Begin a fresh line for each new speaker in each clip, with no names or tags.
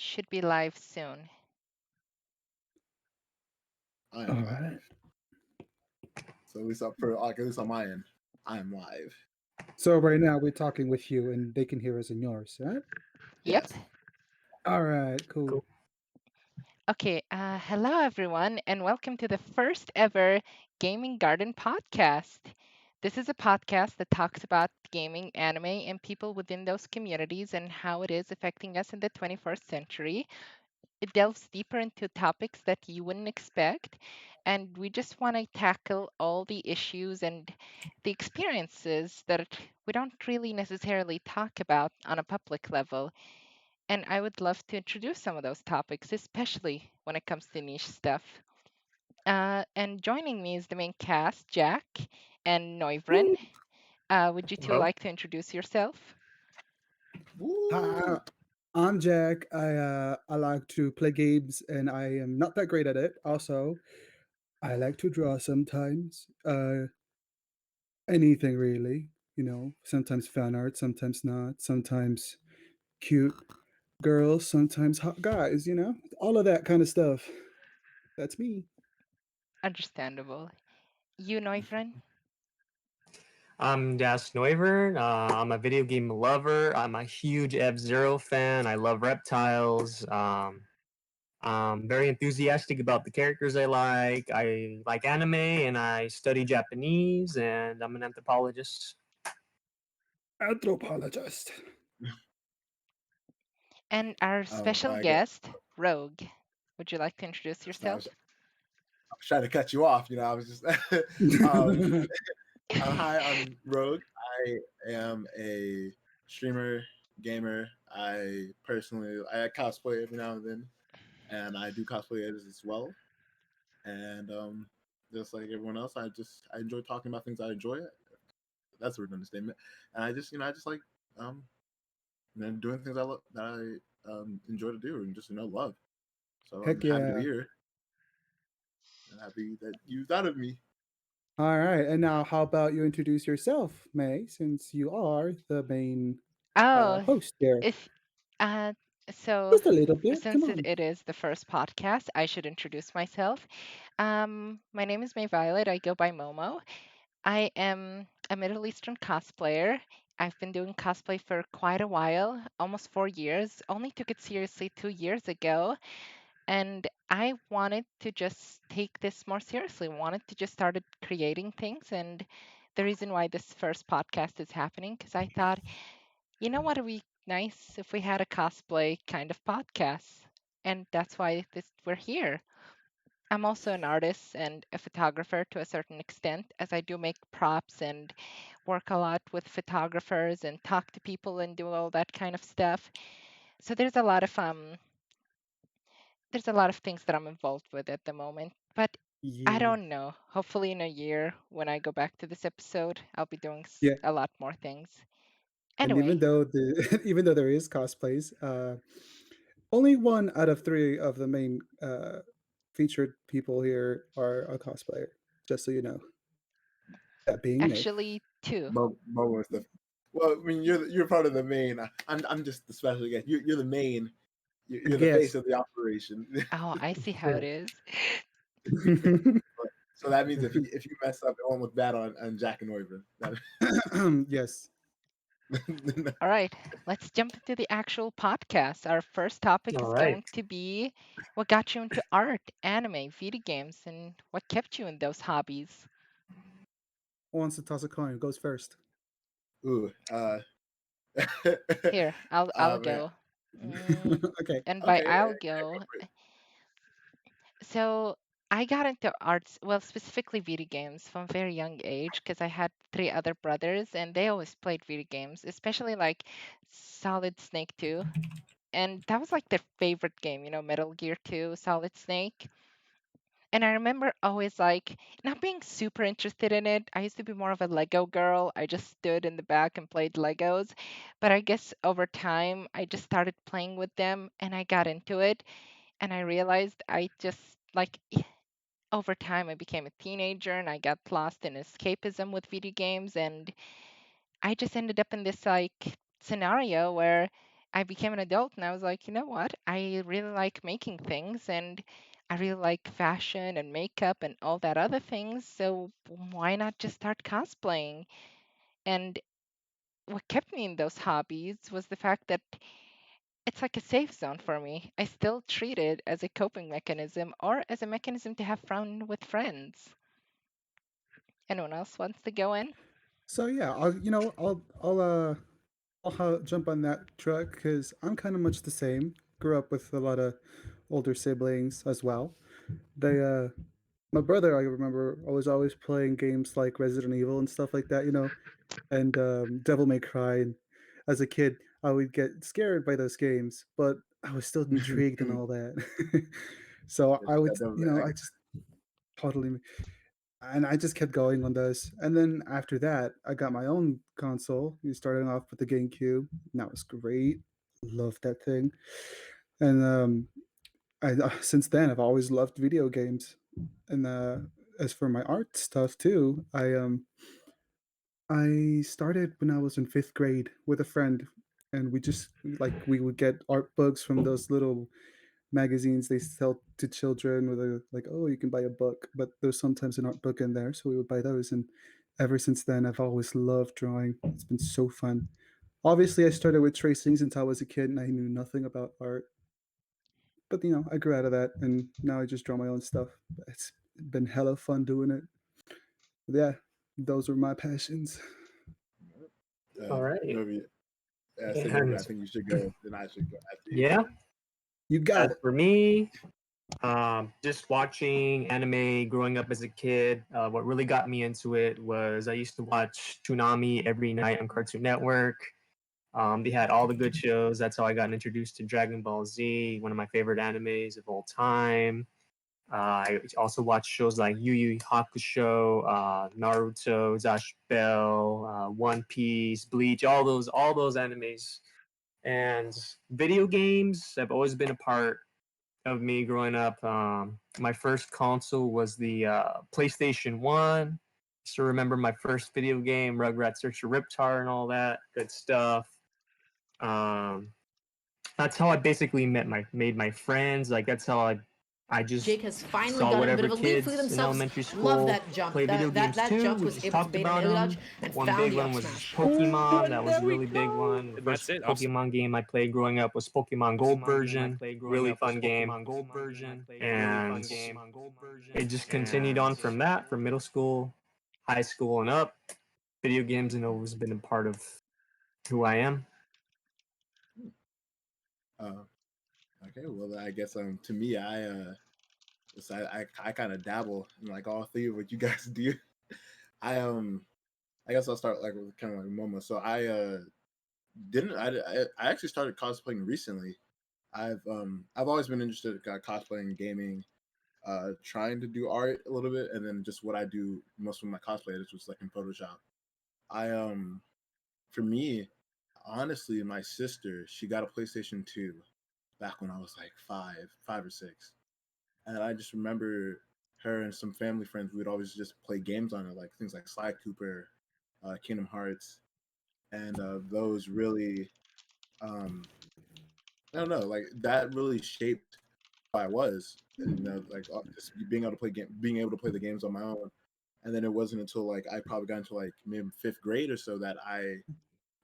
Should be live soon.
I
All
am live.
right.
So at least on my end, I am live.
So right now we're talking with you, and they can hear us in yours, right?
Yep.
Yes.
All right.
Cool.
Cool.
Okay. Hello, everyone, and welcome to the first ever Gaming Garden podcast. This is a podcast that talks about gaming, anime, and people within those communities and how it is affecting us in the 21st century. It delves deeper into topics that you wouldn't expect, and we just want to tackle all the issues and the experiences that we don't really necessarily talk about on a public level. And I would love to introduce some of those topics, especially when it comes to niche stuff. And joining me is the main cast, Jack and Neuvren. Would you two
Hello.
like to introduce yourself?
Hi,
Woo!
I'm Jack. I like to play games, and I am not that great at it. Also, I like to draw sometimes. Anything really. Sometimes fan art, sometimes not. Sometimes cute girls, sometimes hot guys. All of that kind of stuff. That's me.
Understandable. You, Neuvren?
I'm Das Neuver. I'm a video game lover. I'm a huge F-Zero fan. I love reptiles. I'm very enthusiastic about the characters I like. I like anime and I study Japanese and I'm an anthropologist.
Anthropologist.
And our special
I get.
guest, Rogue. Would you like to introduce
I
yourself?
was trying to cut you off. I was just. um, Hi, I'm Rogue. I am a streamer, gamer. I cosplay every now and then, and I do cosplay edits as well. And just like everyone else, I enjoy talking about things I enjoy. That's a redundant statement. And I just like um doing things that I enjoy to do and just love. So I'm
Heck
happy to
yeah.
be here and happy that you thought of me.
All right, and now how about you introduce yourself, May, since you are the main
Oh,
host there?
if uh, so
Just a little bit. Come
since
on.
it is the first podcast, I should introduce myself. My name is May Violet. I go by Momo. I am a Middle Eastern cosplayer. I've been doing cosplay for quite a while, almost 4 years. Only took it seriously 2 years ago. And I wanted to just take this more seriously, wanted to just started creating things. And the reason why this first podcast is happening, because I thought, you know what would be nice if we had a cosplay kind of podcast. And that's why we're here. I'm also an artist and a photographer to a certain extent, as I do make props and work a lot with photographers and talk to people and do all that kind of stuff. So there's a lot of things that I'm involved with at the moment. But I
Yeah.
don't know. Hopefully in a year when I go back to this episode, I'll be doing
Yeah.
a lot more things.
And even
Anyway,
though even though there is cosplays, only one out of three of the main featured people here are a cosplayer. Just so you know. That being May.
actually two.
Mo was the. Well, I mean, you're part of the main. I'm just the special guest. You're the main.
I
You're the face
guess.
of the operation.
Oh, I see how
Yeah.
it is.
So that means if you mess up, it won't look bad on Jack and Oyvind.
Yes.
All right, let's jump into the actual podcast. Our first topic
All
is
right.
going to be what got you into art, anime, video games, and what kept you in those hobbies.
Who wants to toss a coin? Who goes first?
Ooh,
Here, I'll
man.
go. Mm,
Okay.
and by
Okay,
I'll
go
go,
for it.
so I got into arts, well, specifically video games from a very young age because I had three other brothers and they always played video games, especially like Solid Snake 2. And that was like their favorite game, Metal Gear 2, Solid Snake. And I remember always like not being super interested in it. I used to be more of a Lego girl. I just stood in the back and played Legos. But I guess over time, I just started playing with them and I got into it. And I realized I just like over time, I became a teenager and I got lost in escapism with video games. And I just ended up in this like scenario where I became an adult and I was like, you know what? I really like making things and I really like fashion and makeup and all that other things. So why not just start cosplaying? And what kept me in those hobbies was the fact that it's like a safe zone for me. I still treat it as a coping mechanism or as a mechanism to have fun with friends. Anyone else wants to go in?
So yeah, I'll jump on that truck because I'm kind of much the same. Grew up with a lot of older siblings as well. They my brother, I remember, was always playing games like Resident Evil and stuff like that, and Devil May Cry. And as a kid, I would get scared by those games, but I was still intrigued and all that. So I would,
That, that,
I just totally, and I just kept going on those. And then after that, I got my own console. You started off with the GameCube, and that was great. Loved that thing. And since then, I've always loved video games. And as for my art stuff too, I started when I was in fifth grade with a friend, and we would get art books from those little magazines they sell to children with a like, oh, you can buy a book, but there's sometimes an art book in there, so we would buy those. And ever since then, I've always loved drawing. It's been so fun. Obviously, I started with tracing since I was a kid, and I knew nothing about art. But I grew out of that, and now I just draw my own stuff. It's been hella fun doing it. But yeah, those were my passions.
All right.
Novi, so Novi,
And
I think you should go. Then I should go after you.
yeah,
You got
as
it.
for me, just watching anime growing up as a kid, what really got me into it was I used to watch Toonami every night on Cartoon Network. They had all the good shows. That's how I got introduced to Dragon Ball Z, one of my favorite animes of all time. I also watched shows like Yu Yu Hakusho, Naruto, Zash Bell, One Piece, Bleach, all those animes. And video games have always been a part of me growing up. My first console was the PlayStation 1. Still remember my first video game, Rugrats Search for Riptar and all that good stuff. Um, that's how I basically made my friends. Like that's how I just
Jake has finally
saw
gotten a bit
whatever
of a lead for
kids in
themselves.
elementary
Love
school
that jump.
play video games
That
too.
jump
We
was
just
able to
talked
bait an
about
early dodge
them.
and
One
found
big
the up
one was
smash.
Ooh,
Pokemon.
and
That was
there
a
we
really big
go.
one. The
That's
first
it.
Pokemon game I played growing up was Pokemon Gold version. Really fun game. And it just continued on from that, from middle school, high school, and up. Video games have always been a part of who I am.
Uh, okay, well, I guess to me, I kind of dabble in like all three of what you guys do. I I guess I'll start like with kind of like Momo. So I didn't I actually started cosplaying recently. I've always been interested in cosplaying, gaming, trying to do art a little bit, and then just what I do most of my cosplay is just like in Photoshop. I For me, honestly, my sister, she got a PlayStation 2 back when I was like five or six. And I just remember her and some family friends, we would always just play games on it, like things like Sly Cooper, Kingdom Hearts, and those really, um, I don't know, like that really shaped who I was, and like just being able to being able to play the games on my own. And then it wasn't until like I probably got into like maybe fifth grade or so that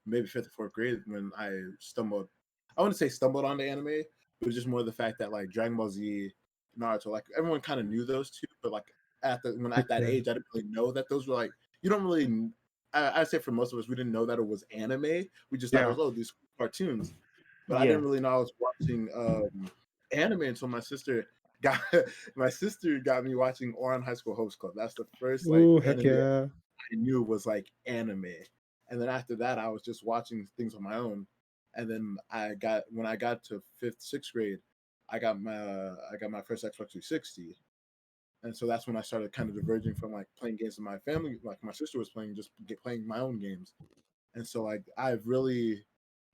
maybe fifth or fourth grade when I stumbled. I wouldn't say stumbled onto anime. It was just more the fact that like Dragon Ball Z, Naruto, like everyone kind of knew those two, but like at that
Yeah.
age, I didn't really know that those were like you don't really. I'd say for most of us, we didn't know that it was anime. We just thought it
Yeah.
was these cartoons, but I
Yeah.
didn't really know I was watching anime until got my sister got me watching Ouran High School Host Club. That's the first like
Oh, heck
anime
yeah.
I knew was like anime. And then after that, I was just watching things on my own. And then when I got to fifth, sixth grade, I got my first Xbox 360. And so that's when I started kind of diverging from like playing games with my family, like my sister was playing, playing my own games. And so like I've really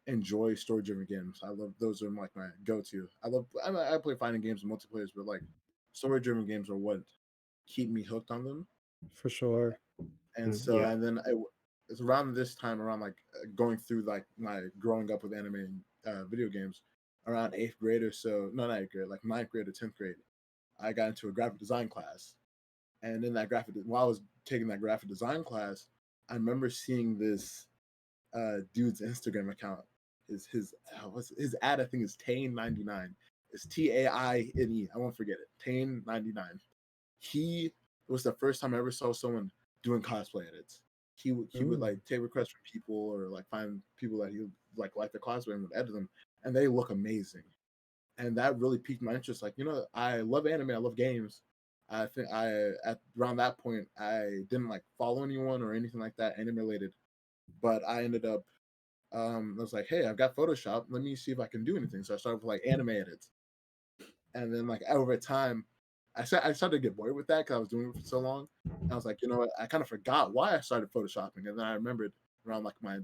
enjoy story driven games. I love those are like my go to. I play fighting games and multiplayers, but like story driven games are what keep me hooked on them.
For sure.
And
Mm,
so
yeah.
and then it's around this time around like going through like my growing up with anime and video games around eighth grade or so. No, not eighth grade, like ninth grade or 10th grade. I got into a graphic design class, and in that while I was taking that graphic design class, I remember seeing this dude's Instagram account. His ad I think is Taine99. It's Taine. I won't forget it. Taine99. He it was the first time I ever saw someone doing cosplay edits. He would like take requests from people or like find people that he would like the cosplay and would edit them, and they look amazing. And that really piqued my interest. Like, I love anime, I love games. I think at around that point I didn't like follow anyone or anything like that anime related, but I ended up I was like, hey, I've got Photoshop. Let me see if I can do anything. So I started with like anime edits, and then like over time, I started to get bored with that because I was doing it for so long. And I was like, you know what? I kind of forgot why I started photoshopping, and then I remembered around like my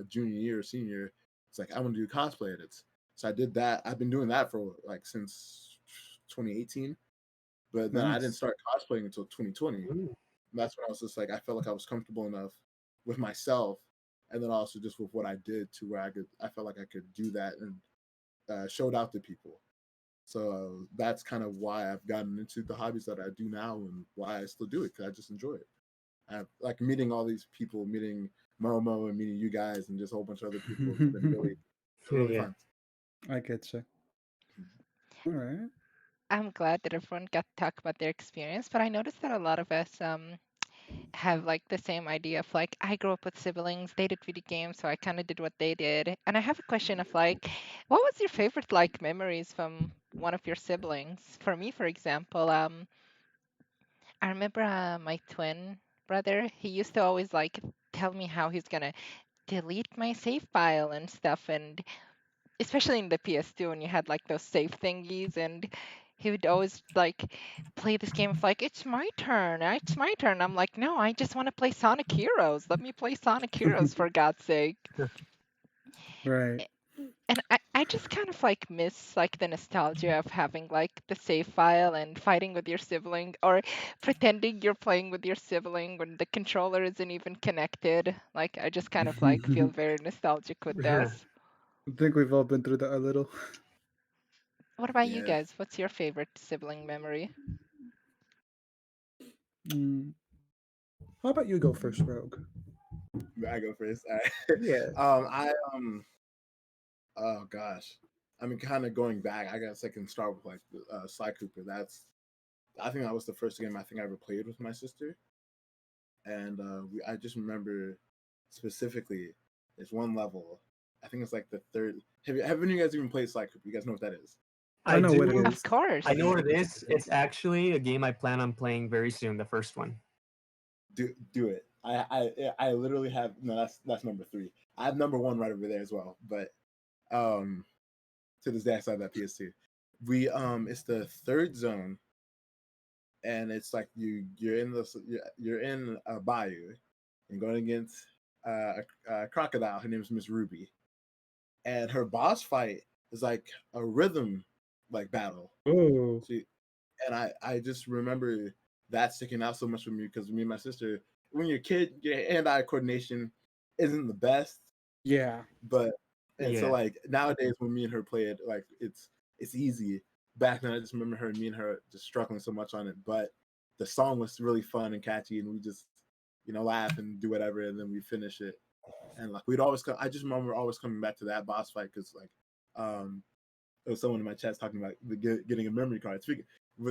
junior year or senior year, it's like I want to do cosplay edits. So I did that. I've been doing that for like since 2018, but then I didn't
Nice.
start cosplaying until 2020. And
Ooh.
that's when I was just like, I felt like I was comfortable enough with myself, and then also just with what I did to where I felt like I could do that and show it out to people. So that's kind of why I've gotten into the hobbies that I do now and why I still do it because I just enjoy it. I like meeting all these people, meeting Momo and meeting you guys and just a whole bunch of other people. It's been really
Yeah.
fun.
I get you. All right.
I'm glad that everyone got to talk about their experience, but I noticed that a lot of us have like the same idea of like I grew up with siblings, they did video games, so I kind of did what they did. And I have a question of like, what was your favorite like memories from one of your siblings? For me, for example, I remember my twin brother. He used to always like tell me how he's gonna delete my save file and stuff, and especially in the PS2 when you had like those save thingies, and he would always like play this game of like it's my turn. I'm like, no, I just want to play Sonic Heroes. Let me play Sonic Heroes for God's sake.
Right.
A- And I just kind of like miss like the nostalgia of having like the save file and fighting with your sibling or pretending you're playing with your sibling when the controller isn't even connected. Like I just kind of like feel very nostalgic with this.
I think we've all been through that a little.
What about you
Yeah,
guys? What's your favorite sibling memory?
Mm. How about you go first, Rogue?
I go first. All
Yeah.
right. Oh gosh, I mean, kind of going back. I guess I can start with like Sly Cooper. I think that was the first game I think I ever played with my sister, and I just remember specifically there's one level. I think it's like the third. Have any of you guys even played Sly Cooper? You guys know what that is?
I
I
know what it
do.
Of
is.
I
course.
know what it is. It's actually a game I plan on playing very soon. The first one.
Do it. I literally have no. That's number three. I have number one right over there as well. But um, to this day, I still have that PS2. It's the third zone, and it's like you're in a bayou, and going against a crocodile. Her name is Miss Ruby, and her boss fight is like a rhythm like battle.
Oh,
She and I just remember that sticking out so much for me because me and my sister, when you're a kid, your hand-eye coordination isn't the best,
yeah.
but and so
Yeah.
like nowadays when me and her play it, like it's easy. Back then, I just remember me and her just struggling so much on it, but the song was really fun and catchy, and we just laugh and do whatever, and then we finish it. And like we'd always come. I just remember always coming back to that boss fight because like there was someone in my chat talking about getting a memory card. Speaking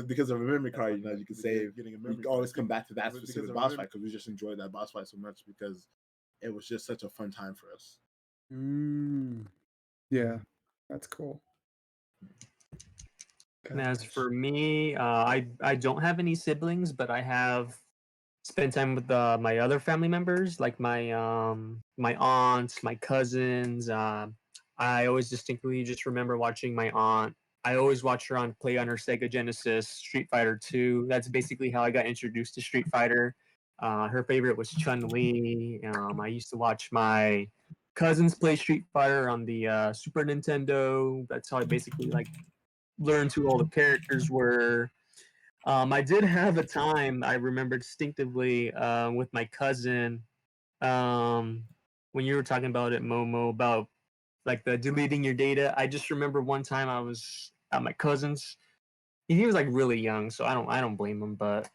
because of a memory card, you can save. You can always come back to that specific boss fight because we just enjoyed that boss fight so much because it was just such a fun time for us.
Mm. Yeah. That's cool.
And as
Gosh.
for me, I don't have any siblings, but I have spent time with my other family members, like my aunts, my cousins. I always distinctly just remember watching my aunt. I always watch her play on her Sega Genesis Street Fighter 2. That's basically how I got introduced to Street Fighter. Her favorite was Chun Li. I used to watch my cousins play Street Fighter on the Super Nintendo. That's how I basically like learned who all the characters were. I did have a time I remember distinctively with my cousin, um, when you were talking about it, Momo, about like the deleting your data. I just remember one time I was at my cousin's. He was like really young, so I don't blame him. But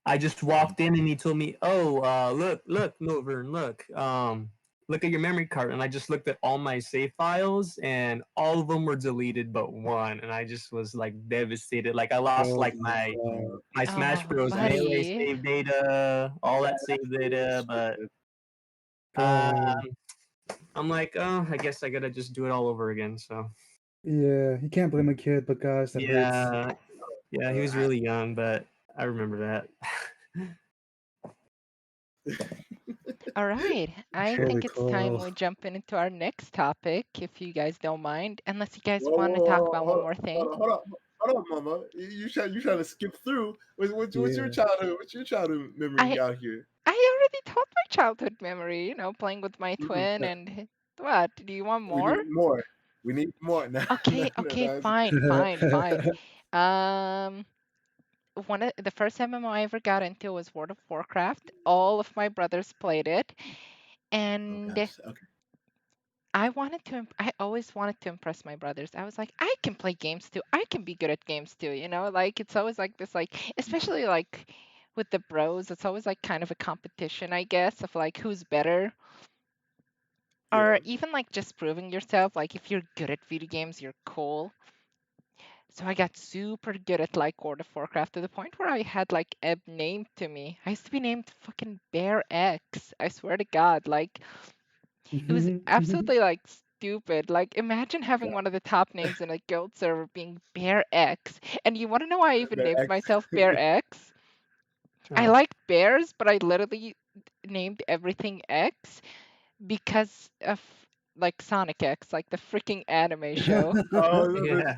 I just walked in and he told me, "Oh, look, Milburn, look at your memory card." And I just looked at all my save files, and all of them were deleted but one. And I just was like devastated. Like I lost
Oh
like
my god.
my Smash
Oh,
Bros. Melee
buddy.
save data, all that
That's
save
really
data. But
stupid.
uh,
God.
I'm like, oh, I guess I gotta just do it all over again. So
Yeah, you can't blame a kid, but gosh, that hurts.
yeah, yeah, he was
I,
really young, but I remember that.
All right. I
Holy
think it's time
cow.
we jump into our next topic, if you guys don't mind. Unless you guys
whoa,
want to
whoa,
talk
whoa,
about one more thing.
hold on, Mama. You trying to skip through? What's your
Yeah.
childhood? What's your childhood memory
I
out here?
I already told my childhood memory, playing with my
Mm-mm.
twin and what? Do you want
We
more?
need more. We need more. No, no,
Okay,
no,
okay,
no.
fine, fine, fine. Um, one of the first MMO I ever got into was World of Warcraft. All of my brothers played it,
Oh
and
gosh. Okay.
I always wanted to impress my brothers. I was like, I can play games too. I can be good at games too, Like it's always like this, like especially like with the bros, it's always like kind of a competition, I guess, of like who's better.
Yeah.
Or even like just proving yourself, like if you're good at video games, you're cool. So I got super good at like World of Warcraft to the point where I had like a name to me. I used to be named fucking Bear X. I swear to God, like it was absolutely like stupid. Like imagine having one of the top names in a guild server being Bear X. And you want to know why I even
Bear
named
X.
myself Bear X? I
Oh.
liked bears, but I literally named everything X because of like Sonic X, like the freaking anime show.
Oh,
Yeah.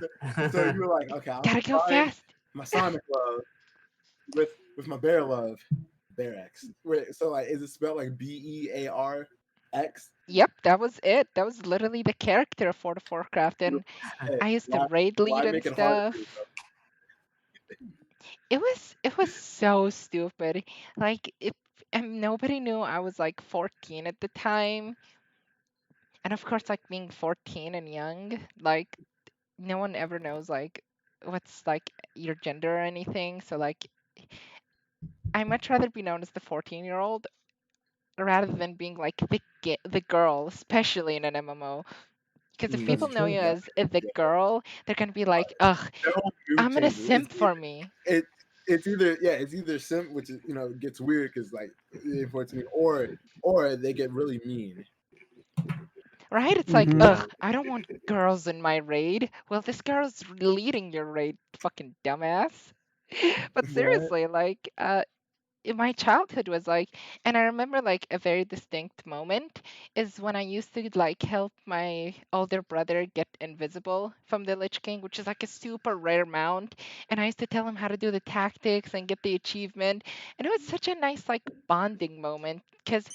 so you were like, okay, I'll
Gotta go
combine
fast.
my Sonic love with my bear love. Bear X. Wait, so like, is it spelled like BEARX?
Yep, that was it. That was literally the character of World of Warcraft, and
Hey,
I used to raid lead
why
and
make it harder for
stuff.
yourself?
It was so stupid. Like if and nobody knew I was like 14 at the time, and of course, like being 14 and young, like no one ever knows like what's like your gender or anything. So like I much rather be known as the 14-year-old rather than being like the girl, especially in an MMO. Because if
That's
people
Mm,
know you
true.
yeah,
as the
yeah.
girl, they're gonna be like, ugh,
Their whole mood
I'm gonna
changes.
simp for me,
It it's either sim, which is gets weird because like it imports me, or they get really mean.
right? It's like,
Mm-hmm.
ugh, I don't want girls in my raid. Well, this girl's leading your raid, fucking dumbass. But
Right.
seriously, like, in my childhood was like, and I remember like a very distinct moment is when I used to like help my older brother get invisible from the Lich King, which is like a super rare mount, and I used to tell him how to do the tactics and get the achievement, and it was such a nice like bonding moment because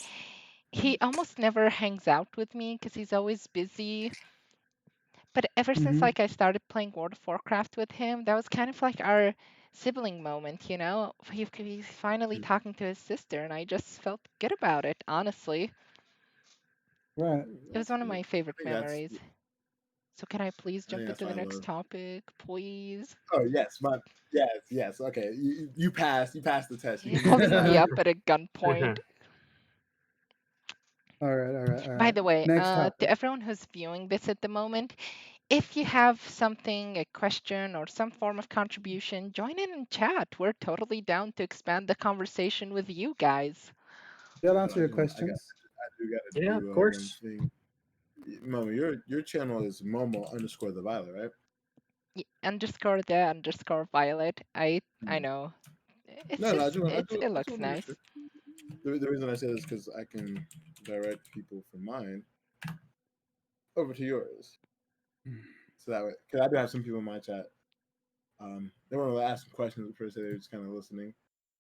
he almost never hangs out with me because he's always busy. But ever since
Mm-hmm.
like I started playing World of Warcraft with him, that was kind of like our sibling moment. He's finally talking to his sister, and I just felt good about it, honestly.
Right.
It was
That's
one of
good.
my
I
favorite
think that's
memories. So can I please
I think
jump
that's
into
what
the
I
next
love.
topic, please?
Oh yes, yes. Okay, you passed the test. You
He's
can move
holding me
aside.
up at a gunpoint.
All right. All right. All
By
right.
the way,
Next
to
topic.
everyone who's viewing this at the moment, if you have something, a question, or some form of contribution, join in and chat. We're totally down to expand the conversation with you guys.
They'll
Hold
answer
on,
your
you know,
questions.
I do gotta
Yeah, of
do one
course.
thing. Momo, your channel is Momo underscore the Violet, right?
Underscore the underscore violet. I
Hmm.
know. It's
No, no,
just it
I do
looks
want to make sure.
nice.
The reason I say this is because I can direct people from mine over to yours. So that way, because I do have some people in my chat. They want to ask some questions at first. They're just kind of listening.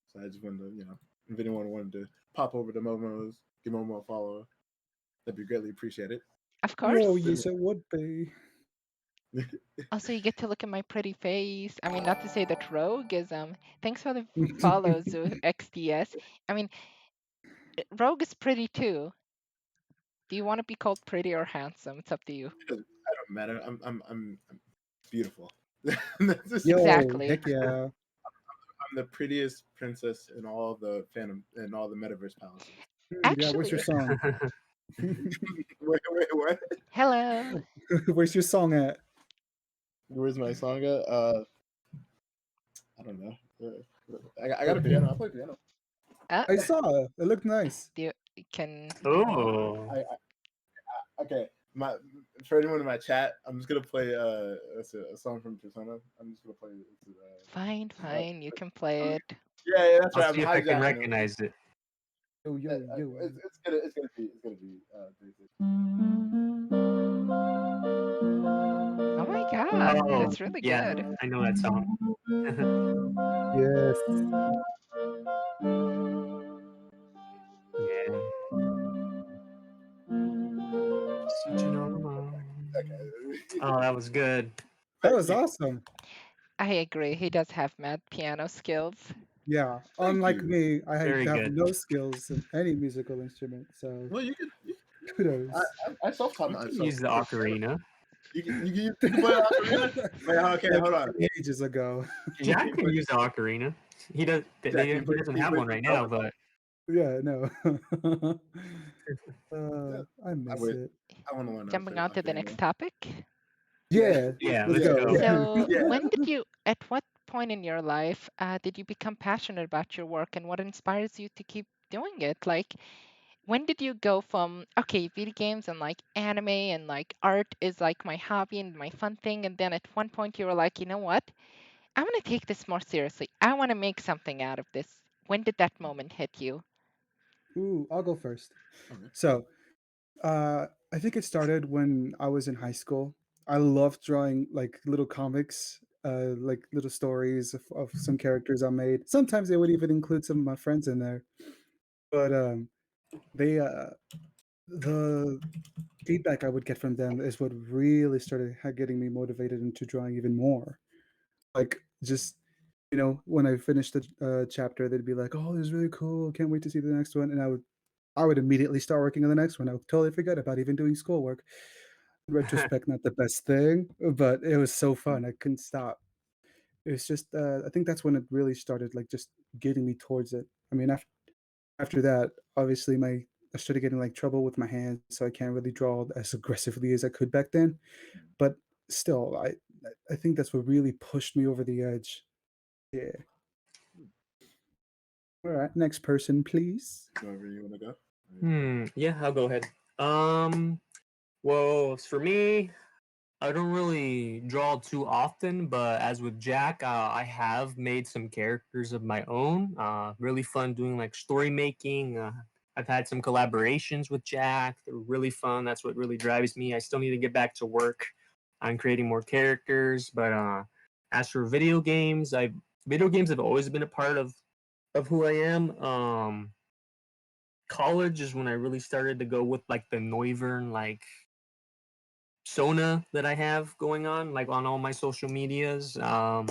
So I just wanted to, if anyone wanted to pop over to Momo's, give Momo a follow, that'd be greatly appreciated.
Of
Oh,
course.
yes, it would be.
Also, you get to look at my pretty face. I mean, not to say that Rogue is Thanks for the follows, XDS. I mean, Rogue is pretty too. Do you want to be called pretty or handsome? It's up to you.
I don't matter. I'm beautiful. That's just-
Yo,
Exactly.
heck yeah.
I'm the prettiest princess in all the Phantom in all the metaverse palaces.
Yeah, where's your
Actually,
song?
Wait, what?
hello.
Where's your song at?
Where's my song at? I don't know. I got a piano. I play piano.
I saw it. It looked nice.
Do you can
Oh.
Okay. For anyone in my chat, I'm just gonna play a song from Persona. I'm just gonna play it.
fine. You can play it.
Yeah, that's
I'll
right. I'm
see if I can
hijacking it.
recognize it.
Yo, yo, yo.
It's gonna be basic.
Oh my god,
Oh,
that's really
yeah,
good.
I know that song.
Yes.
Yeah. Oh, that was good.
That was awesome.
I agree. He does have mad piano skills.
Yeah.
Thank
Unlike
you.
me, I
Very
have
good.
no skills in any musical instrument. So
Well, you can.
kudos.
I self-taught
You can
myself.
use the ocarina.
You can play ocarina. Wait, okay,
Like
hold on.
ages ago.
Jack can use the ocarina. He does.
Jack,
He doesn't have one right now, but
Yeah, no.
Yeah,
I miss it.
I want to learn how to
Jumping
play
on to the
ocarina.
next topic.
Yeah,
yeah,
let's
let's
go.
go.
So,
Yeah.
at what point in your life did you become passionate about your work and what inspires you to keep doing it? Like, when did you go from, okay, video games and like anime and like art is like my hobby and my fun thing, and then at one point you were like, you know what? I want to take this more seriously. I want to make something out of this. When did that moment hit you?
Ooh, I'll go first.
Okay.
So, I think it started when I was in high school. I loved drawing like little comics, like little stories of some characters I made. Sometimes they would even include some of my friends in there. But they the feedback I would get from them is what really started getting me motivated into drawing even more. Like just when I finished the chapter, they'd be like, "Oh, this is really cool! Can't wait to see the next one." And I would immediately start working on the next one. I would totally forget about even doing schoolwork. In retrospect, not the best thing, but it was so fun. I couldn't stop. It was just I think that's when it really started, like just getting me towards it. I mean, after that, obviously I started getting like trouble with my hands, so I can't really draw as aggressively as I could back then. But still, I think that's what really pushed me over the edge. Yeah. All right, next person, please.
Wherever you want to go.
Yeah, I'll go ahead. Well, for me, I don't really draw too often, but as with Jack, I have made some characters of my own. Really fun doing like story making. I've had some collaborations with Jack. They're really fun. That's what really drives me. I still need to get back to work on creating more characters, but as for video games have always been a part of who I am. College is when I really started to go with like the Noivern like Sona that I have going on, like on all my social medias. I've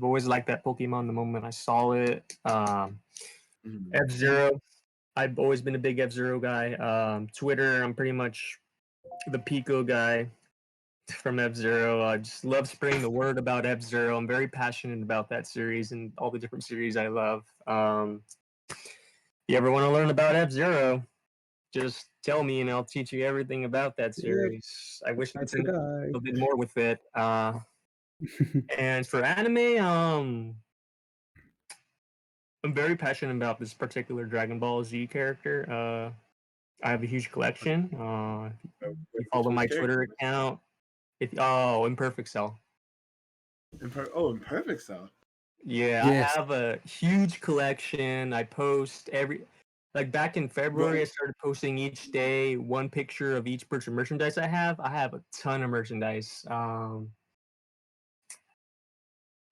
always liked that Pokemon the moment I saw it. F Zero. I've always been a big F Zero guy. Twitter, I'm pretty much the Pico guy from F Zero. I just love spreading the word about F Zero. I'm very passionate about that series and all the different series I love. You ever want to learn about F Zero? Just tell me and I'll teach you everything about that
Yeah,
series. I wish
that's the guy.
Nintendo did more with it. And for anime, I'm very passionate about this particular Dragon Ball Z character. I have a huge collection. If you follow
Which
my
character?
Twitter account, Imperfect Cell.
Imperfect Cell.
Yeah, I
Yes.
have a huge collection. I post like back in February, I started posting each day one picture of each purchase merchandise I have. I have a ton of merchandise.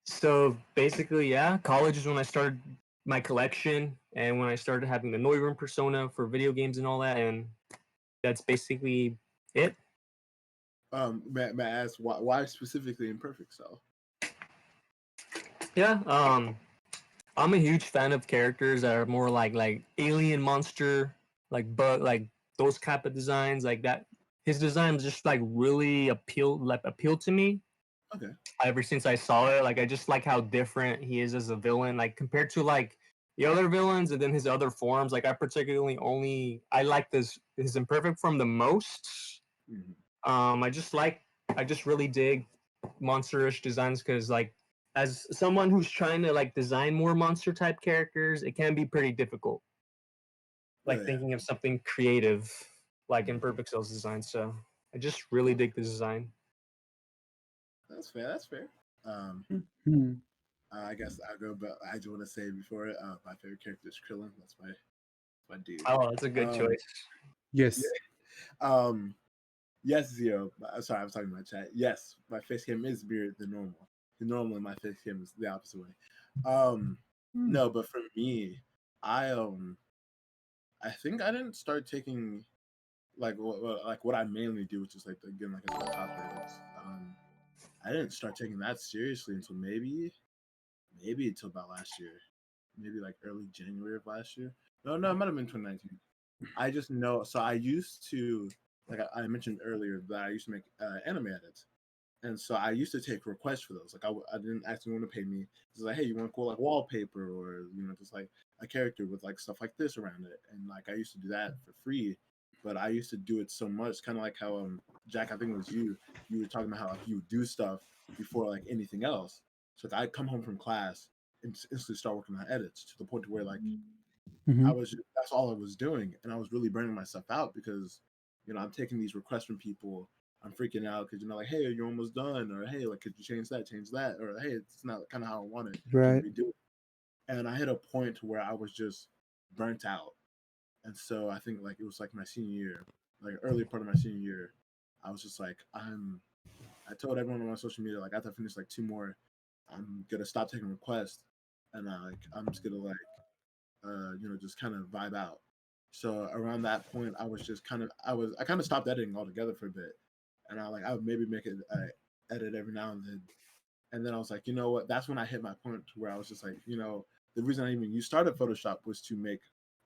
So basically, yeah, college is when I started my collection and when I started having the Neuron persona for video games and all that, and that's basically it.
May I ask why specifically Imperfect Cell?
Yeah, I'm a huge fan of characters that are more like alien monster, like those type of designs like that. His designs just like really appealed to me
Okay.
ever since I saw it. Like I just like how different he is as a villain, like compared to like the other villains and then his other forms. Like I particularly only I like this his imperfect form the most.
Mhm.
I just like I just really dig monsterish designs because like as someone who's trying to like design more monster type characters, it can be pretty difficult.
Oh
Like
yeah,
thinking of something creative, like in Perfect Cell's design. So I just really dig the design.
that's fair. That's fair. Um,
Mhm.
I guess I'll go. But I just want to say before my favorite character is Krillin. That's my dude.
Oh, that's a good
Um,
choice.
yeah.
Yes.
Um, yes, Zero. Sorry, I was talking about chat. Yes, my face cam is bigger than normal. Normally, my face cam is the opposite way. Um,
Mm.
no, but for me, I I think I didn't start taking like what I mainly do, which is like again like as a cosplayer. I didn't start taking that seriously until maybe until about last year, maybe like early January of last year. No, it might have been 2019. I just know. So I used to, like I mentioned earlier, that I used to make anime edits, and so I used to take requests for those. Like I didn't ask anyone to pay me. It's like, hey, you want to cool like wallpaper or just like a character with like stuff like this around it, and like I used to do that for free. But I used to do it so much, kind of like how Jack, I think it was you. You were talking about how like you would do stuff before like anything else. So like, I'd come home from class and instantly start working on edits to the point to where like
Hmm.
that's all I was doing, and I was really burning myself out because I'm taking these requests from people. I'm freaking out because like, hey, you're almost done, or hey, like, could you change that, or hey, it's not kind of how I want it. Can you
Right.
redo it? And I hit a point where I was just burnt out, and so I think like it was like my senior year, like early part of my senior year, I was just like, I told everyone on my social media like after I finish like two more, I'm gonna stop taking requests, and I'm just gonna like just kind of vibe out. So around that point, I was just I kind of stopped editing altogether for a bit, and I would maybe make it edit every now and then I was like, you know what? That's when I hit my point where I was just like, the reason I even you started Photoshop was to make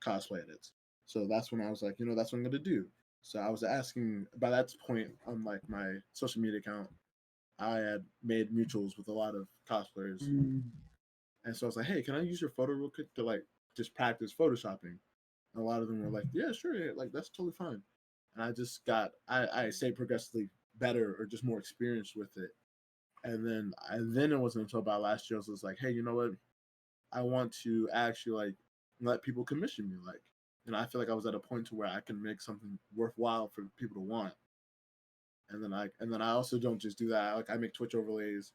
cosplay edits. So that's when I was like, that's what I'm gonna do. So I was asking by that point on like my social media account, I had made mutuals with a lot of cosplayers,
Mm.
and so I was like, hey, can I use your photo real quick to like just practice photoshopping? And a lot of them were like, yeah, sure, yeah, like that's totally fine. And I just I say progressively better or just more experienced with it. And then it wasn't until about last year I was just like, hey, you know what? I want to actually like let people commission me. Like, I feel like I was at a point to where I can make something worthwhile for people to want. And then I also don't just do that. Like I make Twitch overlays,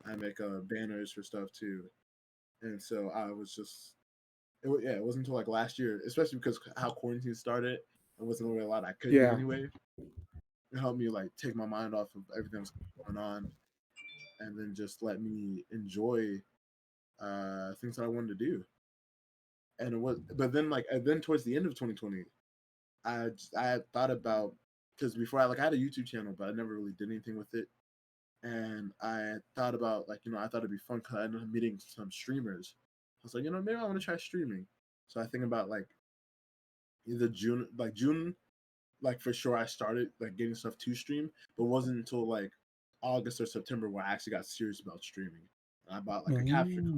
I make banners for stuff too. And so I was just yeah, it wasn't until like last year, especially because how quarantine started. There wasn't really a lot I could do
Yeah.
anyway. It helped me like take my mind off of everything that's going on, and then just let me enjoy things that I wanted to do. And it was, but then like and then towards the end of 2020, I had thought about because before I had a YouTube channel, but I never really did anything with it. And I had thought about like I thought it'd be fun because I ended up meeting some streamers. I was like, maybe I want to try streaming. So I think about like either June, like for sure I started like getting stuff to stream, but it wasn't until like August or September where I actually got serious about streaming. And I bought like a capture
Mm.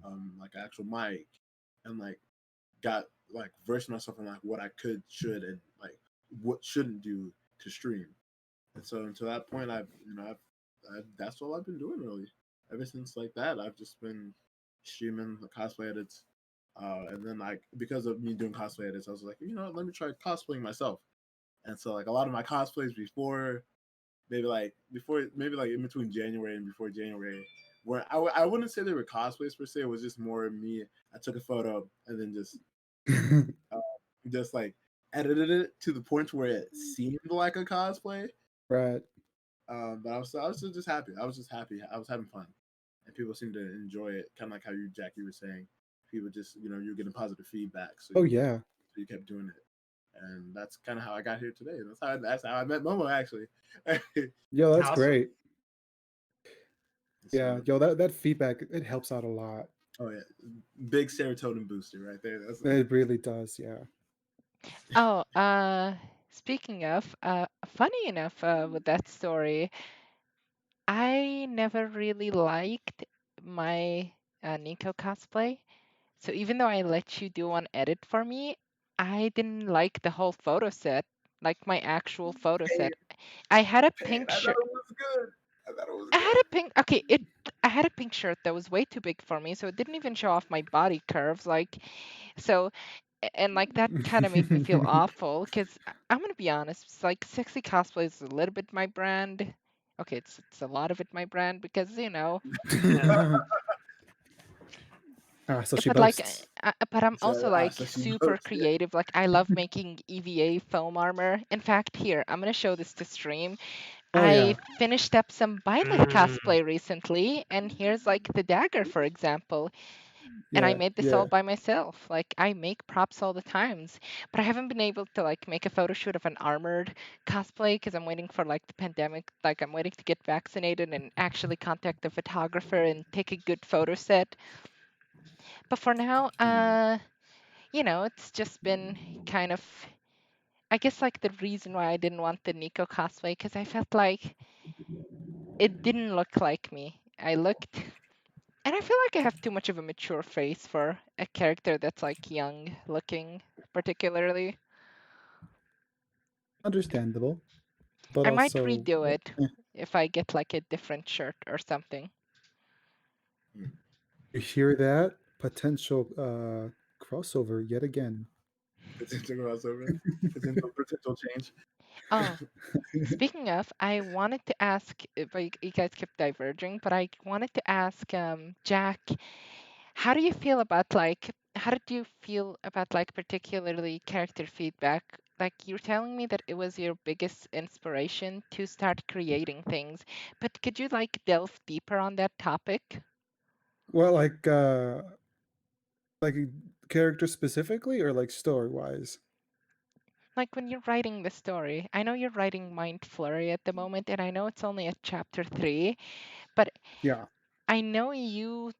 card, like actual mic, and like got like versed myself on like what I could, should, and like what shouldn't do to stream. And so until that point, that's all I've been doing really. Ever since like that, I've just been streaming the cosplay edits. And then like because of me doing cosplay edits, I was like, let me try cosplaying myself. And so like a lot of my cosplays maybe like in between January and before January, where I wouldn't say they were cosplays per se. It was just more me. I took a photo and then uh, just like edited it to the point where it seemed like a cosplay.
Right.
But I was just happy. I was just happy. I was having fun, and people seemed to enjoy it. Kind of like how Jackie, were saying. People just you're getting positive feedback,
Oh yeah.
so you kept doing it, and that's kind of how I got here today. That's how I met Momo actually.
Yo, that's
Awesome.
great. Yeah.
So,
Yo, that feedback, it helps out a lot.
oh yeah, big serotonin booster right there. That's
It really does. Yeah.
Oh, speaking of, funny enough, with that story, I never really liked my Nico cosplay. So even though I let you do one edit for me, I didn't like the whole photo set, like my actual photo
Pain,
set. I had a
pain.
pink
I thought
shirt.
it was good. I thought it was
I had
good.
a pink. Okay, it. I had a pink shirt that was way too big for me, so it didn't even show off my body curves. Like, so, and like that kind of made me feel awful because I'm gonna be honest. It's like sexy cosplay is a little bit my brand. Okay, it's a lot of it my brand because
So she
but like
boasts.
but I'm
So,
also like
so she
super
boats. Yeah.
creative. Like I love making EVA foam armor. In fact, here I'm gonna show this to stream.
Oh
I
yeah,
finished up some Violet
Mm.
cosplay recently, and here's like the dagger, for example. And I
yeah,
made this all
yeah.
by myself. Like I make props all the times, but I haven't been able to like make a photo shoot of an armored cosplay because I'm waiting for like the pandemic. Like I'm waiting to get vaccinated and actually contact the photographer and take a good photo set. But for now,
Hmm.
it's just been kind of, I guess, like the reason why I didn't want the Nico cosplay because I felt like it didn't look like me. I looked, and I feel like I have too much of a mature face for a character that's like young looking, particularly.
Understandable, but
I might
also,
redo it if I get like a different shirt or something.
Hmm.
you hear that potential crossover yet again.
Potential crossover. Potential change.
Oh, speaking of, I wanted to ask, but you guys kept diverging, but I wanted to ask Jack, how did you feel about like particularly character feedback? Like you're telling me that it was your biggest inspiration to start creating things, but could you like delve deeper on that topic?
Well, like character specifically, or like story wise.
Like when you're writing the story, I know you're writing Mind Flurry at the moment, and I know it's only at chapter 3, but
Yeah.
I know you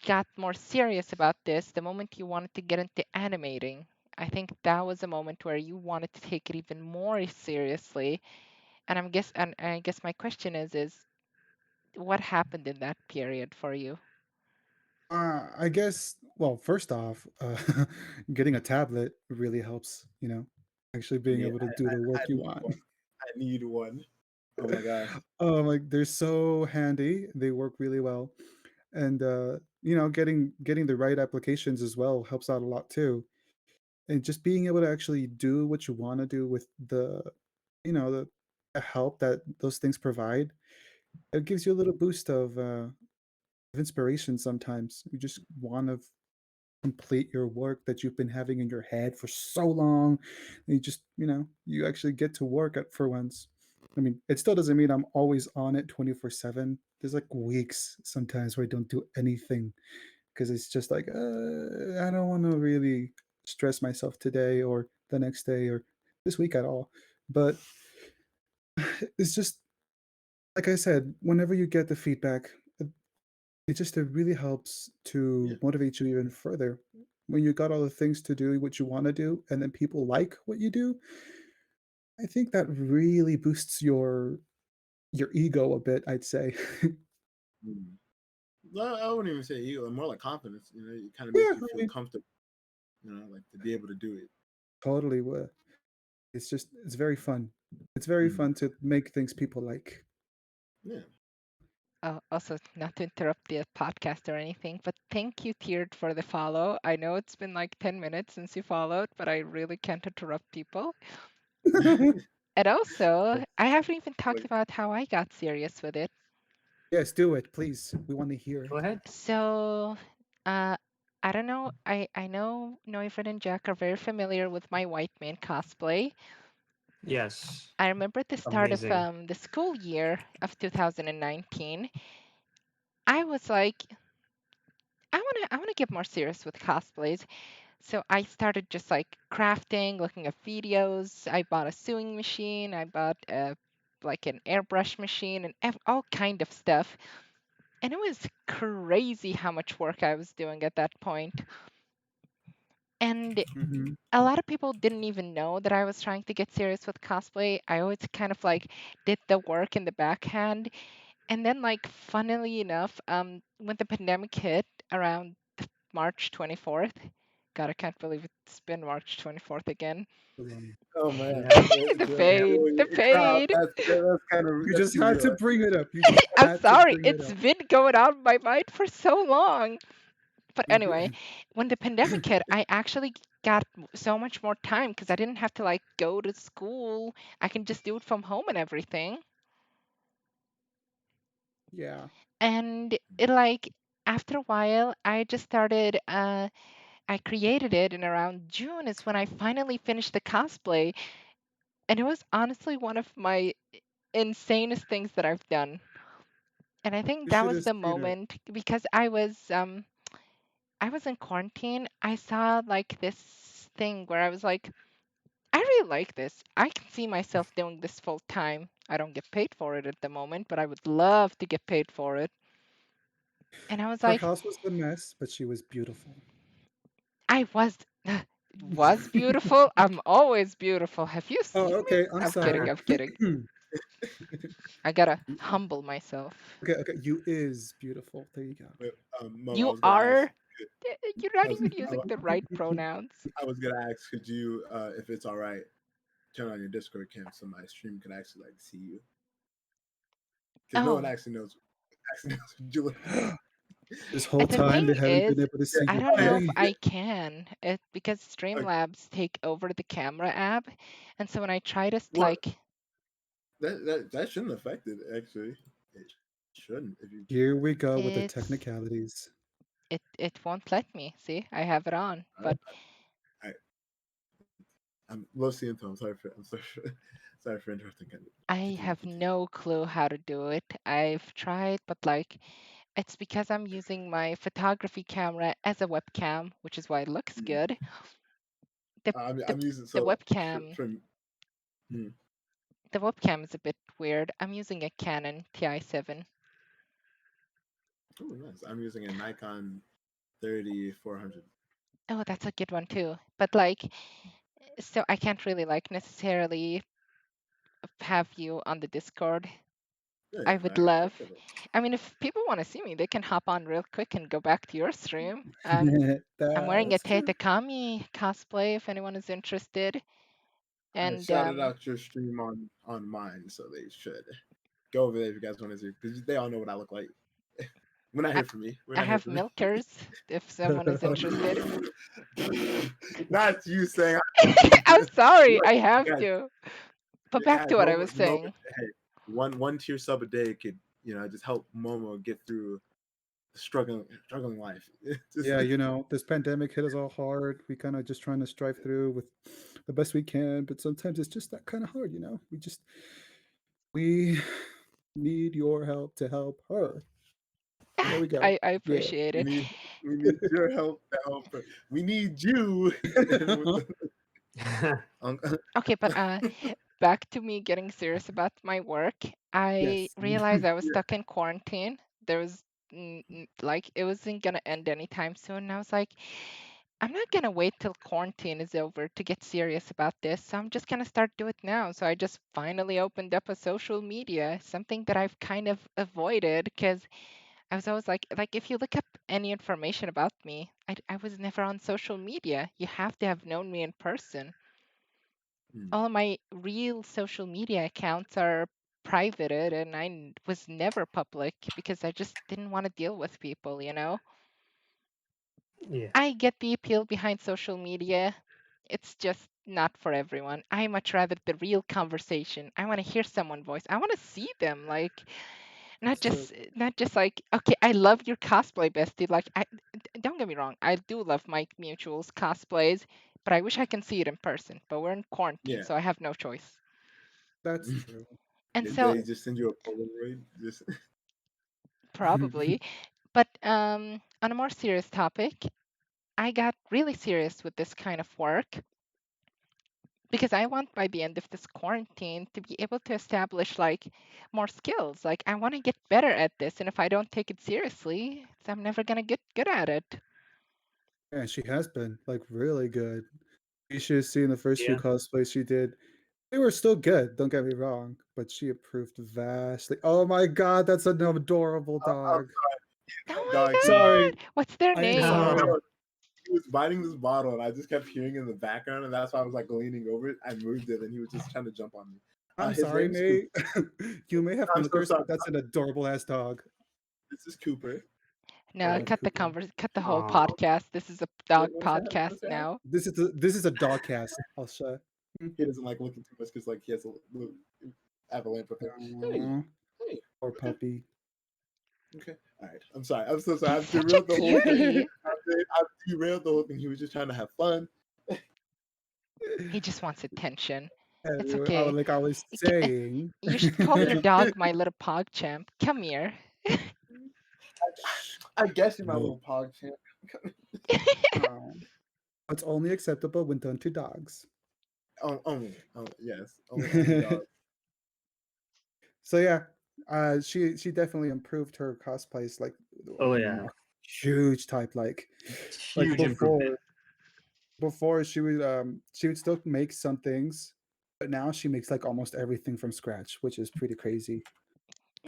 got more serious about this the moment you wanted to get into animating. I think that was a moment where you wanted to take it even more seriously. And I guess my question is what happened in that period for you?
I guess. Well, first off, getting a tablet really helps. Actually being
Yeah,
able to do the
I
work you
need
want.
one. I need one. Oh my gosh.
Like they're so handy. They work really well, and getting the right applications as well helps out a lot too. And just being able to actually do what you want to do with the help that those things provide, it gives you a little boost of inspiration. Sometimes you just want to complete your work that you've been having in your head for so long. And you actually get to work at for once. I mean, it still doesn't mean I'm always on it 24/7. There's like weeks sometimes where I don't do anything because it's just like I don't want to really stress myself today or the next day or this week at all. But it's just like I said, whenever you get the feedback, it really helps
Yeah.
to motivate you even further. When you got all the things to do what you want to do, and then people like what you do, I think that really boosts your ego a bit. I'd say.
Hmm. No, I wouldn't even say ego. More like confidence. It kind of
Yeah,
makes you
I
feel
mean,
comfortable. Like to be able to do it.
totally. It's very fun. It's very
Hmm.
fun to make things people like.
Yeah.
Also, not to interrupt the podcast or anything, but thank you, Tiered, for the follow. I know it's been like 10 minutes since you followed, but I really can't interrupt people. And also, I haven't even talked
Like,
about how I got serious with it.
Yes, do it, please. We want to hear
Go
it.
ahead.
So, uh, I don't know. I know Neufeld and Jack are very familiar with my White Man cosplay.
Yes.
I remember at the start of
Amazing.
the school year of 2019, I was like, I wanna get more serious with cosplays. So I started just like crafting, looking at videos. I bought a sewing machine. I bought like an airbrush machine and all kind of stuff. And it was crazy how much work I was doing at that point. And
Hmm.
a lot of people didn't even know that I was trying to get serious with cosplay. I always kind of like did the work in the backhand. And then, like, funnily enough, when the pandemic hit around March 24th, God, I can't believe it's been March 24th again.
Oh man,
Yeah.
The
Yeah.
fade, the fade.
that's kind of
You
that's
just had to
surreal.
bring it up. You just
I'm
had to
sorry,
bring it
it's
up.
been going on in my mind for so long. But anyway, when the pandemic hit, I actually got so much more time because I didn't have to like go to school. I can just do it from home and everything.
Yeah.
And it like after a while, I just started. I created it, and around June is when I finally finished the cosplay, and it was honestly one of my insanest things that I've done. And I think
You
that
should
was
have
the
seen it.
moment because I was in quarantine. I saw like this thing where I was like, I really like this. I can see myself doing this full time. I don't get paid for it at the moment, but I would love to get paid for it. And I was
Her
like,
house was a mess, but she was beautiful.
I was beautiful. I'm always beautiful. Have you
Oh,
seen me?
okay. I'm
I'm
sorry.
kidding. I'm kidding. I gotta humble myself.
Okay, okay. You is beautiful. There you go.
Wait, Mo, I
You
was gonna ask.
are. You're not
I was
even using the right pronouns.
I was gonna ask, could you, if it's all right, turn on your Discord cam so my stream could actually like see you, because no one
Oh,
actually knows actually knows what you look like.
This whole
the
time they
thing
haven't been
is,
able to
Yeah.
see
I
your
don't
Oh yeah.
know if
body.
I can because
Okay.
Streamlabs take over the camera app, and so when I try to
Well,
like,
that shouldn't affect it actually. It shouldn't if you.
Here we go with the
it's
technicalities.
it won't let me. See, I have it on,
All right.
but
I, I'm low CM. I'm sorry for, sorry for interrupting.
I
Continue,
have
continue.
no clue how to do it. I've tried, but like, it's because I'm using my photography camera as a webcam, which is why it looks
Mm.
good. The the
I'm using
the
so
webcam
for mm.
the webcam is a bit weird. I'm using a Canon TI7.
Oh nice. I'm using a Nikon 3400.
Oh, that's a good one too. But like, so I can't really like necessarily have you on the Discord.
Yeah,
I
yeah, no,
would
I
love.
get it.
I mean, if people want to see me, they can hop on real quick and go back to your stream. I'm wearing a
That's true.
taetakemi cosplay if anyone is interested.
I
And
shouted out your stream on mine, so they should go over there if you guys want to see, because they all know what I look like. We're not
I,
here for me. We're
I
not here
have
for me.
milkers if someone is interested.
Not you saying I
I'm sorry,
look,
I have
guys,
to. But back
guys,
to what I
Momo,
was
Momo,
saying.
hey, one tier sub a day could just help Momo get through the struggling life. Just
Yeah, this pandemic hit us all hard. We kind of just trying to strive through with the best we can, but sometimes it's just that kind of hard. We need your help to help her. There we go.
I
Yeah.
appreciate
we
it.
need we need your help to help. We need you. With um,
Okay, but back to me getting serious about my work. I
Yes.
realized I was
yeah,
stuck in quarantine. There was like it wasn't gonna end anytime soon. And I was like, I'm not gonna wait till quarantine is over to get serious about this. So I'm just gonna start do it now. So I just finally opened up a social media, something that I've kind of avoided because I was always like if you look up any information about me, I was never on social media. You have to have known me in person.
mm,
All of my real social media accounts are privated and was never public because I just didn't want to deal with people.
Yeah.
I get the appeal behind social media. It's just not for everyone. I much rather the real conversation. I want to hear someone's voice. I want to see them like not
True.
just not just like okay, I love your cosplay bestie. Like don't get me wrong, I do love my mutuals cosplays, but I wish I can see it in person. But we're in quarantine,
yeah.
so I have no choice.
That's true.
And
Did
so
they just send you a Polaroid? Just
probably, but on a more serious topic, I got really serious with this kind of work because I want by the end of this quarantine to be able to establish like more skills. Like I want to get better at this, and if I don't take it seriously, I'm never gonna get good at it.
And she has been like really good. You should have seen the first few
Yeah.
cosplays she did. They were still good, don't get me wrong, but she improved vastly. Oh my god, that's an adorable
I'm
dog.
Oh my
dog.
Sorry,
God! What's their
I am
name?
sorry.
No.
He was biting this bottle, and I just kept hearing in the background, and that's why I was like leaning over it. I moved it, and he was just trying to jump on me.
I'm
His
sorry,
name's Cooper.
mate. You may have
I'm so
milkers,
sorry.
but that's an adorable ass dog.
This is Cooper.
I
No,
love Cooper.
cut the whole
Oh.
podcast. This is a dog
What's that?
podcast
What's that?
now.
This is a dog cast. I'll shut.
He doesn't like looking too much because like he has a little avalanche with him. Hey,
Aw,
hey,
poor
okay,
puppy.
okay. All right. I'm sorry. I'm so sorry.
He's
I've
such a
derailed the whole thing.
cutie.
I've derailed the whole thing. He was just trying to have fun.
He just wants attention. It's
Anyway,
okay.
like I was
You
saying.
you should call your dog my little pog champ. Come here.
I guess you're my
No.
little pog champ.
Um, it's only acceptable when done to dogs.
Only. Yes. Only dog.
So yeah, she definitely improved her cosplays like
Oh
a
yeah.
huge type. Like
Huge improvement.
before she would still make some things, but now she makes like almost everything from scratch, which is pretty crazy.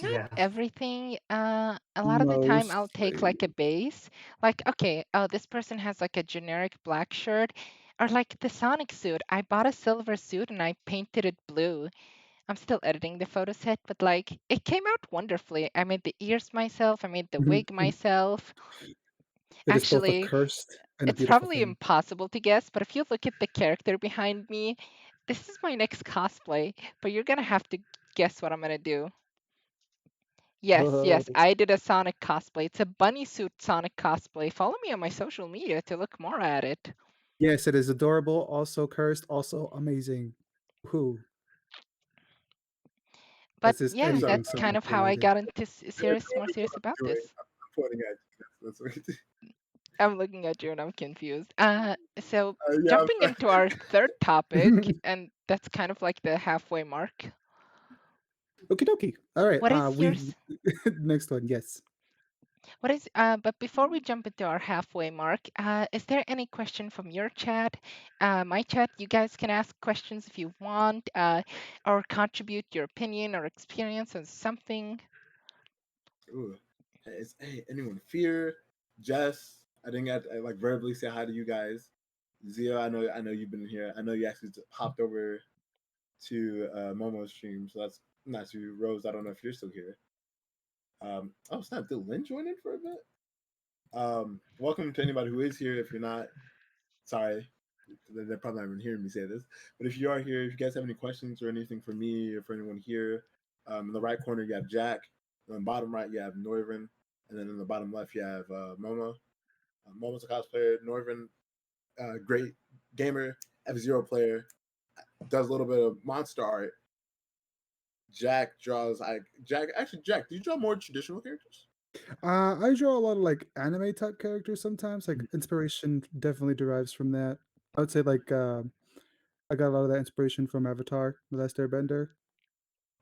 Not
Yeah.
everything. A lot of the time I'll take
Mostly.
like a base. Like, okay, oh, this person has like a generic black shirt. Or like the Sonic suit. I bought a silver suit and I painted it blue. I'm still editing the photo set, but like it came out wonderfully. I made the ears myself, I made the wig myself.
It is both a
Actually,
cursed and a
it's
beautiful
probably
thing.
impossible to guess, but if you look at the character behind me, this is my next cosplay, but you're gonna have to guess what I'm gonna do. Yes,
Oh,
yes, I did a Sonic cosplay. It's a bunny suit Sonic cosplay. Follow me on my social media to look more at it.
yes, it is adorable, also cursed, also amazing. Who?
But
This is
yeah,
So
anything
that's kind
Sonic
of how I
related.
got into serious, more
doing what
serious
I'm
about
doing.
this.
I'm pointing at you. That's what it is.
I'm looking at you and I'm confused. So
Yeah, I'm
jumping
sorry.
into our third topic, and that's kind of like the halfway mark.
Okie dokie. All right.
What is
We
yours?
next one. Yes.
But before we jump into our halfway mark, is there any question from your chat? My chat, you guys can ask questions if you want, or contribute your opinion or experience on something.
Ooh. Hey, anyone fear? Jess, I didn't get like verbally say hi to you guys. Zio, I know you've been here. I know you actually popped over to Momo's stream, so that's not you. Rose, I don't know if you're still here. Oh snap, did Lynn join in for a bit? Welcome to anybody who is here. If you're not, sorry, they're probably not even hearing me say this. But if you are here, if you guys have any questions or anything for me or for anyone here, in the right corner you have Jack. In the bottom right you have Norvin, and then in the bottom left you have Momo. Momo's a cosplayer. Norvin, great gamer, F-Zero player, does a little bit of monster art. Jack draws like Jack. Actually, Jack, do you draw more traditional characters?
I draw a lot of like anime type characters sometimes. Like inspiration definitely derives from that. I would say like I got a lot of that inspiration from Avatar, The Last Airbender,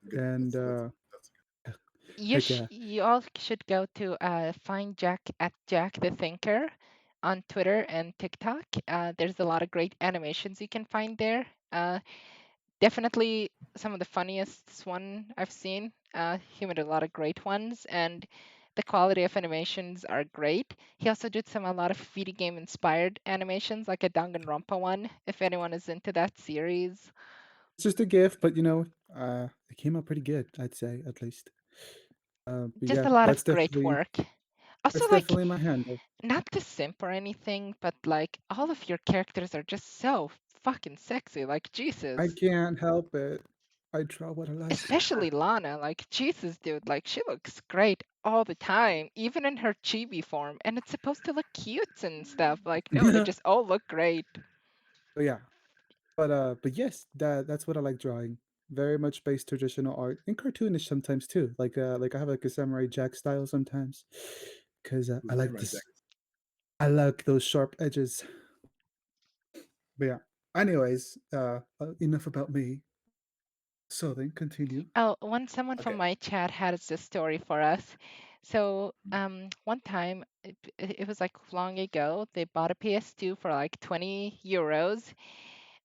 Good.
and
That's
heck yeah.
You all should go to find Jack at Jack the Thinker on Twitter and TikTok. There's a lot of great animations you can find there. Definitely some of the funniest one I've seen. He made a lot of great ones, and the quality of animations are great. He also did a lot of video game inspired animations, like a Danganronpa one, if anyone is into that series.
It's just a gift, but it came out pretty good. I'd say at least. But
Just
yeah,
a lot
that's
of great
definitely
work. Also,
that's
like,
definitely my handle.
not to simp or anything, but like, all of your characters are just so fucking sexy. Like,
I
Jesus.
can't help it. I draw what I like.
Especially Lana, like Jesus, dude, like she looks great all the time, even in her chibi form, and it's supposed to look cute and stuff. Like, no, they just all look great.
But yeah, but yes, that's what I like drawing. Very much based traditional art and cartoonish sometimes too. Like I have like a samurai jack style sometimes, because I like
Samurai Jack.
this. I like those sharp edges. But yeah. Anyways, enough about me. So then continue.
Someone from
Okay.
my chat has a story for us. So one time, it was like long ago, they bought a PS2 for like 20 euros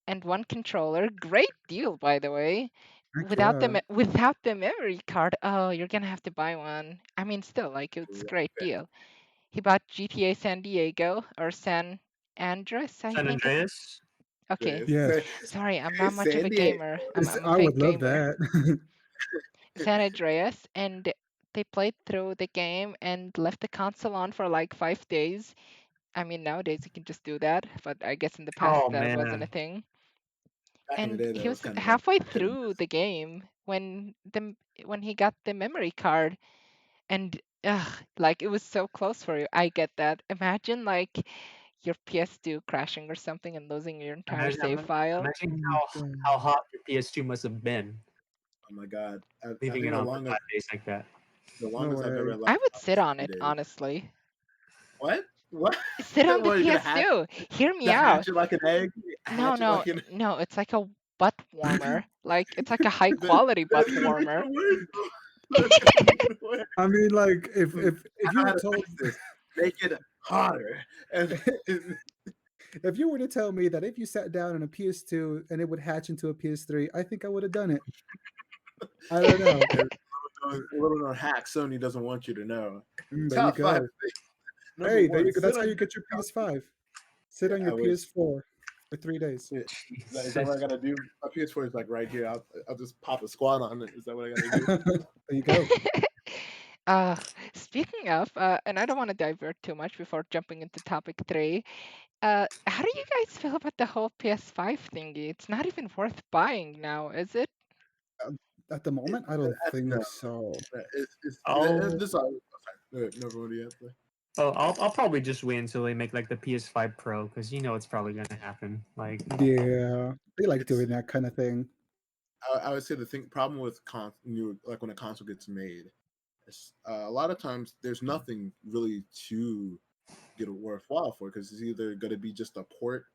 and one controller. Great deal, by the way.
Heck
Without the
yeah.
without the memory card, oh, you're gonna have to buy one. I mean, still, like it's a great deal. He bought GTA San Diego or San Andreas, I
San
think it's.
Andreas.
Okay,
Yes.
sorry, I'm not much of
San
a
Diego.
gamer. I'm a
I would
fake
love
gamer.
that.
San Andreas, and they played through the game and left the console on for like 5 days. I mean, nowadays you can just do that, but I guess in the past
Oh
that wasn't a
man,
thing.
Back in the
And
day,
he
that was
was
kind of a
halfway
hit and
through
miss.
the game when he got the memory card, and like it was so close for you. I get that. Imagine like your PS2 crashing or something and losing your entire
imagine,
save file.
imagine
Oh God.
how hot your PS2 must have been,
Oh my god! I
leaving
think
it on for 5 days like that.
the
No
longest I've ever
way.
I
left
would
on
sit
was
on
3
it,
days.
honestly.
What? What?
Sit on the
What, you're gonna
PS2. Hear me out.
hatch it like an egg?
No,
Hatch it
no,
like an
no. It's like a butt warmer. Like it's like a high quality butt
that's gonna make
warmer.
it worse. That's gonna make it worse.
I mean, like
Hmm,
if
I
you
know
were
how to
told
fix this. Make it hotter. And
if you were to tell me that if you sat down on a PS2 and it would hatch into a PS3, I think I would have done it. I don't know.
a little known hack Sony doesn't want you to know.
There you
Top five
go.
things. Number
Hey, there
one,
you go.
sit
That's how
on
you
your
get your PS5. Sit on
I
your
wish.
PS4 for 3 days.
Yeah. Is that what I
Jesus.
gotta do? My PS4 is like right here. I'll just pop a squat on it. Is that what I gotta do?
There you go.
uh, Speaking of, and I don't want to divert too much before jumping into topic three. How do you guys feel about the whole PS5 thingy? It's not even worth buying now, is it?
At the
It,
moment, I don't
no,
think so.
it's
I'll
this. Oh, sorry. No, what do you have to say?
I'll probably just wait until they make like the PS5 Pro because you know it's probably gonna happen. Like,
Yeah, they like
It's
doing that kind of thing.
I would say the thing problem with new like when a console gets made, is, a lot of times there's nothing really to get it worthwhile for because it's either going to be just a port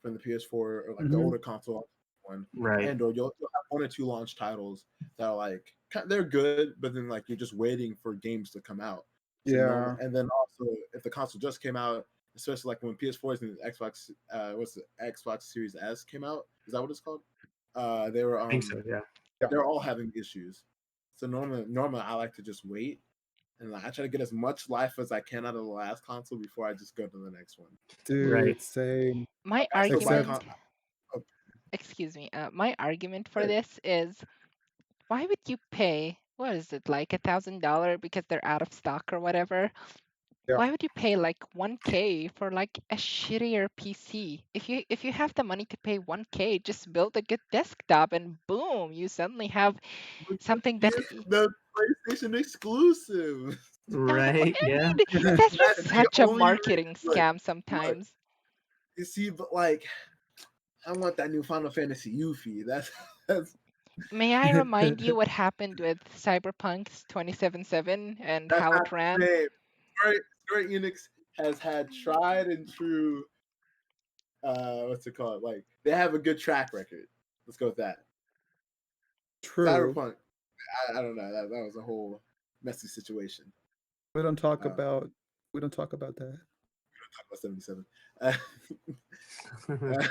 from the PS4 or like the
Hmm.
older console one,
right?
and or you'll have one or two launch titles that are like they're good, but then like you're just waiting for games to come out. So normal,
Yeah,
and then also if the console just came out, especially like when PS4s and Xbox, what's the Xbox Series S came out? Is that what it's called? They were
I think so. Yeah.
yeah,
they're all having issues. So normally I like to just wait and like, I try to get as much life as I can out of the last console before I just go to the next one.
Right.
dude, same.
My
I still buy
Except,
argument,
oh,
excuse me, my argument for
yeah,
this is why would you pay, what is it, like $1,000 because they're out of stock or whatever?
yeah,
Why would you pay like 1K for like a shittier PC? If you have the money to pay 1K, just build a good desktop and boom, you suddenly have
but
something that
the PlayStation exclusive.
Right.
I
Yeah.
mean, that's just
That's the
such a
only
marketing
look,
scam
look.
sometimes.
You see, but like I want that new Final Fantasy Yuffie. That's
May I remind you what happened with Cyberpunk's 2077 and
that's
how
not
it
the
ran?
same. Square Enix has had tried and true what's it called? Like they have a good track record. Let's go with that.
true.
Cyberpunk, I don't know. That was a whole messy situation.
We don't talk
Uh,
about we don't talk about that.
talk about 77. Uh, uh,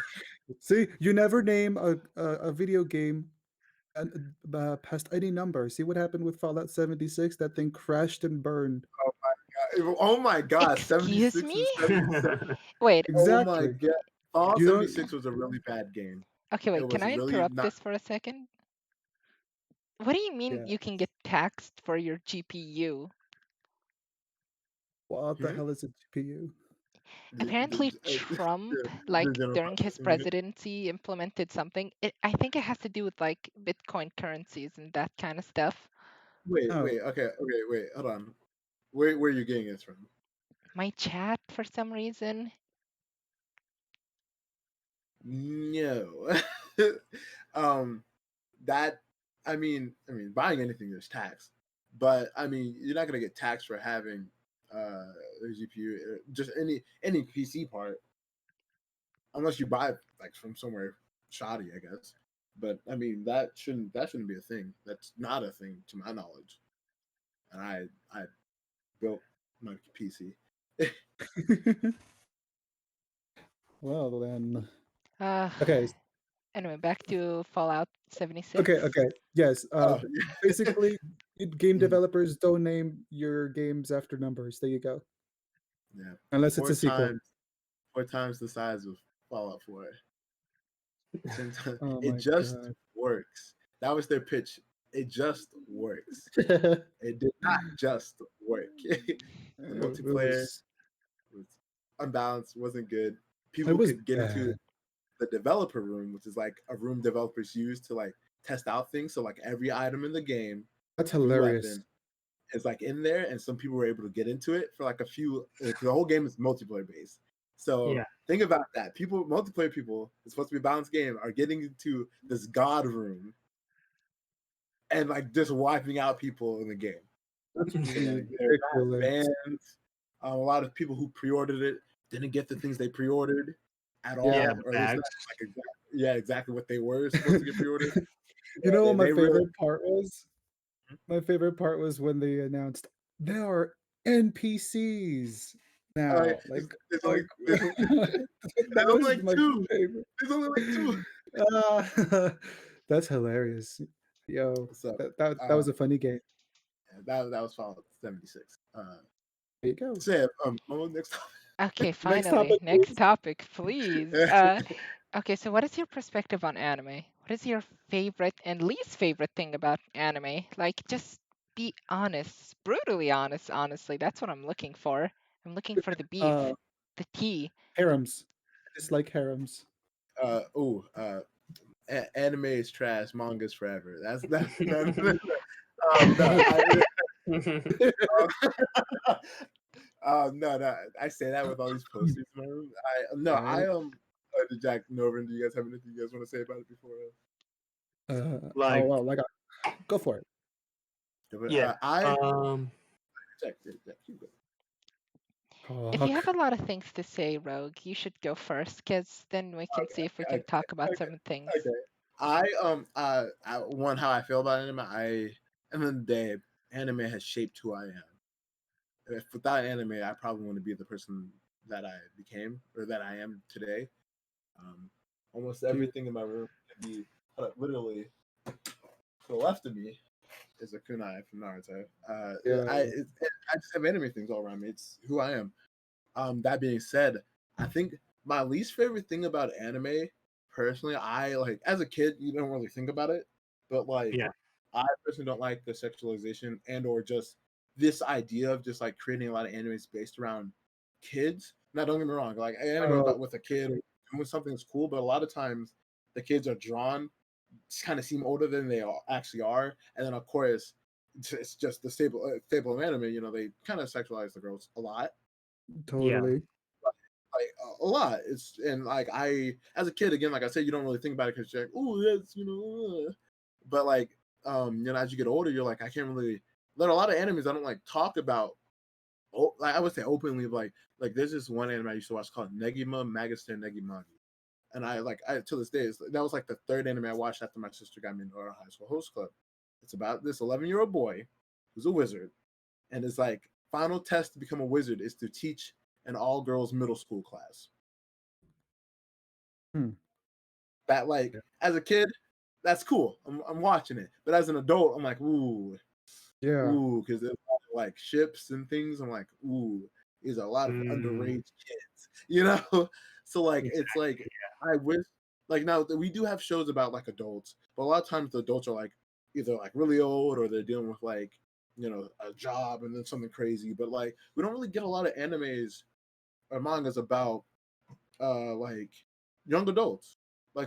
See, you never name a video game past any number. See what happened with Fallout 76? That thing crashed and burned.
oh my god,
Excuse
76
me?
and 77.
Wait,
Oh my
Exactly.
god. Fallout
You don't.
76 was a really bad game.
okay,
It
wait, can
was
I
really
interrupt
not.
this for a second? What do you mean
Yeah.
you can get taxed for your GPU?
What the
Hmm?
hell is a GPU?
Apparently, Trump,
The
like
general
during his
population unit.
presidency, implemented something. I think it has to do with like Bitcoin currencies and that kind of stuff.
Oh,
Wait, hold on. Where are you getting this from?
My chat, for some reason.
No. um that buying anything there's tax. But I mean you're not gonna get taxed for having a GPU just any PC part unless you buy it like from somewhere shoddy, I guess. But I mean that shouldn't be a thing. That's not a thing to my knowledge. And I built my PC.
Well then.
Uh,
Okay.
anyway, back to Fallout 76.
Okay. Yes.
Oh,
Basically, game
Mhm.
developers don't name your games after numbers. There you go.
Yeah,
Unless it's
four
a sequel.
times, 4 times the size of Fallout 4.
Oh
It
my
just
god.
works. That was their pitch. It just works. It did not just work. The
It
multiplayer
was
was unbalanced, wasn't good.
it
People
was
could get into
bad.
the developer room, which is like a room developers use to like test out things. So like every item in the game,
That's
every
hilarious.
weapon is like in there, and some people were able to get into it for like a few. Because the whole game is multiplayer based. So
Yeah.
think about that. Multiplayer people, it's supposed to be a balanced game, are getting into this god room and like just wiping out people in the game.
That's
So like there are
ridiculous.
bans. A lot of people who pre-ordered it didn't get the things they pre-ordered at
Yeah.
Yeah,
all,
the
or at least not
bags.
like exactly what they were supposed to get pre-ordered.
You know what my
They really
favorite part was? My favorite part was when they announced there are NPCs
yeah,
now.
there's only
Like
there's,
that
there's only
was
like
my
two.
favorite.
There's only like two.
That's hilarious. Yo,
So
that was a funny game.
that was Fallout 76.
There you go.
So yeah, next
Okay,
Next
finally,
topic,
next
please.
topic, please.
topic.
Okay, so what is your perspective on anime? What is your favorite and least favorite thing about anime? Like, just be honest, brutally honest, honestly. That's what I'm looking for. I'm looking for the beef,
Uh,
the tea.
harems. I dislike harems.
Oh, anime is trash, manga's forever. That's no, no, no, no. No. I say that with all these posters in my room. I
Right.
Jack Norman, do you guys have anything you guys want to say about it before?
Oh
Like,
well, go for it.
yeah.
I Jack, you go.
Oh,
If you have
Huck.
a lot of things to say, Rogue, you should go first, because then we can see if we
Okay,
can talk about
okay,
some things.
okay. One, how I feel about anime. End of the day, anime has shaped who I am. If without anime, I probably wouldn't be the person that I became or that I am today. Um, Almost
Dude,
everything in my room can be literally to the left of me is a kunai from Naruto.
yeah.
I just have anime things all around me. It's who I am. That being said, I think my least favorite thing about anime, personally, I like as a kid, you don't really think about it, but like
yeah.
I personally don't like the sexualization and or just this idea of just like creating a lot of animes based around kids. Now, don't get me wrong, like anime
Oh,
about with a kid or doing something is cool, but a lot of times the kids are drawn kind of seem older than they actually are, and then of course it's just the staple of anime. You know, they kind of sexualize the girls a lot,
Yeah.
totally.
like a lot. It's and like I as a kid again, like I said, you don't really think about it because you're like, oh, that's but like as you get older, you're like, I can't really. There are a lot of animes I don't like talk about. Oh, like I would say openly, like there's this one anime I used to watch called Negima Magister Negimagi, and I to this day that was like the third anime I watched after my sister got me into our high school host club. It's about this 11-year-old boy who's a wizard, and his like final test to become a wizard is to teach an all girls middle school class.
Hmm.
That like
Yeah.
as a kid, that's cool. I'm watching it, but as an adult, I'm like,
Yeah.
because there's a lot of, like ships and things. I'm like, there's a lot of
Mm,
underage kids, you know. So like, it's
exactly.
like I wish, like now we do have shows about like adults, but a lot of times the adults are like either like really old or they're dealing with like a job and then something crazy. But like we don't really get a lot of animes or mangas about like young adults.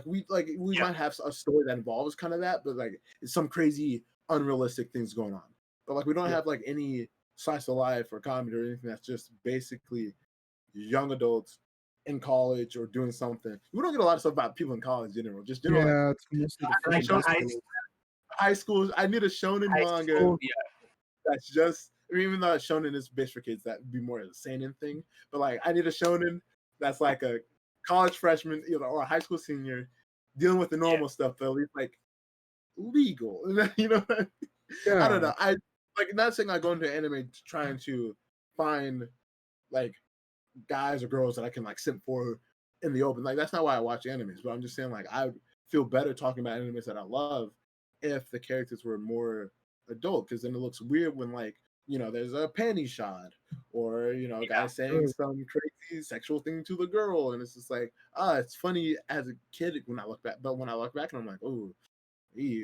We
Yeah.
might have a story that involves kind of that, but like it's some crazy unrealistic things going on. But like we don't
Yeah.
have like any slice of life or comedy or anything that's just basically young adults in college or doing something. We don't get a lot of stuff about people in college in general. Just general like
Yeah, it's mostly the
Like
freaking
shonen,
high
high
school.
high schools. I need a shonen
high
manga
school. Yeah.
that's just. I mean, even though shonen is based for kids, that would be more of a seinen thing. But like, I need a shonen that's like a college freshman, or a high school senior, dealing with the
Yeah.
normal stuff, but at least like legal. I don't
Yeah.
know. I like not saying I go into anime trying to find like guys or girls that I can like simp for in the open. Like that's not why I watch animes, but I'm just saying like I would feel better talking about animes that I love if the characters were more adult, because then it looks weird when like there's a panty shot or a guy saying
True.
some crazy sexual thing to the girl, and it's just like it's funny as a kid when I look back, but when I look back and I'm like, oh,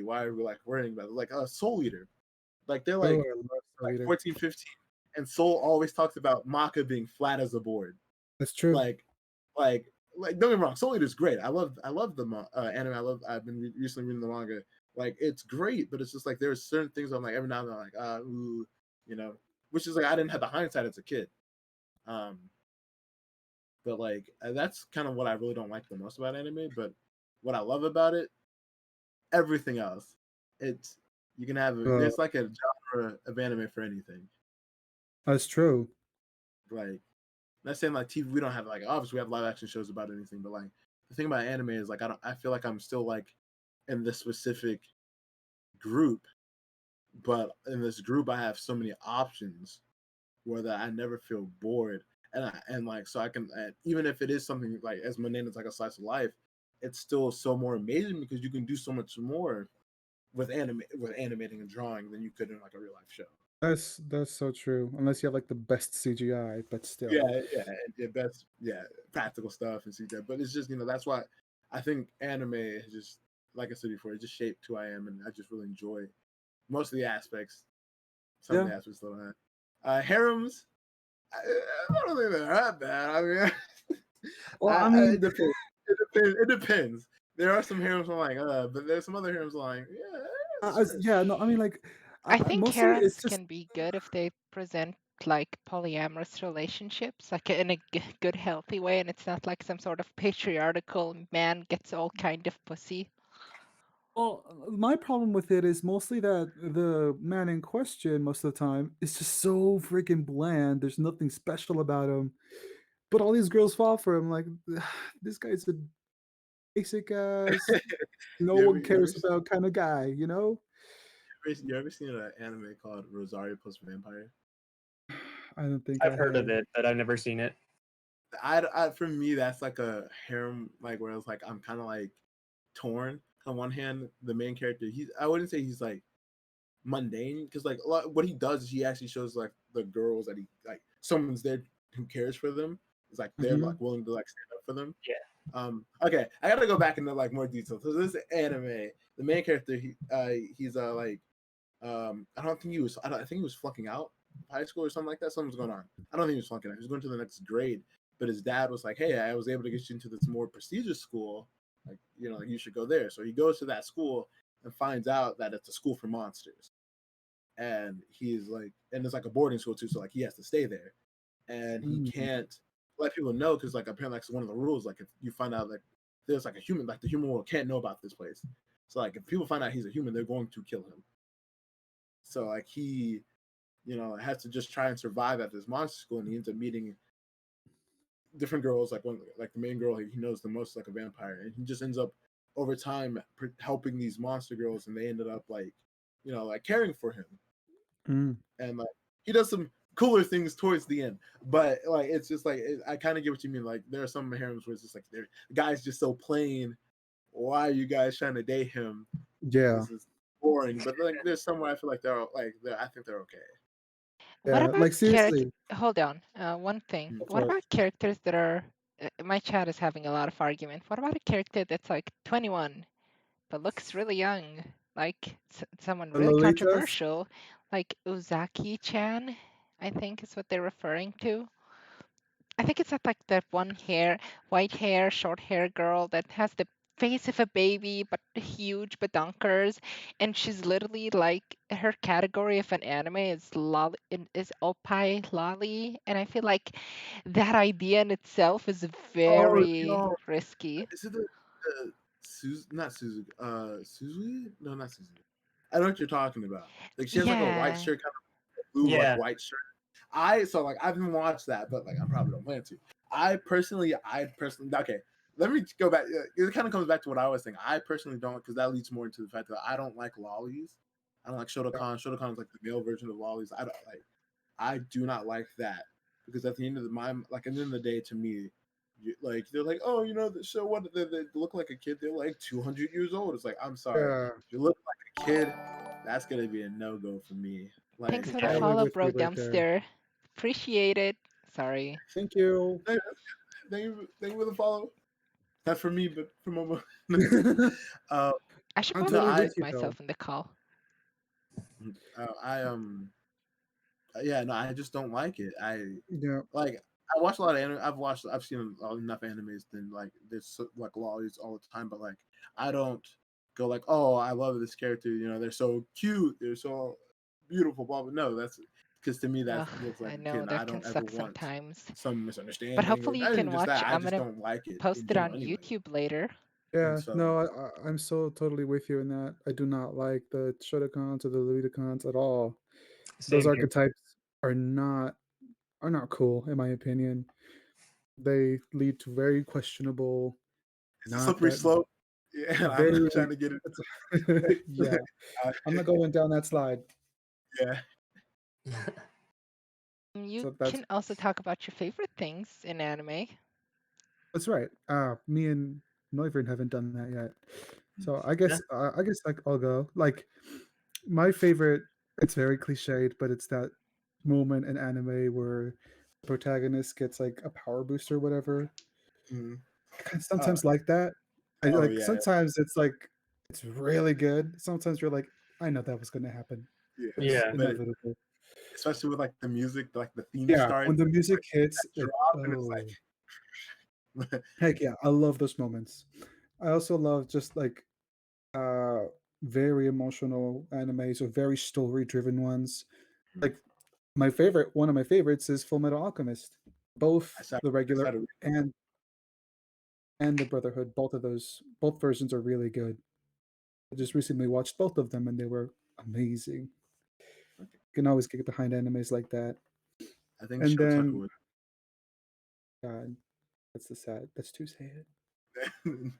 why are we like worrying about it? Like Soul Eater, like they're
Oh,
like
I love Soul Eater.
14, 15, and Soul always talks about Maka being flat as a board.
That's true.
Like, like, don't get me wrong, Soul Eater is great. I love the anime. I've been recently reading the manga. Like, it's great, but it's just like there's certain things I'm like every now and then I'm like ooh, you know, which is like I didn't have the hindsight as a kid. Um, but like that's kind of what I really don't like the most about anime. But what I love about it, everything else, it's you can have
Uh,
there's like a genre of anime for anything.
that's true.
Like, not saying like TV, we don't have like obviously we have live action shows about anything, but like the thing about anime is like I feel like I'm still like in this specific group, but in this group I have so many options where that I never feel bored, and like so I can even if it is something like as mundane as like a slice of life, it's still so more amazing because you can do so much more with animating and drawing than you could in like a real life show.
That's so true. Unless you have like the best CGI, but still.
Yeah, that's practical stuff and see that. But it's just that's why I think anime is just like I said before, it just shaped who I am, and I just really enjoy most of the aspects. Some of
Yeah.
the aspects that I have. Harems, I don't think they're that bad. I mean,
Well, I mean,
it depends. There are some harems I'm like, but there's some other harems I'm like, yeah, sure.
yeah, no, I mean, like,
I think
mostly it's
harems
just
can be good if they present like polyamorous relationships, like in a good, healthy way, and it's not like some sort of patriarchal man gets all kind of pussy.
well, my problem with it is mostly that the man in question, most of the time, is just so freaking bland. There's nothing special about him, but all these girls fall for him. Like, this guy's a basic ass, no
You ever,
one
you ever,
cares about kind of guy, you know?
you ever seen an anime called Rosario plus Vampire?
I don't think
I've
I
heard
have.
of it, but I've never seen it.
For me, that's like a harem, like where it's like I'm kind of like torn. On one hand, the main character, I wouldn't say he's like mundane because like what he does is he actually shows like the girls that he like someone's there who cares for them. It's like they're
Hmm.
like willing to like stand up for them.
Yeah.
Okay, I gotta go back into like more detail. So this anime, the main character, he's like I don't think he was. I think he was flunking out of high school or something like that. Something was going on. I don't think he was flunking out. He was going to the next grade. But his dad was like, "Hey, I was able to get you into this more prestigious school. Like, like you should go there." So he goes to that school and finds out that it's a school for monsters. And he's like, and it's like a boarding school too. So like he has to stay there, and he
Mm.
can't let people know because like apparently like one of the rules, like if you find out like there's like a human, like the human world can't know about this place. So like if people find out he's a human, they're going to kill him. So like he, has to just try and survive at this monster school, and he ends up meeting different girls. Like the main girl he knows the most, like a vampire, and he just ends up over time helping these monster girls, and they ended up like, like caring for him,
Mm.
and like he does some cooler things towards the end. But like it's just like I kind of get what you mean. Like there are some harems where it's just like the guy's just so plain. Why are you guys trying to date him?
Yeah,
This is boring. But like there's somewhere I feel like I think they're okay.
What
yeah.
about
Like seriously,
Hold on, one thing.
Mm.
What
for
about characters that are? My chat is having a lot of argument. What about a character that's like 21 but looks really young? Like someone really
Lolitas.
controversial, like Uzaki-chan, I think is what they're referring to. I think it's like that one white hair, short hair girl that has the face of a baby but huge badonkers, and she's literally like her category of an anime is opai lolly, and I feel like that idea in itself is
Oh
very
no,
risky.
is it the not Suzu Suzu? No, not Suzu. I know what you're talking about. Like she has like a white
Yeah.
shirt, kind of blue like
Yeah.
white shirt. I haven't watched that, but like I probably don't plan to. I personally okay. Let me go back. It kind of comes back to what I always think. I personally don't, because that leads more into the fact that I don't like lollies. I don't like Shotokan. Shotokan is like the male version of lollies. I don't like. I do not like that because at the end of at the end of the day, to me, like they're like, oh, so what? They look like a kid. They're like 200 years old. It's like, I'm sorry,
Yeah,
if you look like a kid, that's gonna be a no go for me.
Thanks
Like,
for the
I
totally
follow,
with
bro,
you right there.
dumpster. Appreciate it. Sorry.
Thank you.
thank thank you for the follow. Not for me, but for Momo. uh,
I should
I'm
probably
no,
totally
I
with
introduce
you though.
myself in the call.
I yeah, no, I just don't like it.
Yeah,
Like I watch a lot of anime. I've seen enough animes. Then like there's like lollies all the time, but like I don't go like, oh, I love this character. They're so cute. They're so beautiful. Blah blah. No, that's because to me that
Ugh,
looks like
I
a kid,
know
and I
that can
don't ever
suck
want
sometimes.
some
But
misunderstanding or
hopefully you
not even
can
just
watch.
that. I
I'm
just
gonna
don't like it in
post it
general
on
anyway.
YouTube later.
And
yeah.
so
No, I'm so totally with you in that. I do not like the Shotacons or the Ludicons at all. Those
Same here.
archetypes are not are not cool in my opinion. They lead to very questionable,
it's a
not
slippery
that
slope. Yeah, I'm
very
not trying to get it.
yeah.
uh,
I'm not going down that slide.
yeah.
You
So that's
can also talk about your favorite things in anime.
that's right. Me and Neuvern haven't done that yet. So
Yeah.
I guess like I'll go. Like my favorite, it's very cliched, but it's that moment in anime where the protagonist gets like a power boost or whatever.
Mhm.
I kind of
Uh,
sometimes like that. I
oh
like
yeah,
sometimes it's like it's really good. Sometimes you're like, I know that was gonna happen.
yeah.
It's
Yeah.
But
inevitable.
especially with like the music, like the theme
Yeah, when
starts,
the
and it's
music
like
hits,
that
it
drop, and it's
oh
like,
heck yeah, I love those moments. I also love just like uh very emotional animes or very story driven ones. Like one of my favorites is Full Metal Alchemist.
I
Both
started,
the
I
regular
started.
and the Brotherhood, both versions are really good. I just recently watched both of them and they were amazing.
Okay.
You can always get behind animes like that.
I think
And
Shotaku
then
was.
God, that's too sad. And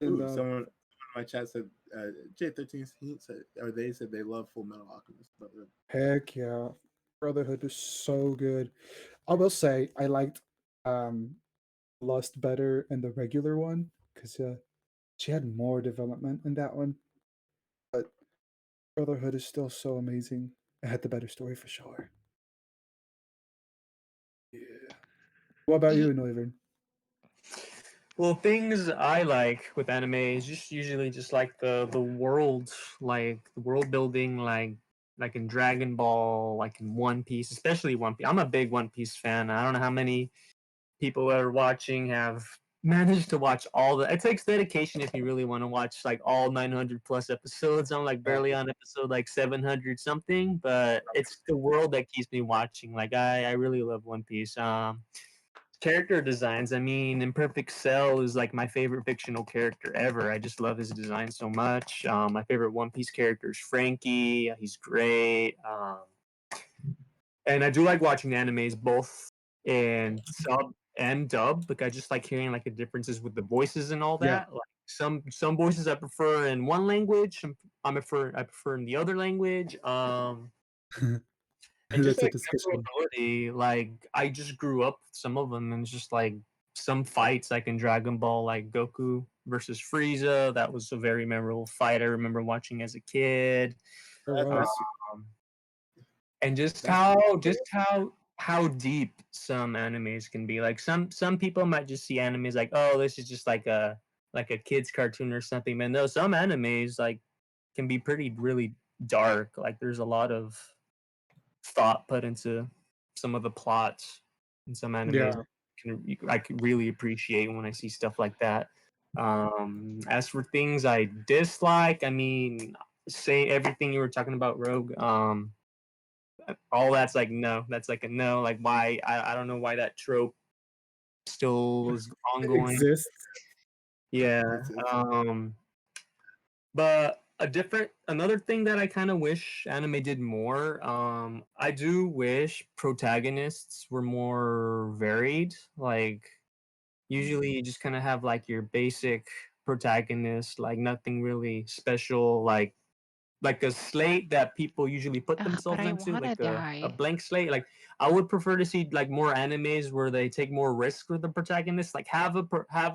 Ooh, someone in my chat said J13 said, or they said they love Full Metal Alchemist, but
heck yeah. Brotherhood is so good. I will say I liked um Lust better in the regular one because she had more development in that one. But Brotherhood is still so amazing. It had the better story for sure. Yeah. What about
Y-
you, Noivern?
Well, things I like with anime is just usually just like the world, like the world building, like in Dragon Ball, like in One Piece, especially One Piece. I'm a big One Piece fan. I don't know how many people that are watching have managed to watch all the. It takes dedication if you really want to watch like all 900 plus episodes. I'm like barely on episode like 700 something, but it's the world that keeps me watching. Like I really love One Piece. Character designs. I mean, Imperfect Cell is like my favorite fictional character ever. I just love his design so much. My favorite One Piece character is Frankie. He's great. And I do like watching animes both in sub and dub. Like I just like hearing like the differences with the voices and all
Yeah.
that. Like some voices I prefer in one language. I prefer in the other language. And just
That's a
like
discussion.
memorability, like I just grew up with some of them, and just like some fights, like in Dragon Ball, like Goku versus Frieza, that was a very memorable fight. I remember watching as a kid,
There
that's
was.
um, and just
that's
how deep some animes can be. Like some people might just see animes like, oh, this is just like a kid's cartoon or something. Man, no, some animes like can be pretty really dark. Like there's a lot of thought put into some of the plots in some animes.
Yeah.
I can really appreciate when I see stuff like that. As for things I dislike, I mean, say everything you were talking about, Rogue. All that's like no, that's like a no. Like why? I don't know why that trope still is
It
ongoing.
exists.
Yeah.
it's
But another thing that I kind of wish anime did more. I do wish protagonists were more varied. Like usually you just kind of have like your basic protagonist, like nothing really special. Like like a slate that people usually put
Ugh, but
themselves
I
into,
wanna
like a
die.
blank slate. Like I would prefer to see like more animes where they take more risks with the protagonist. Like have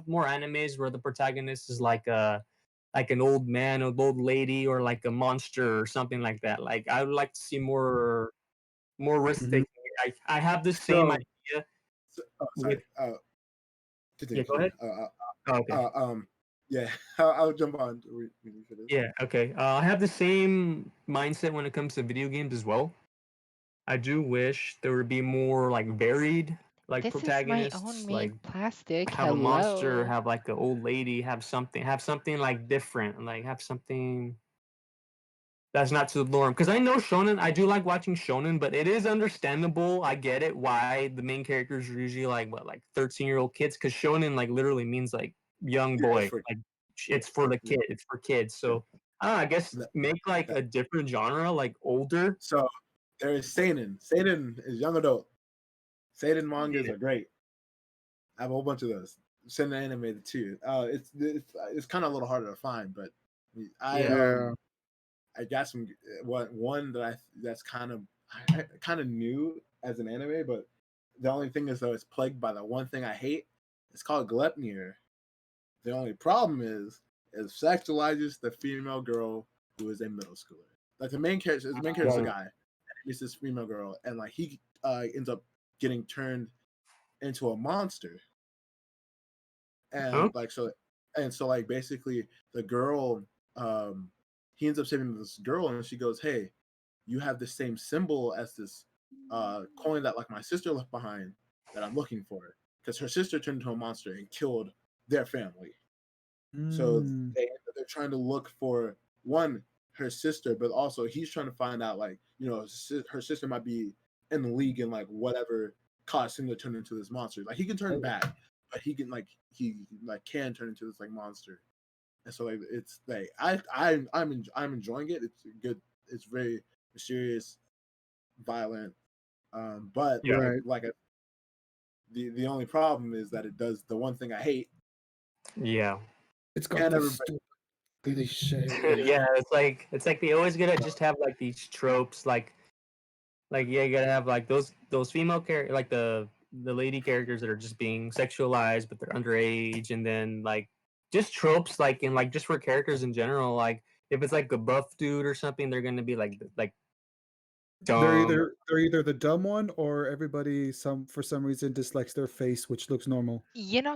more animes where the protagonist is like an old man, an old lady, or like a monster or something like that. Like I would like to see more risk
Mhm.
taking. I have the same
So,
idea
oh,
with
sorry. Continue,
yeah. Go
continue.
ahead. Oh, okay.
Yeah, I'll jump on when you finish.
Yeah. Okay. I have the same mindset when it comes to video games as well. I do wish there would be more like varied like
This is my own
protagonists, like
made plastic.
have a monster,
Hello.
have like an old lady, have something like different, like have something that's not to the norm. Because I know shonen, I do like watching shonen, but it is understandable. I get it why the main characters are usually like what, like 13-year-old kids. Because shonen like literally means like young
Yeah, it's
boy,
for
like it's for the
yeah,
kid, it's for kids.
yeah.
So I guess
That,
make like
that.
a different genre, like older.
So there is seinen. Seinen is young adult. Seinen mangas are great. I have a whole bunch of those. Seinen animated too. It's kind of a little harder to find, but I
Yeah.
um I got some one that that's kind of new as an anime, but the only thing is though it's plagued by the one thing I hate. It's called Glepnir. The only problem is it sexualizes the female girl who is a middle schooler. Like the main character is a
Wow.
guy, and he meets this female girl, and like he ends up getting turned into a monster,
Oh,
and so like basically the girl, um, he ends up saving this girl, and she goes, "Hey, you have the same symbol as this coin that like my sister left behind that I'm looking for," because her sister turned into a monster and killed their family. So
Mm.
they're trying to look for one her sister, but also he's trying to find out like her sister might be in the league in like whatever caused him to turn into this monster. Like he can turn
Oh.
bad, but he like can turn into this like monster. And so like it's like I'm enjoying it. It's good. It's very mysterious, violent. But
yeah.
Right.
the only problem is that it does the one thing I hate,
Yeah.
It's got
and
this
everybody.
stupid cliche.
Yeah,
Yeah, it's like they always gotta just have like these tropes, like yeah, you gotta have like those female characters, like the lady characters that are just being sexualized, but they're underage, and then like just tropes, like in like just for characters in general, like if it's like a buff dude or something, they're gonna be like
They're
dumb.
either the dumb one or everybody for some reason dislikes their face, which looks normal.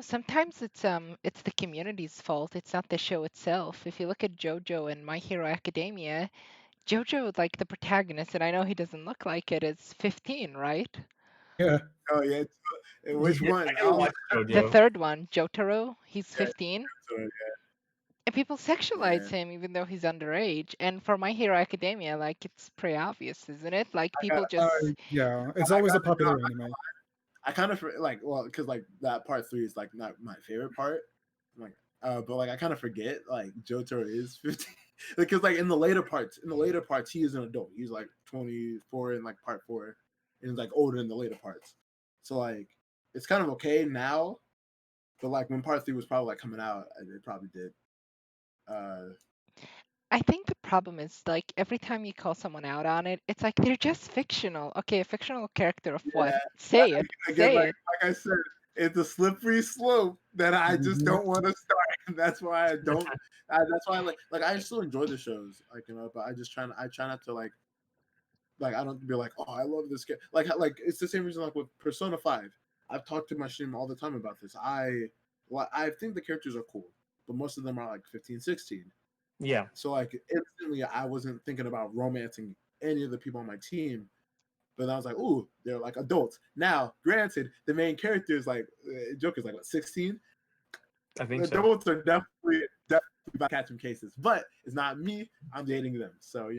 Sometimes it's the community's fault. It's not the show itself. If you look at JoJo and My Hero Academia, JoJo, like the protagonist, and I know he doesn't look like it, is 15, right?
Yeah.
oh yeah. Which
Yeah,
one?
I gotta watch
The
JoJo.
third one, Jotaro, he's
Yeah,
15.
so,
And people sexualize
yeah.
him even though he's underage. And for My Hero Academia, like it's pretty obvious, isn't it? Like
I got
people just
Yeah. It's
I
always a
got to know.
popular anime.
I kind of like well because like that part three is like not my favorite part. Like but like I kind of forget like Jotaro is 15 because like in the later parts he is an adult. He's like 24 in like part four, and he's like older in the later parts. So like it's kind of okay now, but like when part three was probably like coming out, it probably did. Uh,
I think the problem is like every time you call someone out on it, it's like they're just fictional. Okay, a fictional character of what?
yeah,
Say it.
again,
Say it.
like I said, it's a slippery slope that I just
Mhm.
don't want to start. And that's why I don't. That's why I like I still enjoy the shows, like but I try not to like I don't be like, oh, I love this game. Like it's the same reason like with Persona 5. I've talked to my stream all the time about this. I think the characters are cool, but most of them are like 15, 16.
Yeah,
So like instantly I wasn't thinking about romancing any of the people on my team. But I was like, ooh, they're like adults. Now, granted, the main character is like Joker's like what 16.
I think
The
so.
adults are definitely about catching cases, but it's not me. I'm dating them, so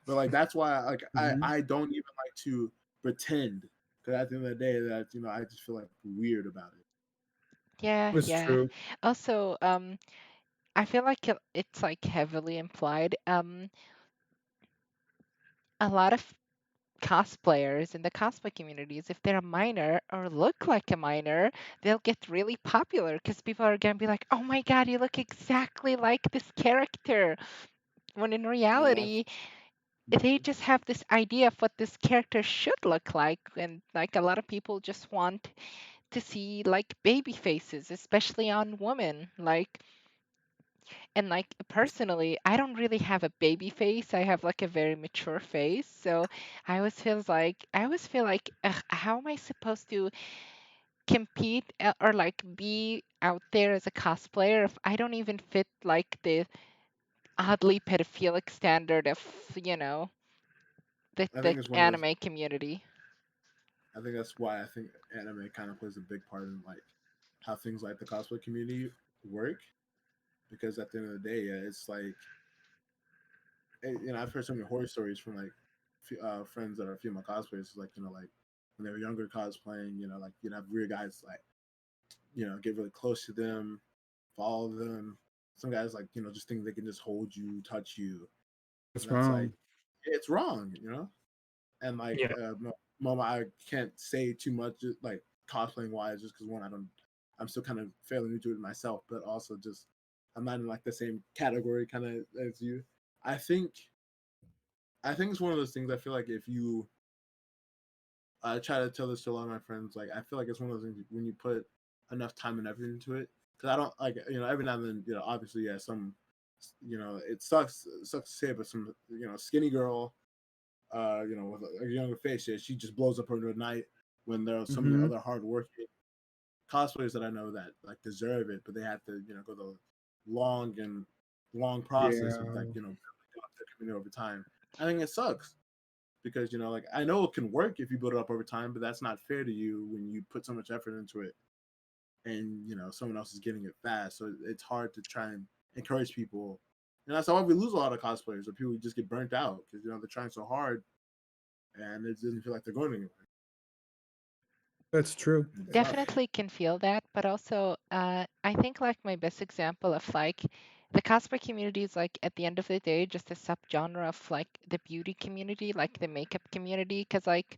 but like that's why
Mhm.
I don't even like to pretend because at the end of the day that I just feel like weird about it.
Yeah,
It's
yeah.
true.
Also, I feel like it's like heavily implied. A lot of cosplayers in the cosplay communities, if they're a minor or look like a minor, they'll get really popular because people are gonna be like, "Oh my God, you look exactly like this character." when in
Yeah, that's
reality they just have this idea of what this character should look like, and like a lot of people just want to see like baby faces, especially on women. Like, and like personally, I don't really have a baby face. I have like a very mature face. So I always feel like, ugh, how am I supposed to compete or like be out there as a cosplayer if I don't even fit like the oddly pedophilic standard of, you know,
I
the
think it's one of those.
anime community.
I think that's why I think anime kind of plays a big part in like how things like the cosplay community work. Because at the end of the day, yeah, it's like I've heard so many horror stories from like friends that are female cosplayers. Like like when they were younger cosplaying, like have weird guys like get really close to them, follow them. Some guys like just think they can just hold you, touch you,
That's
and that's like
wrong.
it's wrong, And like
Yeah.
Mama, I can't say too much like cosplaying wise, just because one, I'm still kind of fairly new to it myself, but also just I'm not in like the same category kind of as you. I think I think it's one of those things. I feel like if you, I try to tell this to a lot of my friends. Like I feel like it's one of those things when you put enough time and effort into it. Because I don't like every now and then obviously yeah some it sucks to say, but some skinny girl with a younger face, yeah, she just blows up overnight when there are so many
Hmm.
other hardworking cosplayers that I know that like deserve it, but they have to go the long and long process of like
Yeah,
building up their community over time. I think it sucks because like I know it can work if you build it up over time, but that's not fair to you when you put so much effort into it and someone else is getting it fast. So it's hard to try and encourage people, and that's why we lose a lot of cosplayers or people just get burnt out because they're trying so hard and it doesn't feel like they're going anywhere.
that's true.
And it sucks.
Definitely can feel that, but also I think like my best example of like the cosplay community is like at the end of the day just a subgenre of like the beauty community, like the makeup community, because like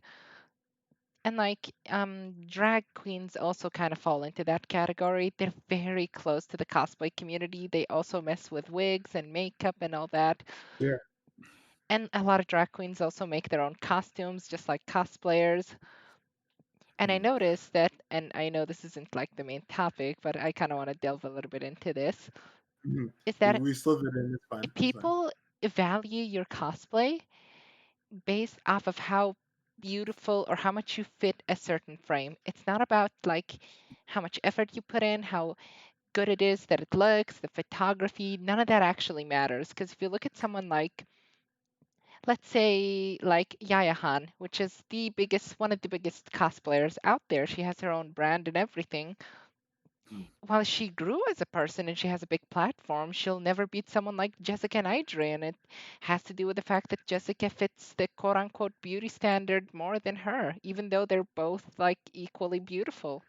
and like drag queens also kind of fall into that category. They're very close to the cosplay community. They also mess with wigs and makeup and all that.
Yeah.
And a lot of drag queens also make their own costumes, just like cosplayers. And I
Mm.
noticed that, and I know this isn't like the main topic, but I kind of want to delve a little bit into this,
Mhm.
is
We,
that
we slipped it in. It's fine. It's fine.
people value your cosplay based off of how beautiful or how much you fit a certain frame. It's not about like how much effort you put in, how good it is that it looks, the photography, none of that actually matters. Because if you look at someone like, let's say, like Yaya Han, which is one of the biggest cosplayers out there, she has her own brand and everything.
Mm.
While she grew as a person and she has a big platform, she'll never beat someone like Jessica and Idri. And it has to do with the fact that Jessica fits the quote unquote beauty standard more than her, even though they're both like equally beautiful.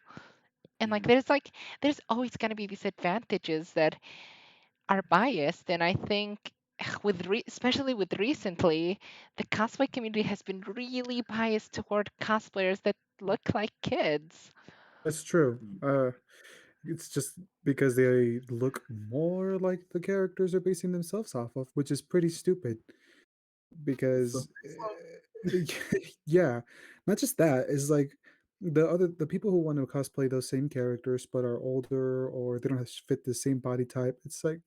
And
Mm.
like, there's always going to be these advantages that are biased. And I think especially with recently, the cosplay community has been really biased toward cosplayers that look like kids.
That's true.
Mm.
It's just because they look more like the characters are basing themselves off of, which is pretty stupid.
So,
Because, yeah, not just that is like the people who want to cosplay those same characters but are older or they don't fit the same body type. It's like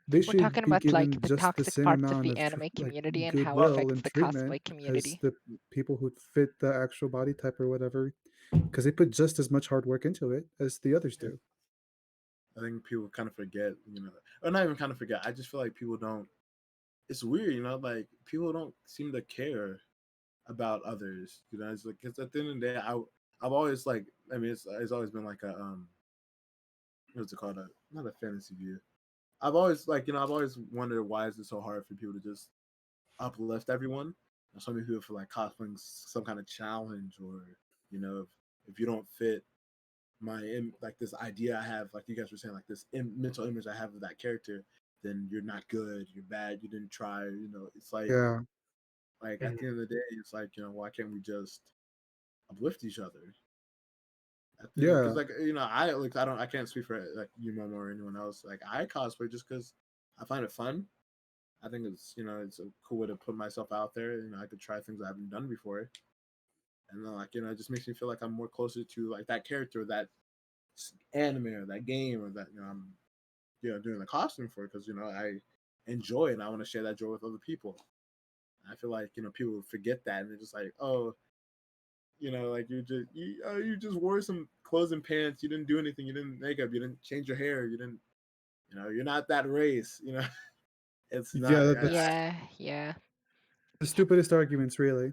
they
We're
should
talking
be
about like
given
the
just the
toxic
same
parts of
amount
the
of
anime
like
community and how it
well,
goodwill
affects
and
the
treatment
cosplay
as
community.
the people who fit the actual body type or whatever, because they put just as much hard work into it as the others
yeah,
do.
I think people kind of forget, or not even kind of forget. I just feel like people don't. It's weird, like people don't seem to care about others. It's like because at the end of the day, I've always like. I mean, it's always been like a what's it called? Not a fantasy view. I've always like I've always wondered why is it so hard for people to just uplift everyone. So many people feel like cosplaying some kind of challenge, or if you don't fit like this idea I have, like you guys were saying, like this mental image I have of that character, then you're not good, you're bad, you didn't try. It's
Yeah,
like at
Mhm.
the end of the day, it's like why can't we just uplift each other? At the because
yeah,
like I can't speak for like you, Momo, or anyone else. Like I cosplay just because I find it fun. I think it's it's a cool way to put myself out there. I could try things I haven't done before, and then it just makes me feel like I'm more closer to like that character, that anime or that game or that I'm doing the costume for, because I enjoy it and I want to share that joy with other people. I feel like people forget that and they're just like, oh, like you just wore some clothes and pants, you didn't do anything, you didn't makeup, you didn't change your hair, you didn't, you're not that race. It's not.
Yeah, that's
Yeah, yeah.
the stupidest arguments, really.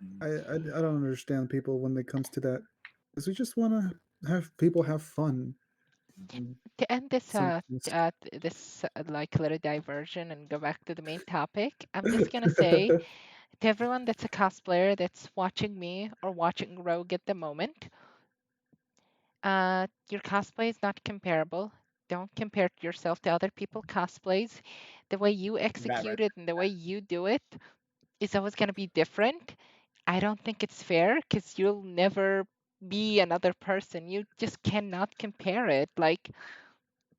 Mm,
I don't understand people when it comes to that, because we just want to have people have fun. And
To end this
sometimes,
like little diversion and go back to the main topic, I'm just gonna say to everyone that's a cosplayer that's watching me or watching Rogue at the moment, your cosplay is not comparable. Don't compare yourself to other people cosplays. The way you
that right
execute it and the way you do it is always going to be different. I don't think it's fair because you'll never be another person. You just cannot compare it. Like,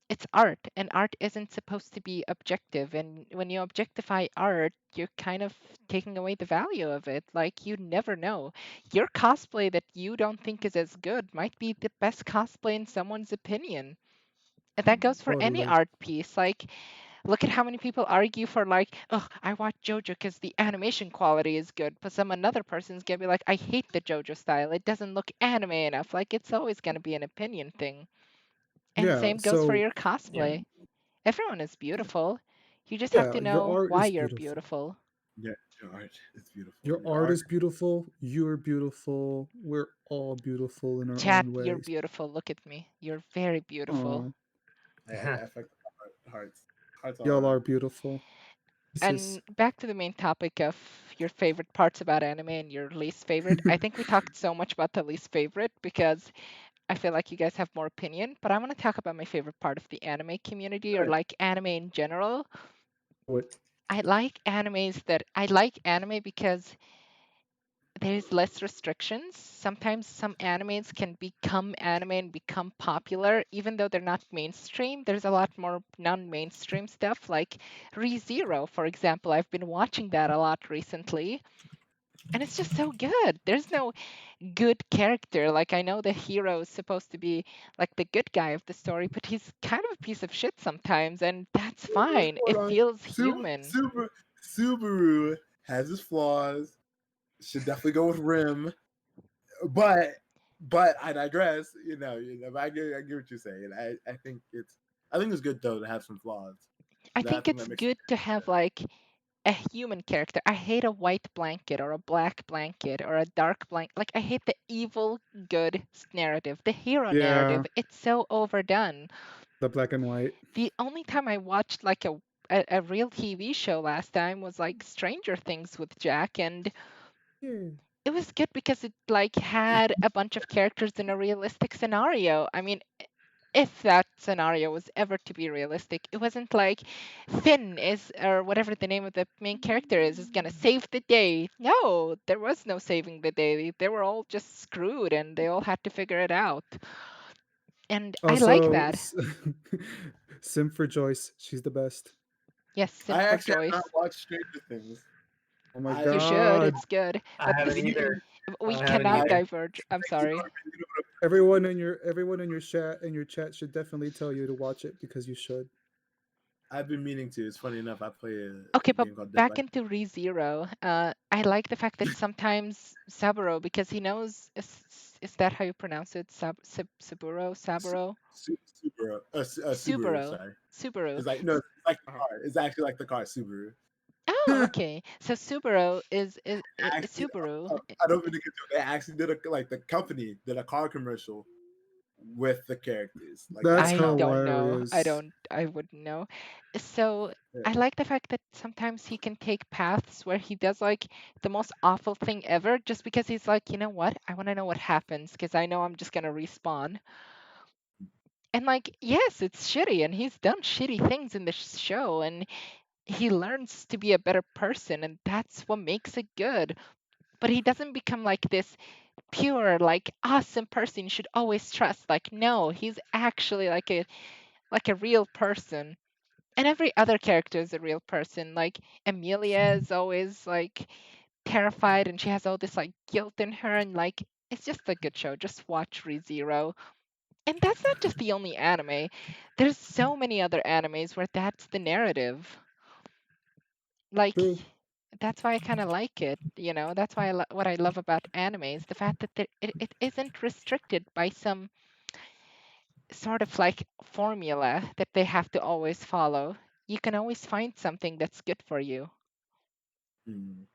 it's art, and art isn't supposed to be objective. And when you objectify art, you're kind of taking away the value of it. Like, you never know. Your cosplay that you don't think is as good might be the best cosplay in someone's opinion. And that
mm,
goes for any
totally.
art piece. Like, look at how many people argue for like, oh, I watch JoJo because the animation quality is good, but some another person's gonna be like, I hate the JoJo style. It doesn't look anime enough. Like, it's always gonna be an opinion thing. And
Yeah.
same goes for
So
your
Yeah.
cosplay. Everyone is beautiful. You just have
yeah,
to
your
know
art
why
is
you're
beautiful.
beautiful.
yeah, your art is beautiful,
Your
your
art
art.
is beautiful. You're beautiful. We're all beautiful in our
Chat,
own
you're
ways.
beautiful. Look at me. You're very beautiful.
Oh,
I affect hearts all
y'all
around.
are beautiful. This is
And back to the main topic of your favorite parts about anime and your least favorite. I think we talked so much about the least favorite because I feel like you guys have more opinion, but I want to talk about my favorite part of the anime community or
Good.
like anime in general.
what.
I like anime because there's less restrictions. Sometimes some animes can become anime and become popular, even though they're not mainstream. There's a lot more non mainstream stuff, like ReZero, for example. I've been watching that a lot recently, and it's just so good. There's no good character. Like, I know the hero is supposed to be like the good guy of the story, but he's kind of a piece of shit sometimes, and that's fine.
Hold
It
on.
feels human.
Subaru has his flaws. Should definitely go with Rim, but I digress. I get what you're saying. I think it's good though to have some flaws.
I
That I
think
think
it's
that makes it
good to have like a human character. I hate a white blanket or a black blanket or a dark blanket. Like, I hate the evil good narrative, the hero
Yeah,
narrative. It's so overdone.
the black and white.
The only time I watched like a real TV show last time was like Stranger Things with Jack, and
Yeah.
it was good because it like had a bunch of characters in a realistic scenario. I mean, if that scenario was ever to be realistic, it wasn't like Finn is, or whatever the name of the main character is gonna save the day. No, there was no saving the day. They were all just screwed and they all had to figure it out. And I like
Also,
that.
Sim for Joyce. She's the best.
Yes, Sim
I
for
actually have not
Joyce.
watched Stranger Things.
Oh my
I
You should,
god.
it's good.
I
But
haven't
this,
either.
we
I haven't
cannot
I
either.
diverge. I'm sorry.
Everyone in your chat should definitely tell you to watch it because you should.
I've been meaning to. It's funny enough. I play
Okay,
a
but
game called Dead by.
back into ReZero. I like the fact that sometimes Saburo, because he knows, is that how you pronounce it? Saburo? Saburo?
Subaru. Subaru.
Subaru.
Sorry.
Subaru.
It's like no. It's like the
Uh-huh.
car. It's actually like the car Subaru.
Oh, okay. So Subaru is
Actually,
Subaru.
I don't mean to get to it. They actually did the company did a car commercial with the characters. Like
That's
that's
I
how.
don't know.
hilarious.
I wouldn't know. So
Yeah.
I like the fact that sometimes he can take paths where he does like the most awful thing ever just because he's like, you know what? I want to know what happens because I know I'm just gonna respawn. And like, yes, it's shitty, and he's done shitty things in the show, and he learns to be a better person, and that's what makes it good. But he doesn't become like this pure, like awesome person you should always trust. Like, no, he's actually like a real person. And every other character is a real person. Like Amelia is always like terrified and she has all this like guilt in her and like it's just a good show. Just watch ReZero. And that's not just the only anime. There's so many other animes where that's the narrative. Like
True.
that's why I kind of like it, That's why what I love about anime is the fact that it isn't restricted by some sort of like formula that they have to always follow. You can always find something that's good for you.
Mm.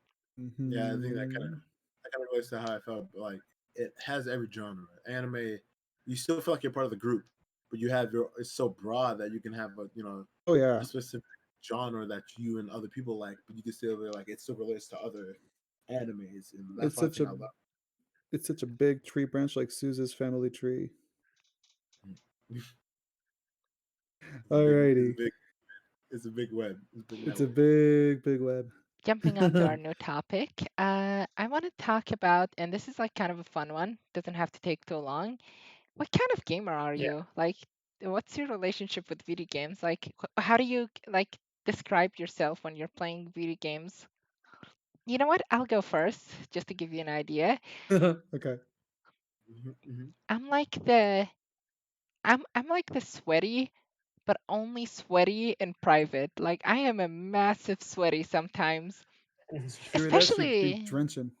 Yeah, I think
Hmm.
that kind of relates to how I felt. Like it has every genre. Anime, you still feel like you're part of the group, but you have your. It's so broad that you can have
Oh
a
yeah,
specific genre that you and other people like, but you can still be like it still relates to other animes, and that's
it's
what I
such
think
a
I love.
it's such a big tree branch like Suze's family tree.
It's a
Alrighty,
big, it's a big web. It's a big
it's a
network.
big web.
Jumping on to our new topic, I want to talk about, and this is like kind of a fun one, doesn't have to take too long. What kind of gamer are
Yeah.
you? Like, what's your relationship with video games? Like, how do you like describe yourself when you're playing video games? You know what? I'll go first just to give you an idea.
Okay.
Mm-hmm.
I'm like the I'm like the sweaty, but only sweaty in private. Like I am a massive sweaty sometimes,
True, that should be
especially
drenching.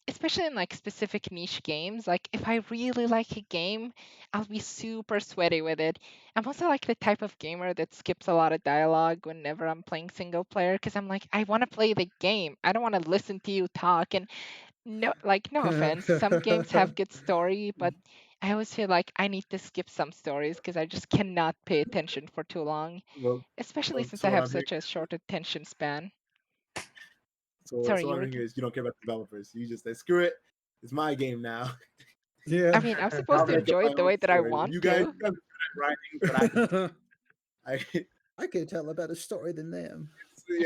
especially in like specific niche games. Like if I really like a game, I'll be super sweaty with it. I'm also like the type of gamer that skips a lot of dialogue whenever I'm playing single player because I'm like I want to play the game. I don't want to listen to you talk. And no offense, some games have good story, but I always feel like I need to skip some stories because I just cannot pay attention for too long,
Well,
especially since
so
I
what
have
I'm hearing,
such a short attention span.
so
Sorry,
what
you
I'm
were.
hearing is you don't care about developers. You just say screw it. It's my game now.
I
Yeah.
mean, I'm supposed
I'll
to
make up
enjoy
my
it the
own
way that I
story.
want
You
to.
guys are good at writing, but I can. I
I can tell a better story than them.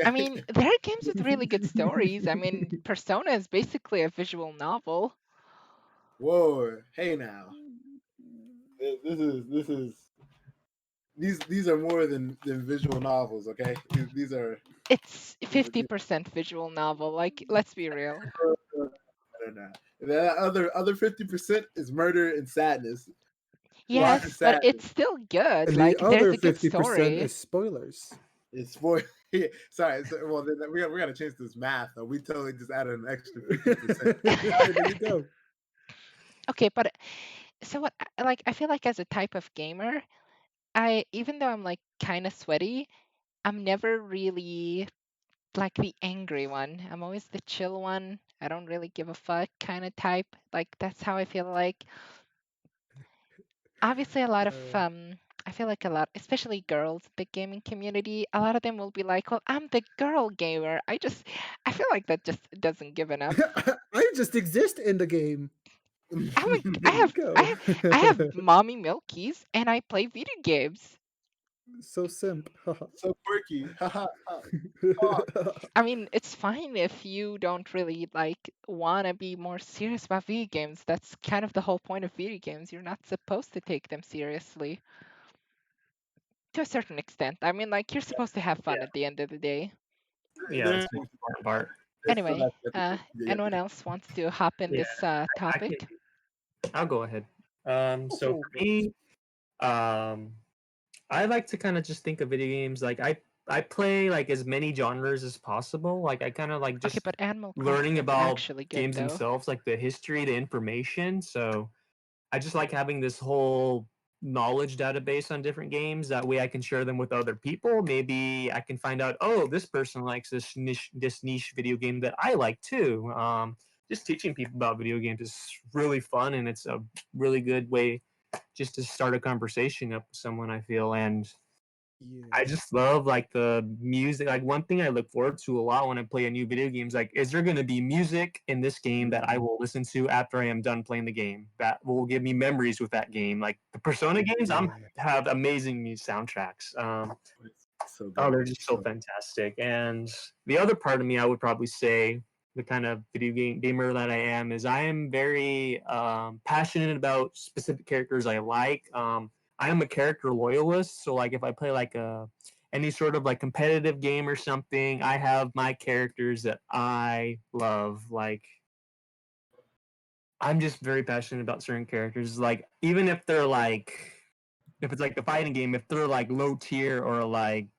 I
yeah.
mean, there are games with really good stories. I mean, Persona is basically a visual novel.
Whoa, hey now. This is these are more than visual novels. Okay,
It's
these
50% visual novel. Like, let's be real.
I don't know. The other 50% is murder and sadness. Lots of
Yes, but
sadness.
it's still good.
And the
Like, there's
other
a good
50%
story.
is spoilers.
It's for sorry. Well, then we got to change this math. Though. We totally just added an extra 50%.
There you go.
Okay, but so what? Like, I feel like as a type of gamer, even though I'm like kind of sweaty, I'm never really like the angry one. I'm always the chill one. I don't really give a fuck kind of type. Like that's how I feel like. Obviously a lot of
Uh,
I feel like a lot, especially girls, the gaming community, a lot of them will be like, "Well, I'm the girl gamer." I feel like that just doesn't give enough.
I just exist in the game.
I
There you
have
go.
I have mommy milkies and I play video games.
So simp.
So quirky.
I mean, it's fine if you don't really like want to be more serious about video games. That's kind of the whole point of video games. You're not supposed to take them seriously to a certain extent. I mean, like you're supposed to have fun
Yeah.
at the end of the day.
Yeah,
There,
that's the most important part.
there's still
Anyway,
yeah.
anyone else wants to hop in
Yeah,
this
I can.
topic?
I'll go ahead. So
Oh,
for me, um, I like to kind of just think of video games like I play like as many genres as possible. Like I kind of like
Okay,
just
but Animal
learning
Crossing is
about
actually good
games
though.
themselves, like the history, the information. So I just like having this whole knowledge database on different games. That way I can share them with other people. Maybe I can find out, oh, this person likes this niche video game that I like too. Just teaching people about video games is really fun, and it's a really good way just to start a conversation up with someone. I feel, and I
yes.
just love like the music. Like one thing I look forward to a lot when I play a new video game is like, is there going to be music in this game that I will listen to after I am done playing the game that will give me memories with that game? Like the Persona games, I'm
Yeah.
have amazing soundtracks.
It's so
Oh,
good.
they're just so
So
fantastic. And the other part of me, I would probably say, the kind of video game gamer that I am is I am very passionate about specific characters I like. I am a character loyalist, so like if I play like a any sort of like competitive game or something, I have my characters that I love. Like I'm just very passionate about certain characters. Like even if they're like if it's like a fighting game, if they're like low tier or like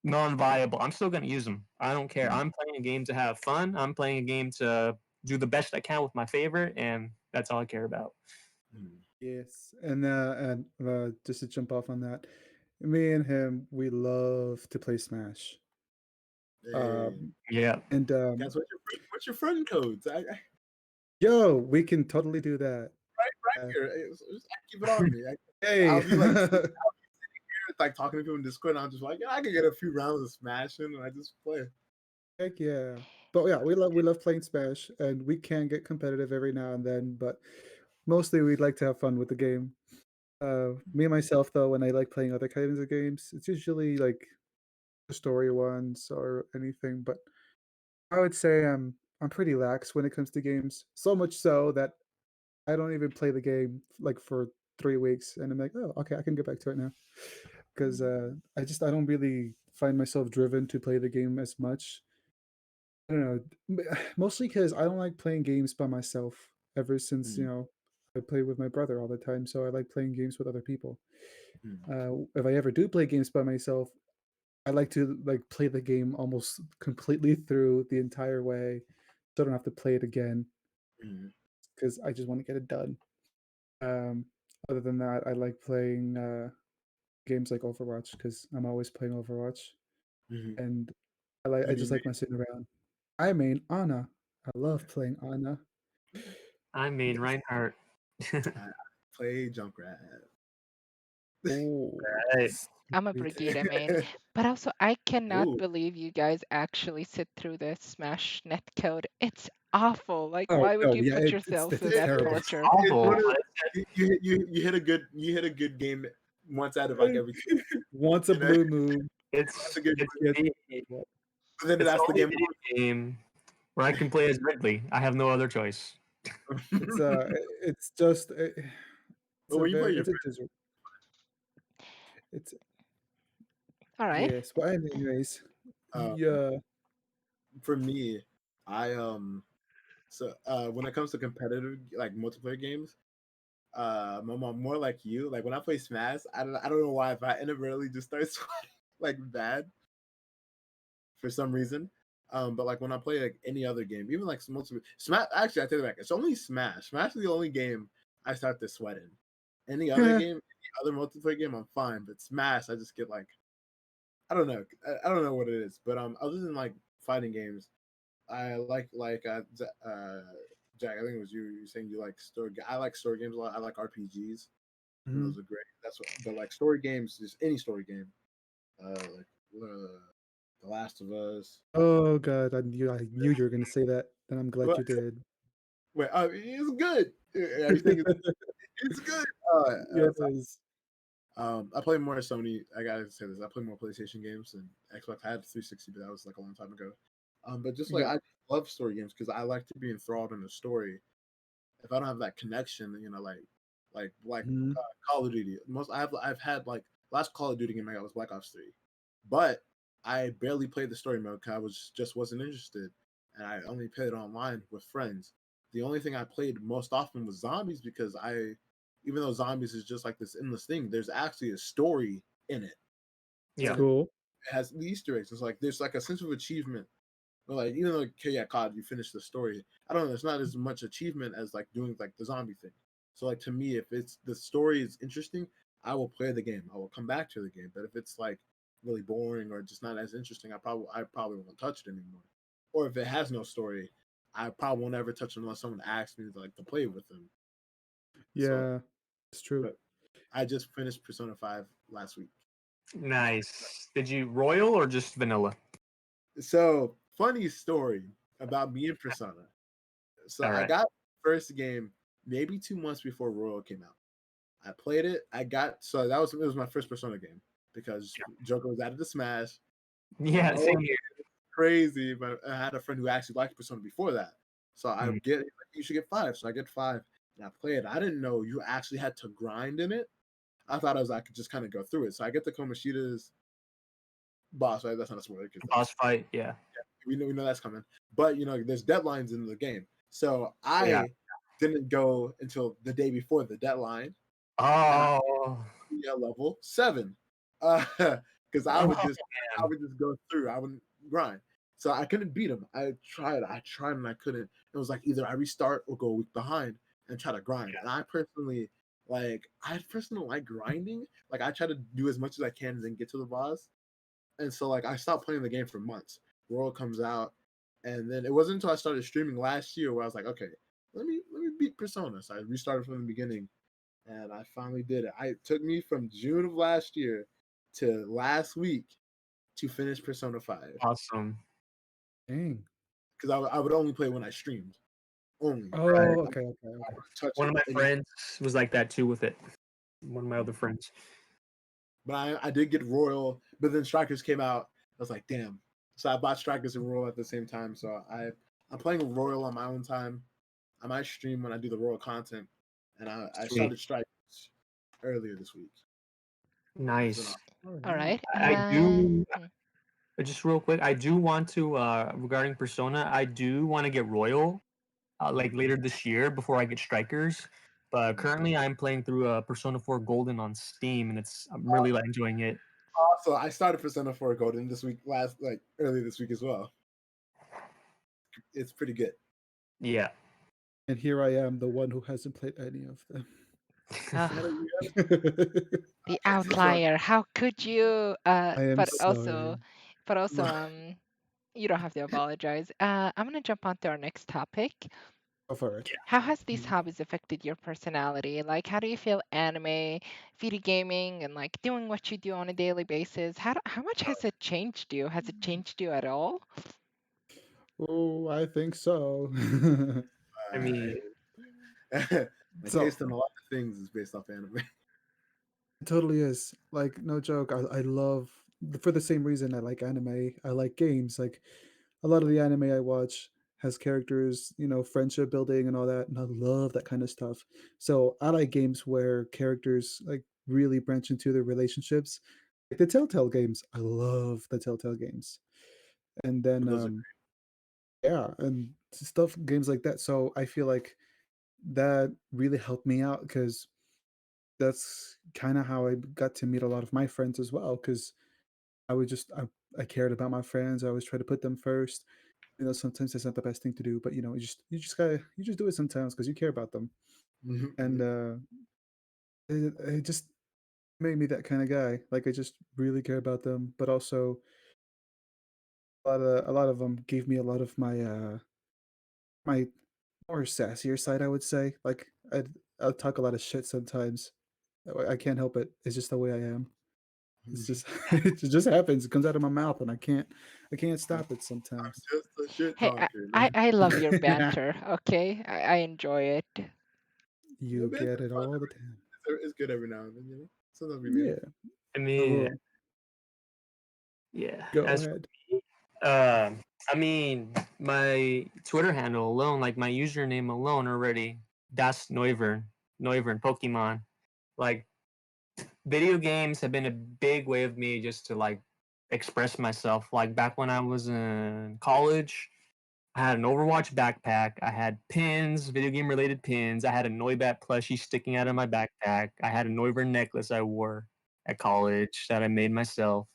non-viable, I'm still gonna use them. I don't care. I'm playing a game to have fun. I'm playing a game to do the best I can with my favorite, and that's all I care about.
Yes, and just to jump off on that, me and him, we love to play Smash.
Hey,
Um,
Yeah.
and
guys, what's your friend codes?
yo, we can totally do that.
Right
Uh,
here. Keep it on me.
hey,
I'll be like like talking to people in Discord, and I'm just like, yeah, I can get a few rounds of smashing, and I just play.
heck yeah! But yeah, we love playing Smash, and we can get competitive every now and then. But mostly, we'd like to have fun with the game. Me and myself, though, when I like playing other kinds of games, it's usually like the story ones or anything. But I would say I'm pretty lax when it comes to games. So much so that I don't even play the game like for 3 weeks, and I'm like, oh, okay, I can get back to it now. Because I don't really find myself driven to play the game as much. I don't know, mostly because I don't like playing games by myself. Ever since
Mm,
I play with my brother all the time, so I like playing games with other people.
mm,
If I ever do play games by myself, I like to like play the game almost completely through the entire way, so I don't have to play it again
mm,
because I just want to get it done. Um, Other than that, I like playing games like Overwatch because I'm always playing Overwatch,
mm.
and
Who
I
do you
just like
mean?
messing around. I main Ana. I love playing Ana.
I mean
Yes,
Reinhardt.
I play Junkrat.
Oh,
Right.
I'm a
sweet.
Brigida main, but also I cannot
Ooh,
believe you guys actually sit through the Smash netcode. It's awful. Like,
Oh
why would
no,
you
yeah,
put
it's
yourself through
it's
that
terrible.
It's
torture?
it's one
awful.
of you hit a good game once out of like every 2
Once a
you know
blue moon,
that's
It's
a good
it
it's
gets
the
terrible.
but then
it's the
that's the
only
game
video game where I can play as Ridley. I have no other choice.
It's it's just it's
but
a
when you play
very
your
it's a
friends
desert. It's
All right.
yes, but anyways,
um
yeah.
for me I so when it comes to competitive like multiplayer games I'm more like you. Like when I play Smash, I don't know why, if I inadvertently just start sweating like bad for some reason. But like when I play like any other game, even like multiple Smash, actually I take it back. It's only Smash. Smash is the only game I start to sweat in. Any other game, any other multiplayer game, I'm fine. But Smash, I just get like I don't know. I don't know what it is. But other than like fighting games, I Jack. I think it was you saying you like story. I like story games a lot. I like RPGs. And
Mhm.
those are great. That's what, but like story games, just any story game, like uh, The Last of Us.
Oh god, I knew you were gonna say that, and I'm glad
But
you did.
wait, it's good. Everything is it's good.
Yes.
I play more Sony. I gotta say this. I play more PlayStation games than Xbox. I had 360, but that was like a long time ago. But just like
Yeah.
I love story games because I like to be enthralled in the story. If I don't have that connection, like
Mhm.
Call of Duty. I've had like last Call of Duty game I got was Black Ops 3, but I barely played the story mode because I just wasn't interested, and I only played it online with friends. The only thing I played most often was zombies because even though zombies is just like this endless thing, there's actually a story in it,
That's
Yeah.
and it
cool.
has the Easter eggs. It's like there's like a sense of achievement. But like even though okay, yeah, COD, you finished the story. I don't know. There's not as much achievement as like doing like the zombie thing. So like to me, if it's the story is interesting, I will play the game. I will come back to the game. But if it's like really boring or just not as interesting, I probably won't touch it anymore. Or if it has no story, I probably won't ever touch it unless someone asks me to play with them. So,
Yeah, it's true.
but I just finished Persona 5 last week.
Nice. Did you royal or just vanilla?
So funny story about me and Persona. So
All
I
right.
got first game maybe 2 months before Royal came out. I played it. It was my first Persona game because Joker was added to Smash. I'm like,
Yeah,
oh,
same here.
crazy! But I had a friend who actually liked Persona before that, so I
Mm.
get you should get 5. So I get 5, and I play it. I didn't know you actually had to grind in it. I thought I could just kind of go through it. So I get the Komoshitas. boss, right? That's not a spoiler because
Boss
that's
fight. Yeah.
we know that's coming. But there's deadlines in the game, so
Yeah.
I didn't go until the day before the deadline, and I
Oh.
be at level 7, because I
Oh
would just I
man.
would just go through. I wouldn't grind, so I couldn't beat him. I tried, and I couldn't. It was like either I restart or go a week behind and try to grind. And I personally like grinding. Like I try to do as much as I can and then get to the boss. And so like I stopped playing the game for months. World comes out, and then it wasn't until I started streaming last year where I was like, okay, let me beat Persona. So I restarted from the beginning, and I finally did it. It took me from June of last year to last week to finish Persona 5
Awesome.
Dang.
because I would only play when I streamed. Only.
Right.
Oh,
I
okay, okay, okay.
wouldn't touch
One
it
of my
any.
friends was like that too with it. One of my other friends.
But I did get Royal, but then Strikers came out. I was like, damn. So I bought Strikers and Royal at the same time. So I'm playing Royal on my own time. I might stream when I do the Royal content, and I
Sweet.
started Strikers earlier this week. It's been
Nice.
awesome.
All
All
right.
right.
I do just real quick. I do want to regarding Persona. I do want to get Royal like later this year before I get Strikers. But currently, I'm playing through Persona 4 Golden on Steam, and I'm really like enjoying it.
Also, I started Persona 4 Golden this week, earlier this week as well. It's pretty good.
Yeah.
And here I am, the one who hasn't played any of them.
uh,
You
the
have to start.
outlier. How could you?
I am sorry.
But also, you don't have to apologize. I'm gonna jump on to our next topic.
Go for it.
How has these hobbies affected your personality? Like, how do you feel anime, video gaming, and like doing what you do on a daily basis? How much has it changed you? Has it changed you at all?
Oh, I think so.
I mean,
My
So
taste in a lot of things is based off anime.
it totally is. Like, no joke. I love, for the same reason I like anime, I like games. Like, a lot of the anime I watch has characters, friendship building and all that. And I love that kind of stuff. So I like games where characters like really branch into their relationships. Like the Telltale games. I love the Telltale games. And then,
Those are
yeah, and stuff, games like that. So I feel like that really helped me out because that's kind of how I got to meet a lot of my friends as well. Because I cared about my friends. I always try to put them first. Sometimes it's not the best thing to do, but you just do it sometimes because you care about them. And it just made me that kind of guy. Like I just really care about them, but also a lot of them gave me a lot of my more sassier side, I would say. Like I'll talk a lot of shit sometimes. I can't help it. It's just the way I am. It's just it just happens. It comes out of my mouth, and I can't stop it
I'm
sometimes.
just a shit
Hey,
talker.
I love your banter. Okay, I enjoy it.
You
But it's
get it
fun.
all the time.
It's good every now and then. Sometimes we need it.
Yeah.
I mean,
Oh,
yeah.
go
As
ahead.
I mean, my Twitter handle alone, like my username alone already, that's Noivern Pokemon. Like video games have been a big way of me just to like express myself. Like back when I was in college, I had an Overwatch backpack. I had pins, video game related pins. I had a Noibat plushie sticking out of my backpack. I had a Noivern necklace I wore at college that I made myself.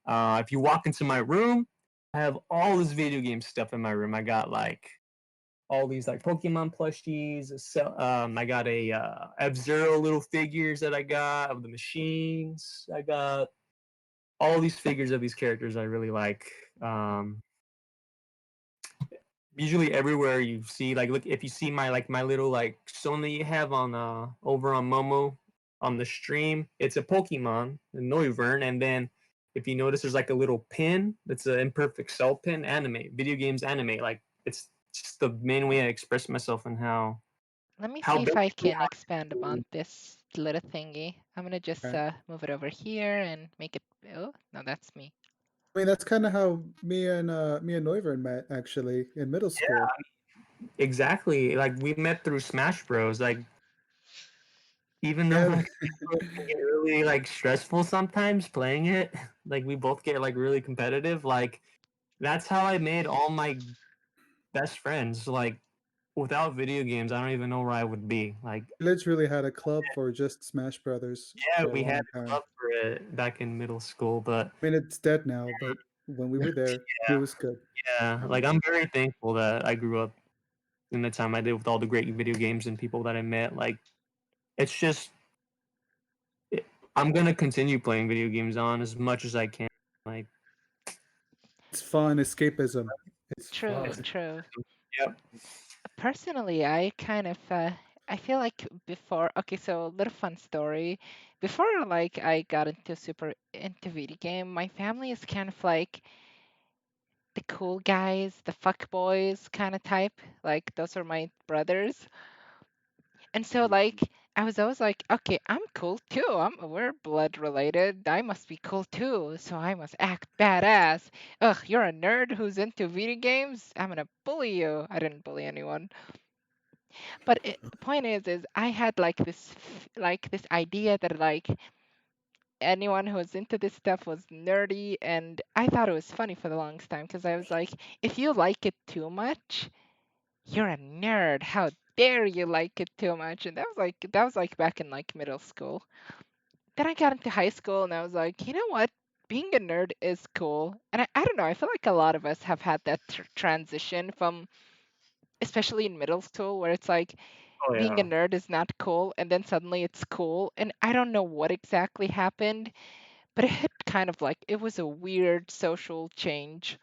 If you walk into my room, I have all this video game stuff in my room. I got like all these like Pokemon plushies. I got a F-Zero little figures that I got of the machines. I got all these figures of these characters I really like. Usually everywhere you see like look if you see my little like stone that you have on over on Momo on the stream, it's a Pokemon, a Noivern, and then if you notice there's like a little pin that's an imperfect cell pin anime, video games anime. Like it's just the main way I express myself and
Let me
how
see if I
basically
can expand
how
upon this little thingy. I'm gonna just
Okay.
move it over here and make it. Oh, no, that's me.
I mean, that's kind of how me and Neuvern met actually in middle school.
exactly like we met through Smash Bros. Like even though
Yeah.
like it can get really like stressful sometimes playing it, like we both get like really competitive. Like that's how I made all my best friends. Like without video games, I don't even know where I would be. Like
Literally had a club for just Smash Brothers
yeah,
for a
we had
long
a
time.
club for it back in middle school, but
I mean, it's dead now, but when we were there, it
yeah,
was good.
yeah. Like I'm very thankful that I grew up in the time I did with all the great video games and people that I met. Like it's just it, I'm gonna continue playing video games on as much as I can. Like
It's fun escapism. It's
True,
fun.
true.
yep.
Personally, I kind of I feel like before, okay, so a little fun story. Before like I got into super into video game, my family is kind of like the cool guys, the fuck boys kind of type. Like those are my brothers. And so like I was always like, okay, I'm cool too. We're blood related. I must be cool too. So I must act badass. Ugh, you're a nerd who's into video games? I'm gonna bully you. I didn't bully anyone. But the point is I had like like this idea that like anyone who was into this stuff was nerdy, and I thought it was funny for the longest time because I was like, if you like it too much, you're a nerd. How dare you like it too much? And that was like back in like middle school. Then I got into high school and I was like, you know what? Being a nerd is cool. And I don't know, I feel like a lot of us have had that transition from, especially in middle school, where it's like
Oh
being a
yeah.
nerd is not cool and then suddenly it's cool. And I don't know what exactly happened, but it hit kind of like it was a weird social change.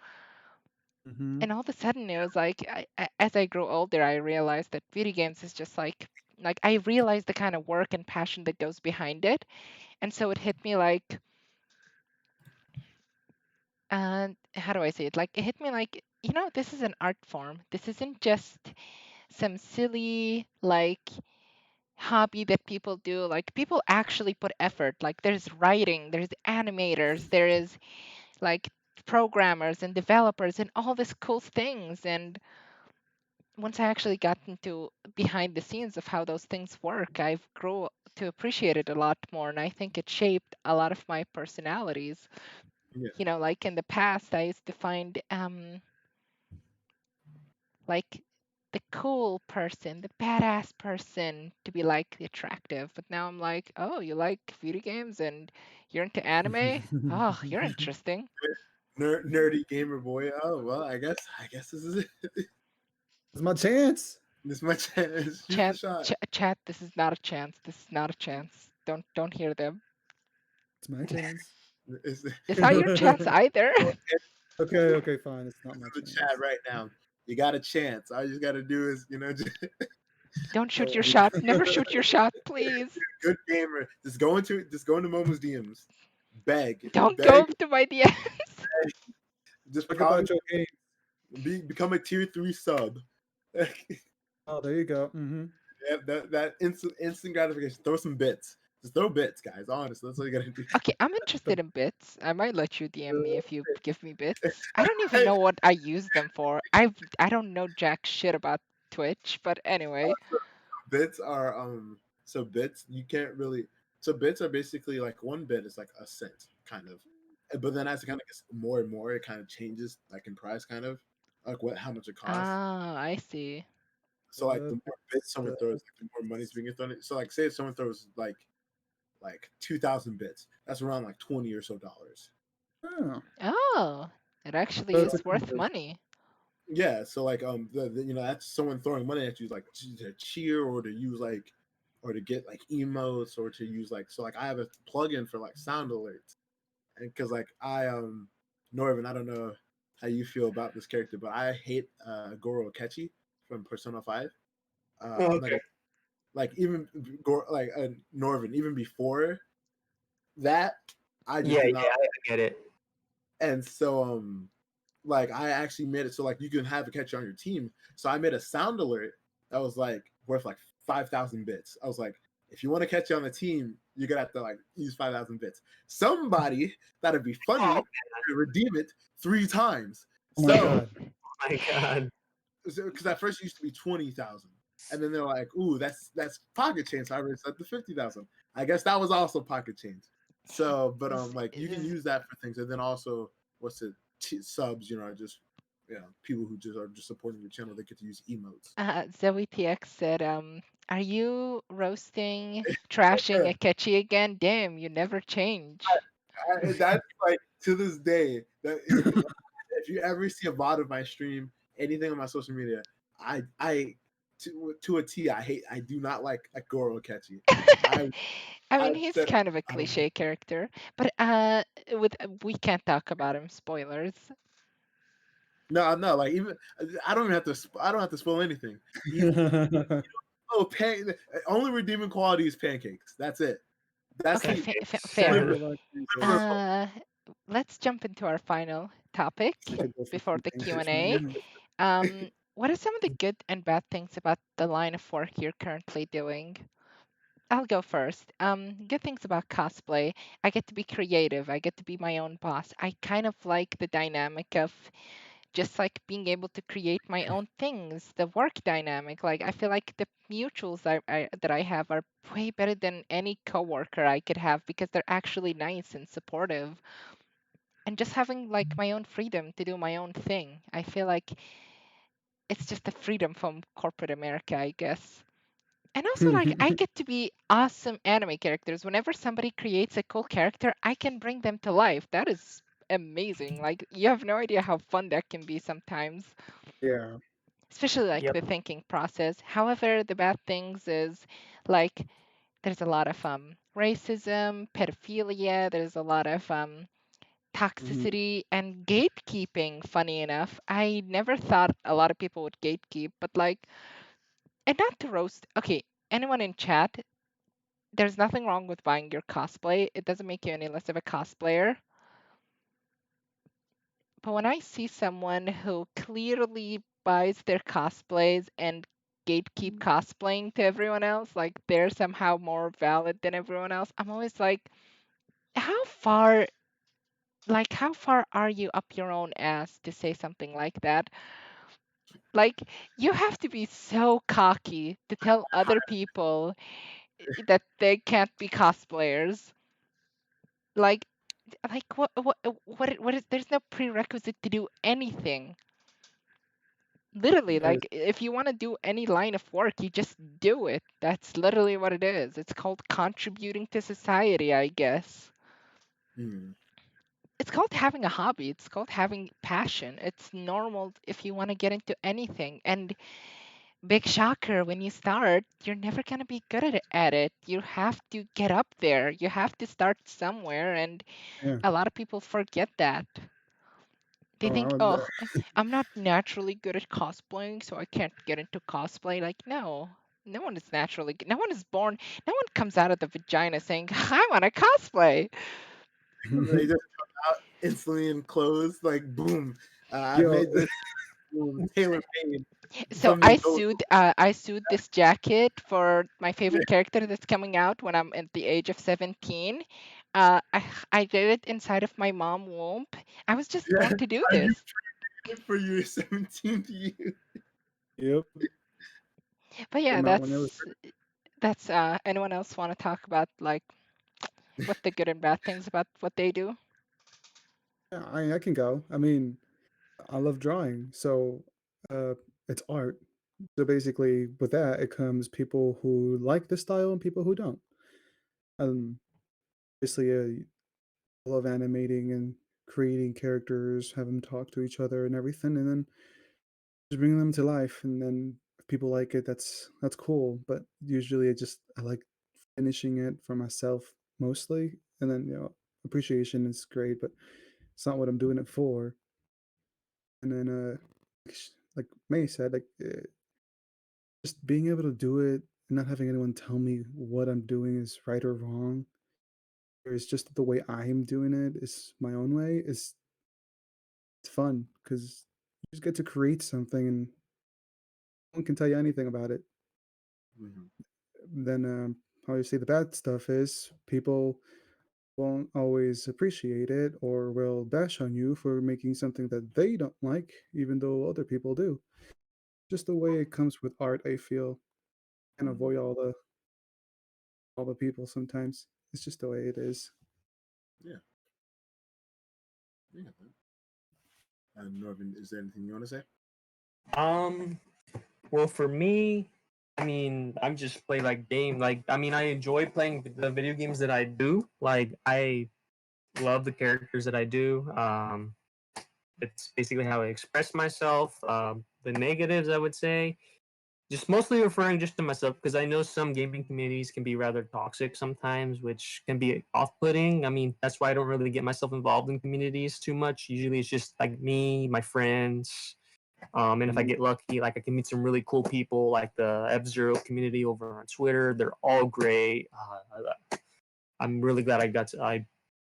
Hmm.
And all of a sudden it was like as I grew older, I realized that video games is just like I realized the kind of work and passion that goes behind it. And so it hit me like how do I say it? Like it hit me like, this is an art form. This isn't just some silly like hobby that people do. Like people actually put effort. Like there's writing, there's animators, there is like programmers and developers and all these cool things. And once I actually got into behind the scenes of how those things work, I've grown to appreciate it a lot more. And I think it shaped a lot of my personalities.
Yeah,
Like in the past, I used to find like the cool person, the badass person to be like attractive. But now I'm like, oh, you like video games and you're into anime? Oh, you're interesting.
nerdy gamer boy. Oh well, I guess this is it.
It's my chance.
This much. Shoot the
Chat,
shot.
chat. This is not a chance. This is not a chance. Don't hear them.
It's my chance.
It's,
It's not your chance either.
Okay, okay, fine. It's not
in
my
the
chance.
chat right now. You got a chance. All you just got to do is, just,
Don't shoot your
be
shot. Never shoot your shot, please.
a good gamer. Just go into Momo's DMs. Beg,
Don't go
beg,
to my DMs.
just
Talk
promise.
about your game.
Become a tier 3 sub. Yeah,
Oh, there you go. Hmm.
that instant gratification. Throw some bits. Just throw bits, guys. Honestly, that's all you gotta do.
Okay, I'm interested in bits. I might let you DM me if you give me bits. I don't even know what I use them for. I don't know jack shit about Twitch, but anyway.
Bits are so bits you can't really so bits are basically like 1 bit is like a cent kind of, but then as it kind of gets more and more, it kind of changes like in price, kind of like how much it costs.
Ah, I see.
So like the more bits someone throws, like the more money's being thrown. So like say if someone throws like 2,000 bits, that's around like 20 or so dollars.
Oh,
Oh, it actually
so it's a
is worth
conversion.
money.
Yeah, so like that's someone throwing money at you like to cheer or to use like or to get like emotes or to use like so like I have a plugin for like sound alerts, and because like Norvin, I don't know how you feel about this character, but I hate Goro Akechi from Persona 5. Like
Okay.
like even Norvin, even before that, I just
Yeah,
did
yeah,
not.
I get it.
And so like I actually made it so like you can have a catcher on your team. So I made a sound alert that was like worth like 5,000 bits. I was like, if you want to catch you on the team, you're gonna have to like use 5,000 bits. Somebody that'd be
Oh
funny to redeem it 3 times.
Oh my
So
god.
my god.
because at first it used to be 20,000. and then they're like, "Ooh, that's pocket change." So I raised up to 50,000. I guess that was also pocket change. So, but
Z-
like you can
z-
use that for things, and then also what's it? Subs, are just people who just are just supporting your channel. They get to use emotes.
Zoe TX said, "Are you roasting, trashing Akechi again? Damn, you never change."
That's like to this day that if you ever see a VOD of my stream, anything on my social media, I to a T, I do not like Goro Catchy. I
I mean,
I've
he's
said
kind of a cliche character, but with we can't talk about him. Spoilers.
no, like even I don't even have to I don't have to spoil anything. He's oh only redeeming quality is pancakes. That's it. That's
Okay,
the
fair.
sliver,
Well, like
sliver
Jesus.
of hope.
Uh, let's jump into our final topic
I could go for
before
some
the
pancakes right
Q&A.
now.
What are some of the good and bad things about the line of work you're currently doing? I'll go first. Good things about cosplay. I get to be creative. I get to be my own boss. I kind of like the dynamic of just like being able to create my own things, the work dynamic. Like I feel like the mutuals that I have are way better than any coworker I could have because they're actually nice and supportive. And just having like my own freedom to do my own thing. I feel like it's just the freedom from corporate America, I guess. And also, like, I get to be awesome anime characters. Whenever somebody creates a cool character, I can bring them to life. That is amazing. Like, you have no idea how fun that can be sometimes,
Yeah.
especially like
Yep.
the thinking process. However, the bad things is like there's a lot of racism, pedophilia, there's a lot of
Mhm.
toxicity and gatekeeping. Funny enough, I never thought a lot of people would gatekeep, but like, and not to roast, okay, anyone in chat, there's nothing wrong with buying your cosplay. It doesn't make you any less of a cosplayer. But when I see someone who clearly buys their cosplays and gatekeep cosplaying to everyone else, like they're somehow more valid than everyone else, I'm always like, how far, like, how far are you up your own ass to say something like that? Like, you have to be so cocky to tell other people that they can't be cosplayers. Like, what is there's no prerequisite to do anything. Literally,
That is,
like if you want to do any line of work, you just do it. That's literally what it is. It's called contributing to society, I guess.
Hmm.
It's called having a hobby. It's called having passion. It's normal if you want to get into anything. And big shocker, when you start, you're never going to be good at it. You have to get up there. You have to start somewhere, and
yeah.
a lot of people forget that. They
Oh,
think,
I would,
oh, I'm not naturally good at cosplaying, so I can't get into cosplay. Like, no, no one is naturally, no one is born, no one comes out of the vagina saying, I want to cosplay.
They just come out instantly in clothes, like boom. I
yo,
made this boom, tailor made
So
from the nose.
I sewed this jacket for my favorite character that's coming out when I'm at the age of 17. I did it inside of my mom womb. I was just
Yeah,
born to do
you
this.
traded for your 17th year.
yep.
But yeah,
Came out when it was.
that's anyone else want to talk about like what the good and bad things about what they do?
Yeah, I can go. I mean, I love drawing, so uh, it's art. So basically, with that, it comes people who like the style and people who don't. Um, Obviously, I love animating and creating characters, have them talk to each other and everything, and then just bring them to life. And then if people like it, that's cool. But usually, I like finishing it for myself mostly, and then appreciation is great, but it's not what I'm doing it for. And then like May said, like just being able to do it and not having anyone tell me what I'm doing is right or wrong, or it's just the way I'm doing it is my own way, is it's fun because you just get to create something and no one can tell you anything about it.
Mhm.
Then obviously the bad stuff is people won't always appreciate it or will bash on you for making something that they don't like, even though other people do. Just the way it comes with art, I feel. can avoid all the people sometimes. It's just the way it is.
Yeah, yeah. And Norvin, is there anything you want to say?
Um, well, for me, I mean, I'm just play like game. Like, I mean, I enjoy playing the video games that I do. Like, I love the characters that I do. It's basically how I express myself. The negatives, I would say, just mostly referring just to myself because I know some gaming communities can be rather toxic sometimes, which can be off-putting. I mean, that's why I don't really get myself involved in communities too much. Usually, it's just like me, my friends, and if I
Mhm.
get lucky, like I can meet some really cool people, like the F Zero community over on Twitter. They're all great. I'm really glad I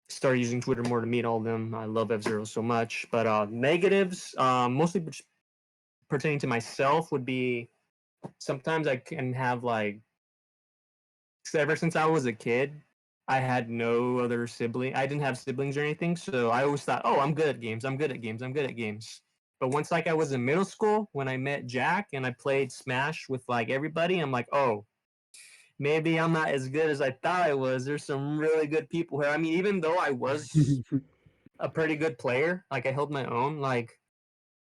started using Twitter more to meet all of them. I love F Zero so much. But negatives, mostly pertaining to myself, would be sometimes I can have like, ever since I was a kid, I had no other sibling. I didn't have siblings or anything, so I always thought, oh, I'm good at games. I'm good at games. I'm good at games. But once like I was in middle school, when I met Jack and I played Smash with like everybody, I'm like, oh, maybe I'm not as good as I thought I was. There's some really good people here. I mean, even though I was a pretty good player, like I held my own,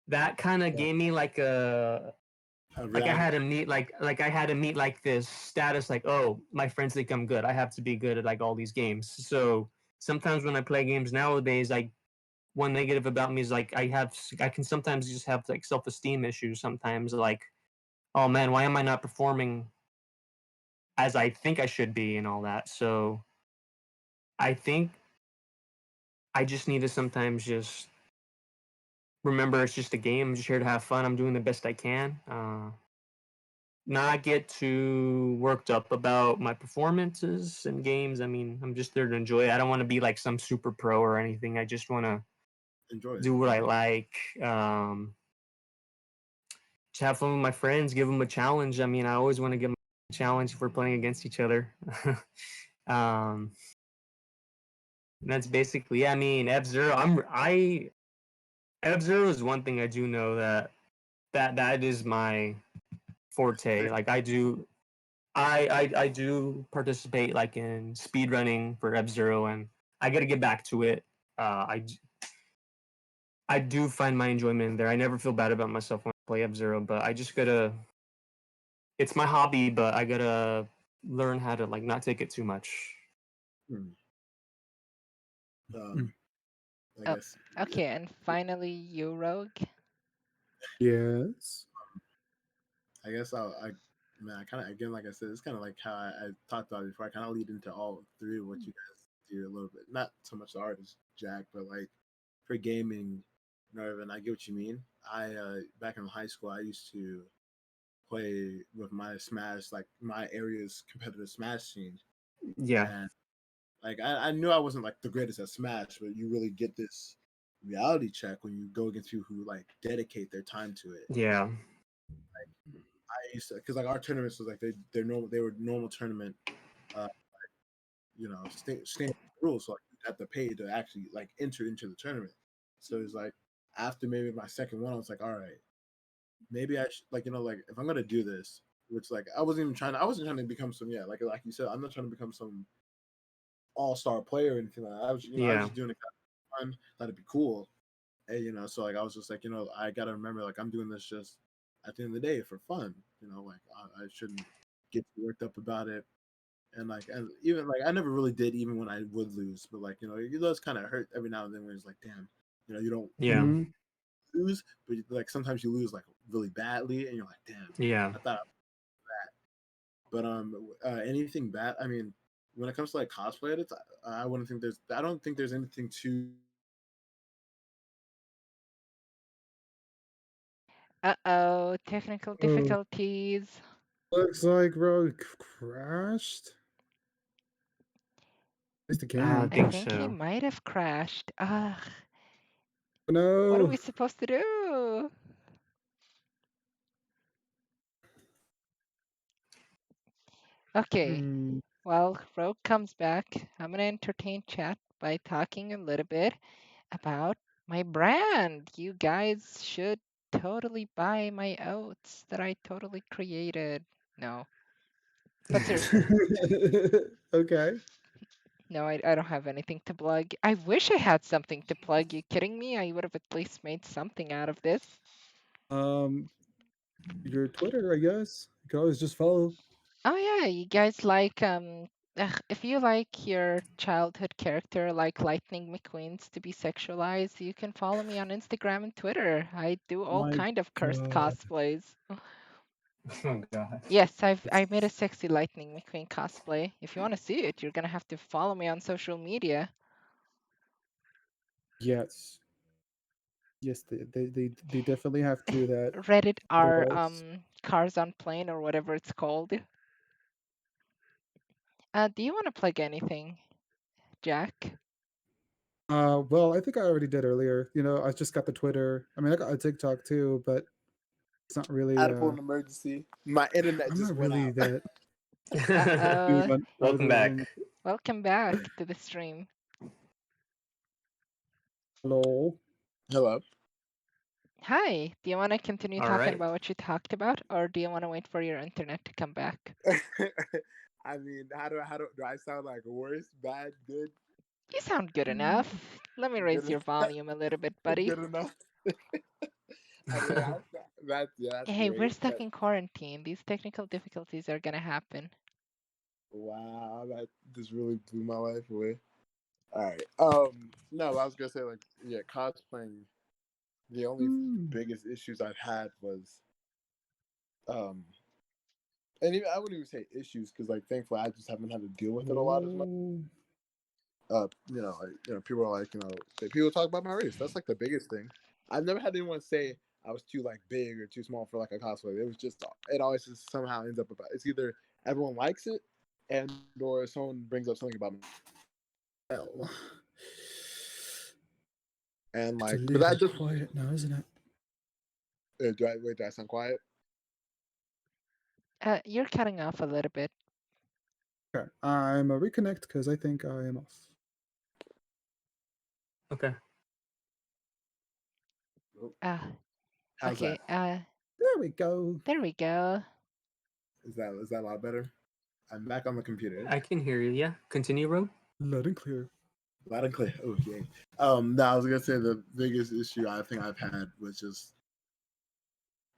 that kind of
Yeah.
gave me
A
like I
reality.
had to meet like I had to meet like this status like, oh, my friends think I'm good. I have to be good at like all these games. So sometimes when I play games nowadays, like one negative about me is like I can sometimes just have like self-esteem issues sometimes, like, oh man, why am I not performing as I think I should be and all that. So I think I just need to sometimes just remember it's just a game. I'm just here to have fun. I'm doing the best I can. Not get too worked up about my performances in games. I mean, I'm just there to enjoy it. I don't want to be like some super pro or anything. I just want to
Enjoy it.
do what
Yeah.
I like. Just have fun with my friends. Give them a challenge. I mean, I always want to give them a challenge if we're playing against each other. um, and that's basically. Yeah, I mean, F Zero. I F Zero is one thing I do know that is my forte. Like I do participate like in speed running for F Zero, and I got to get back to it. I do find my enjoyment in there. I never feel bad about myself when I play F Zero, but I just gotta. It's my hobby, but I gotta learn how to like not take it too much.
Hmm.
Mm.
Um, I
Oh,
guess. Yeah.
okay. And finally, you, Rogue.
Yes.
I guess I man, I kind of again, like I said, it's kind of like how I talked about before. I kind of lead into all three of what you guys do a little bit. Not so much the artist, Jack, but like for gaming, Norvin, I get what you mean. I back in high school, I used to play with my Smash, like my area's competitive Smash scene,
Yeah,
and like I knew I wasn't like the greatest at Smash, but you really get this reality check when you go against people who like dedicate their time to it.
yeah,
I used to because like our tournaments was like they were normal tournament, uh, standard rules. So like you have to pay to actually like enter into the tournament. So it's like after maybe my second one, I was like, all right, maybe I should like like if I'm gonna do this, which like I wasn't trying to become some like you said, I'm not trying to become some all star player or anything like that. I was
yeah,
just doing it kind of fun, thought it'd be cool, and so like I was just like I gotta remember like I'm doing this just at the end of the day for fun. Like I shouldn't get too worked up about it. And even like I never really did even when I would lose, but like it does kind of hurt every now and then when it's like damn, you don't
yeah,
Hmm.
lose, but like sometimes you lose like really badly, and you're like damn,
yeah.
I thought but anything bad. I mean, when it comes to like cosplay, I wouldn't think there's. I don't think there's anything too.
Uh-oh, technical
Oh,
difficulties.
looks like Rogue crashed. At least
I
again.
I
think
think he
so.
might have crashed. Ugh,
Oh,
what are
no.
we supposed to do? Okay,
Hmm.
well, Rogue comes back. I'm gonna entertain chat by talking a little bit about my brand. You guys should totally buy my oats that I totally created. No. But seriously,
Okay.
no, I don't have anything to plug. I wish I had something to plug. You kidding me? I would have at least made something out of this.
Um, your Twitter, I guess. You can always just follow.
Oh yeah, you guys like if you like your childhood character like Lightning McQueen's to be sexualized, you can follow me on Instagram and Twitter. I do all
My
kind of cursed
God.
cosplays.
Oh god.
Yes, I made a
It's,
sexy Lightning McQueen cosplay. If you want to see it, you're gonna have to follow me on social media.
yes. Yes, they definitely have to do that.
Reddit r
Otherwise,
cars on plane or whatever it's called. Do you want to plug anything, Jack?
well, I think I already did earlier. I just got the Twitter. I mean, I got a TikTok too, but it's not
I
really.
had to pull an emergency. My internet
I'm
just
not
went
really
out.
that big
Uh-oh.
on
Welcome
either of
back.
them.
Welcome back to the stream.
Lol.
Hello.
Hi, do you want to continue
All
talking
right.
about what you talked about, or do you want to wait for your internet to come back?
I mean, how do I sound like worse, bad, good,
You sound good
Mm,
enough. Let me
good
raise your
enough?
volume a little bit, buddy.
Good enough. I mean, that's
Hey, we're
great.
stuck in quarantine. These technical difficulties are gonna happen.
Wow, that just really blew my life away. All right. No, I was gonna say like yeah, cosplaying. The only
mm.
biggest issues I've had was um, and even I wouldn't even say issues because like thankfully I just haven't had to deal with it a lot as much.
Oh.
People are like, people talk about my race. That's like the biggest thing. I've never had anyone say I was too like big or too small for like a cosplay. It was just it always just somehow ends up about it's either everyone likes it and or someone brings up something about me
Well,
and
it's a
like, but
little
that just
quiet now, isn't it?
do I sound quiet?
You're cutting off a little bit.
Okay, I'm a reconnect because I think I am off.
Okay.
Oh,
Uh,
how's
okay,
that?
There we go.
there we go.
Is that a lot better? I'm back on the computer.
I can hear you. Yeah. Continue, Rogue.
Loud and clear.
Loud and clear. Okay. No, I was gonna say the biggest issue I think I've had was just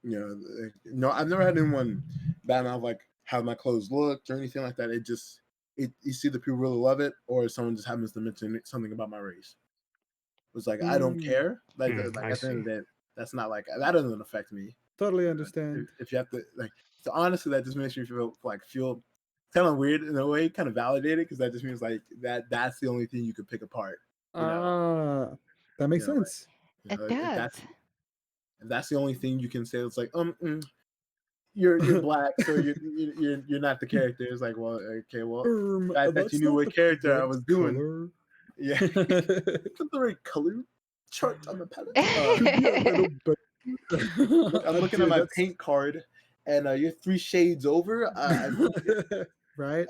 no, I've never had anyone bad mouth like how my clothes looked or anything like that. It just you see the people really love it, or someone just happens to mention something about my race. It's like I don't
Mm,
care. Like
I
at the end
see.
of the day, that's not like that doesn't affect me.
totally
If,
understand.
if you have to like, so honestly, that just makes me feel kind of weird in a way, kind of validated because that just means like that's the only thing you could pick apart. You know,
Ah, that makes
like
sense.
It
if
does.
that's the only thing you can say, it's like you're black, so you're not the character. It's like, well, okay, well, I thought you
That's
knew
not
what
the
character I
correct
was doing.
color.
Yeah, put the right color chart on the palette.
Could be a little bit.
Look, I'm looking at
Dude,
my
that's
paint card, and you're 3 shades over.
right.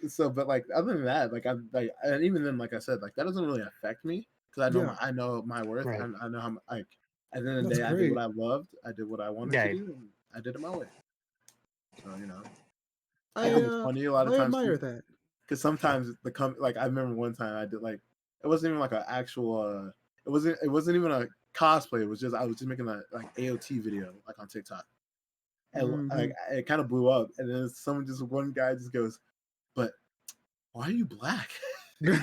So, but like other than that, like I'm like, and even then, like I said, like that doesn't really affect me because
Yeah,
I know my worth,
Right.
and I know how like at the end of the
that's
day, I did what
great.
I loved, I did what I wanted to
Yeah.
do, and I did it my way. So I
I
think it's funny a lot of
I
times
admire that.
because sometimes like I remember one time I did like it wasn't even like an actual it wasn't even a cosplay. It was just I was just making a like AOT video like on TikTok, and
Hmm.
like it kind of blew up, and then one guy just goes, "But why are you black?" And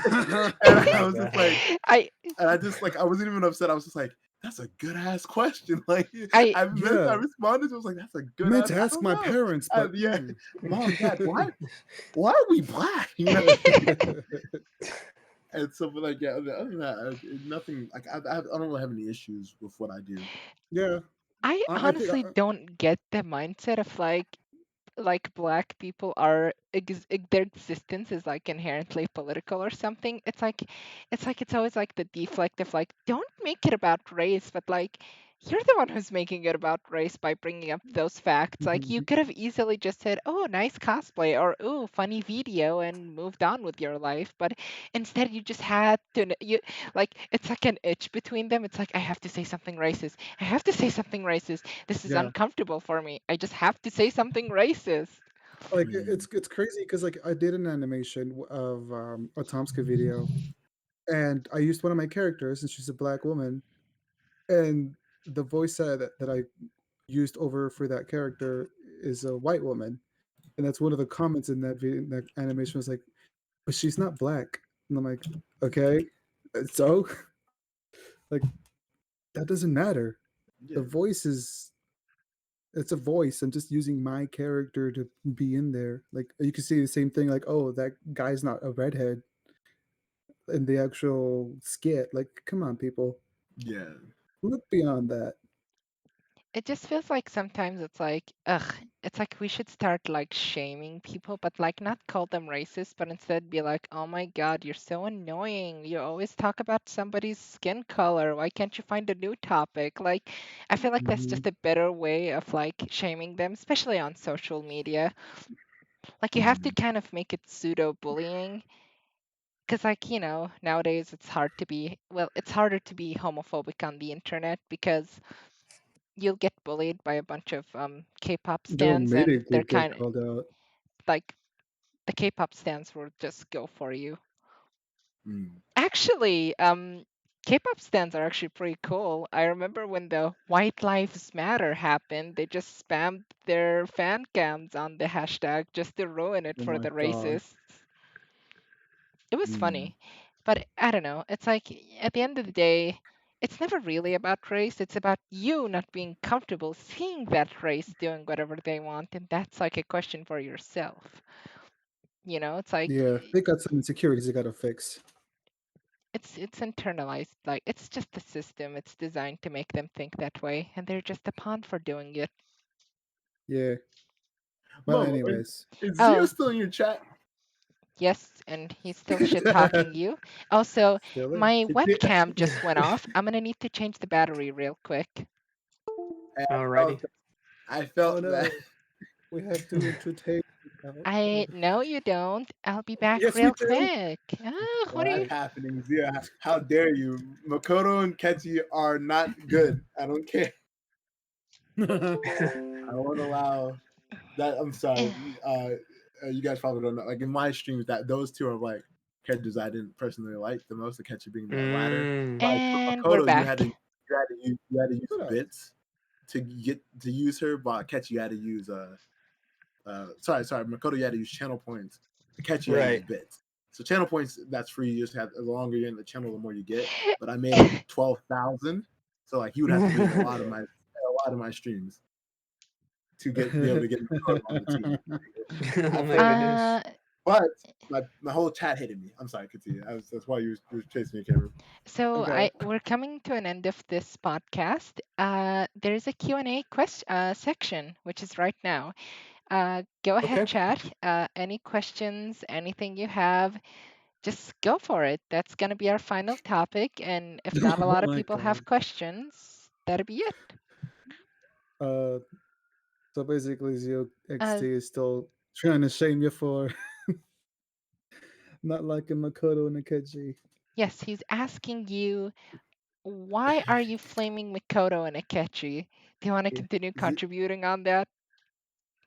Oh
I
my
was just like,
god.
I
and I just like I wasn't even upset. I was just like, "That's a good ass question." Like
I
I
Yeah,
responded. I was like, "That's a
I
good
meant
ass."
to
I
ask
don't
my
know.
parents, but
Yeah, mom, dad, why are we black? And so, but like, yeah, other than that, nothing. Like, I don't really have any issues with what I do.
yeah,
I
I think
honestly don't get the mindset of like black people are their existence is like inherently political or something. It's always like the deflect of like don't make it about race, but like you're the one who's making it about race by bringing up those facts. Like you could have easily just said, "Oh, nice cosplay," or "Oh, funny video," and moved on with your life. But instead, you just had to you like it's like an itch between them. It's like I have to say something racist. I have to say something racist. This is
yeah.
uncomfortable for me. I just have to say something racist.
Like
Mm.
it's crazy because like I did an animation of a Tomska video, and I used one of my characters, and she's a black woman, and the voice that I used over for that character is a white woman, and that's one of the comments in that video, in that animation was like, "But she's not black," and I'm like, "Okay, so like that doesn't matter.
Yeah,
The voice is it's a voice. I'm just using my character to be in there. Like you can see the same thing. Like, oh, that guy's not a redhead in the actual skit. Like, come on, people,
yeah,
look beyond that.
It just feels like sometimes it's like, ugh, it's like we should start like shaming people, but like not call them racist, but instead be like, oh my God, you're so annoying. You always talk about somebody's skin color. Why can't you find a new topic? Like, I feel like that's
Hmm.
just a better way of like shaming them, especially on social media. Like, you have to
mm,
kind of make it pseudo bullying. Because, like, nowadays it's hard to be, well, it's harder to be homophobic on the internet because you'll get bullied by a bunch of K-pop
They
stands,
made
and
it
they're
get
kind of
called out.
like the K-pop stands will just go for you.
mm.
Actually, K-pop stands are actually pretty cool. I remember when the White Lives Matter happened, they just spammed their fan cams on the hashtag just to ruin it
Oh
for
my
the
god.
racists. It was
Mm.
funny, but I don't know. It's like at the end of the day, it's never really about race. It's about you not being comfortable seeing that race doing whatever they want, and that's like a question for yourself. It's like
Yeah, they got some insecurities they gotta fix.
it's internalized. Like it's just the system. It's designed to make them think that way, and they're just a pawn for doing it.
Yeah. Well,
Mama,
anyways.
is Zio
Oh,
still in your chat?
yes, and he's still shit talking you. Also,
Still
my
is.
webcam just went off. I'm gonna need to change the battery real quick.
And
Alrighty.
I
Oh
felt that.
no, we have to entertain.
I know you don't. I'll be back
Yes, we
real
do.
quick. Oh, what are
What's
you?
Why?
happening, Zia? How dare you? Makoto and Ketchy are not good. I don't care. I won't allow that. I'm sorry.
Eh,
You guys probably don't know. Like in my streams, that those two are like characters I didn't personally like the most. The Ketchy being the latter.
Mm.
Like for
And we're
Makoto,
back.
you had to use
What up?
bits to get to use her. But Ketchy, you had to use sorry, Makoto, you had to use channel points. To catch you had to use
Right.
bits. So channel points, that's free. You just have the longer you're in the channel, the more you get. But I made like 12,000, so like you would have to be in a lot of my streams to be able to get Makoto on the team. I
Oh my
felt,
goodness.
uh,
but my whole chat hated me. I'm sorry, continue. That's why you were chasing me, Cameron.
so
Okay.
we're coming to an end of this podcast. There's a Q&A section, which is right now. Go ahead,
Okay.
chat. Any questions, anything you have, just go for it. That's going to be our final topic. And if not a
Oh
lot of
my
people have
god.
questions, that'll be it.
Uh, so basically, Zio
Uh,
XT is still trying to shame you for not liking Makoto and Akechi.
yes, he's asking you, why are you flaming Mikoto and Akechi? Do you want to continue
Z-
contributing on that?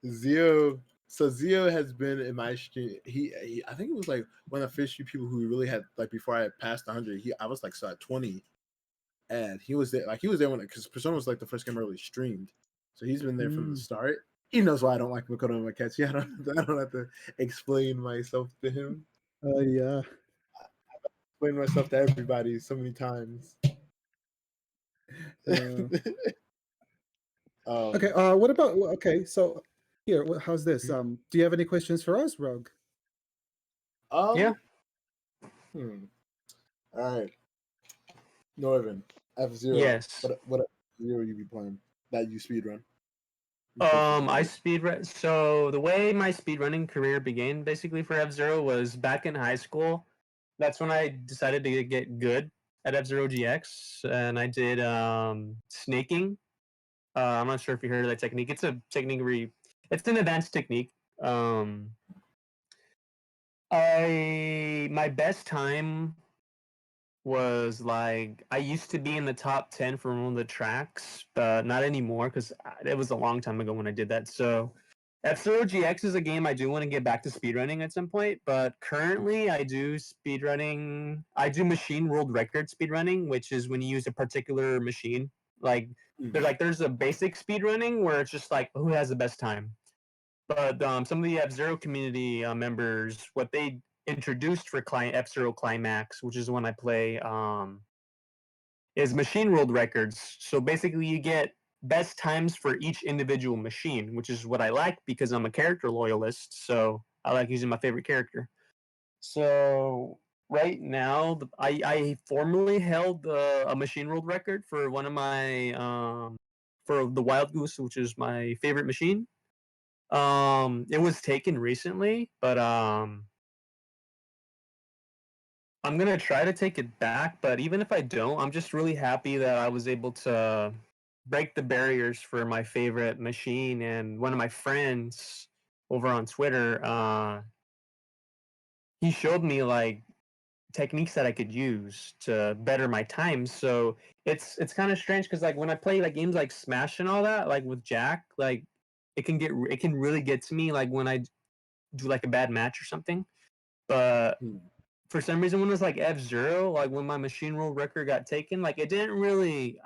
Zio. So Zio has been in my stream. I think it was like one of the first few people who really had like before I had passed 100. I was like so at 20, and he was there when because Persona was like the first game I really streamed, so he's been there from the
Mm.
start. He knows why I don't like Makoto and Makechi. I don't have to explain myself to him.
Yeah.
Explain myself to everybody so many times.
Uh, okay.
um,
What about? Okay. So here, how's this? Do you have any questions for us, Rogue?
Yeah.
um, hmm. All right, Northern F Zero.
Yes.
What zero you be playing that you speed run? You posted
I
something.
speed run. So the way my speedrunning career began, basically for F Zero, was back in high school. That's when I decided to get good at F Zero GX, and I did snaking. I'm not sure if you heard of that technique. It's a technique where it's an advanced technique. Um, I my best time was like I used to be in the top 10 for one of the tracks, but not anymore because it was a long time ago when I did that. So F-Zero GX is a game I do want to get back to speedrunning at some point, but currently I do machine world record speedrunning, which is when you use a particular machine. Like there's a basic speedrunning where it's just like who has the best time. But some of the F-Zero community members, what they introduced for F-Zero Climax, which is the one I play, is machine world records. So basically, you get best times for each individual machine, which is what I like because I'm a character loyalist. So I like using my favorite character. So right now, I formerly held a machine world record for one of my for the Wild Goose, which is my favorite machine. It was taken recently, but I'm gonna try to take it back, but even if I don't, I'm just really happy that I was able to break the barriers for my favorite machine. And one of my friends over on Twitter, he showed me like techniques that I could use to better my times. So it's kind of strange because like when I play like games like Smash and all that, like with Jack, like it can really get to me like when I do like a bad match or something. But for some reason when it was like F-Zero, like when my machine world record got taken, like it didn't really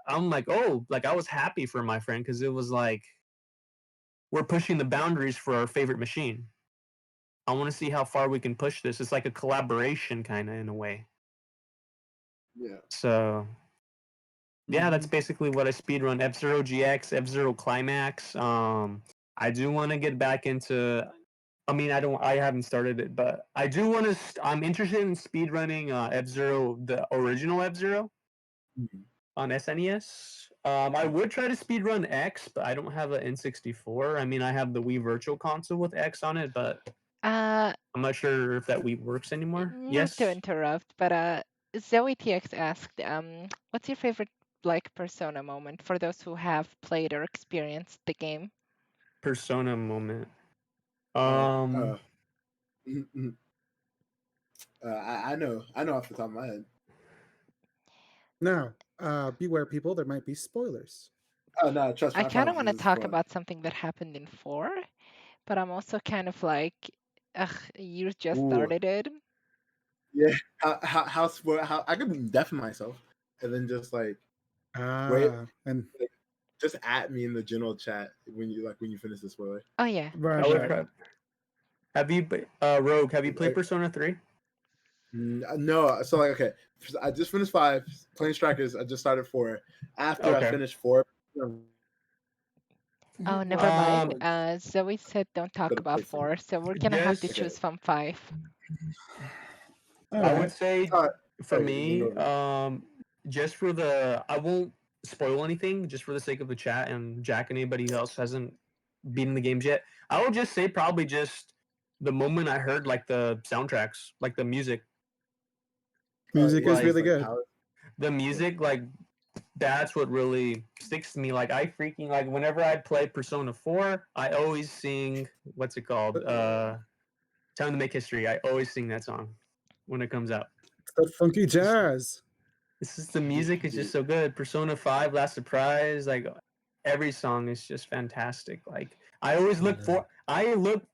I'm like, oh, like I was happy for my friend because it was like we're pushing the boundaries for our favorite machine. I want to see how far we can push this. It's like a collaboration kind of in a way.
Yeah.
So yeah, that's basically what I speedrun. F-Zero GX, F-Zero Climax. I do want to get back into I mean, I haven't started it, but I do want to. I'm interested in speedrunning F-Zero, the original F-Zero on SNES. I would try to speedrun X, but I don't have an N64. I mean, I have the Wii Virtual Console with X on it, but
Uh,
I'm not sure if that Wii works anymore.
Not to
Yes,
interrupt, but Zoe TX asked, what's your favorite like Persona moment for those who have played or experienced the game?
Persona moment.
Oh,
Um,
mm, mm. I know off the top of my head.
Now, beware, people. There might be spoilers.
Oh no, trust
I
me, I
kind of
promise
want to
this is
talk
fun.
about something that happened in 4, but I'm also kind of like, ugh, you just
Ooh,
started it.
yeah. How I could deafen myself and then just wait,
And
like, just at me in the general chat when you finish the spoiler.
Oh, yeah,
right,
for
I would.
sure.
right.
Have you, Rogue? Have you played
Like,
Persona 3?
no, so like okay, I just finished 5. Playing Strikers, I just started 4. After I
Okay.
finished 4,
Oh, never mind.
Um,
Zoe said don't talk
gonna
about
play some.
4, so we're gonna have to
just
Okay,
choose from 5.
All
I
right.
would say
all right.
for
Hey, then
me,
go ahead.
just for the I won't spoil anything, just for the sake of the chat and Jack and anybody else hasn't beaten the games yet. I would just say probably just the moment I heard like the soundtracks, like the music,
Music
Yeah,
is
like
really
just
good.
power.
the music, like that's what really sticks to me. Like I freaking like whenever I play Persona 4, I always sing what's it called? Time to Make History. I always sing that song when it comes out.
It's the funky jazz.
It's just the music is just so good. Persona 5, Last Surprise, like every song is just fantastic. Like I look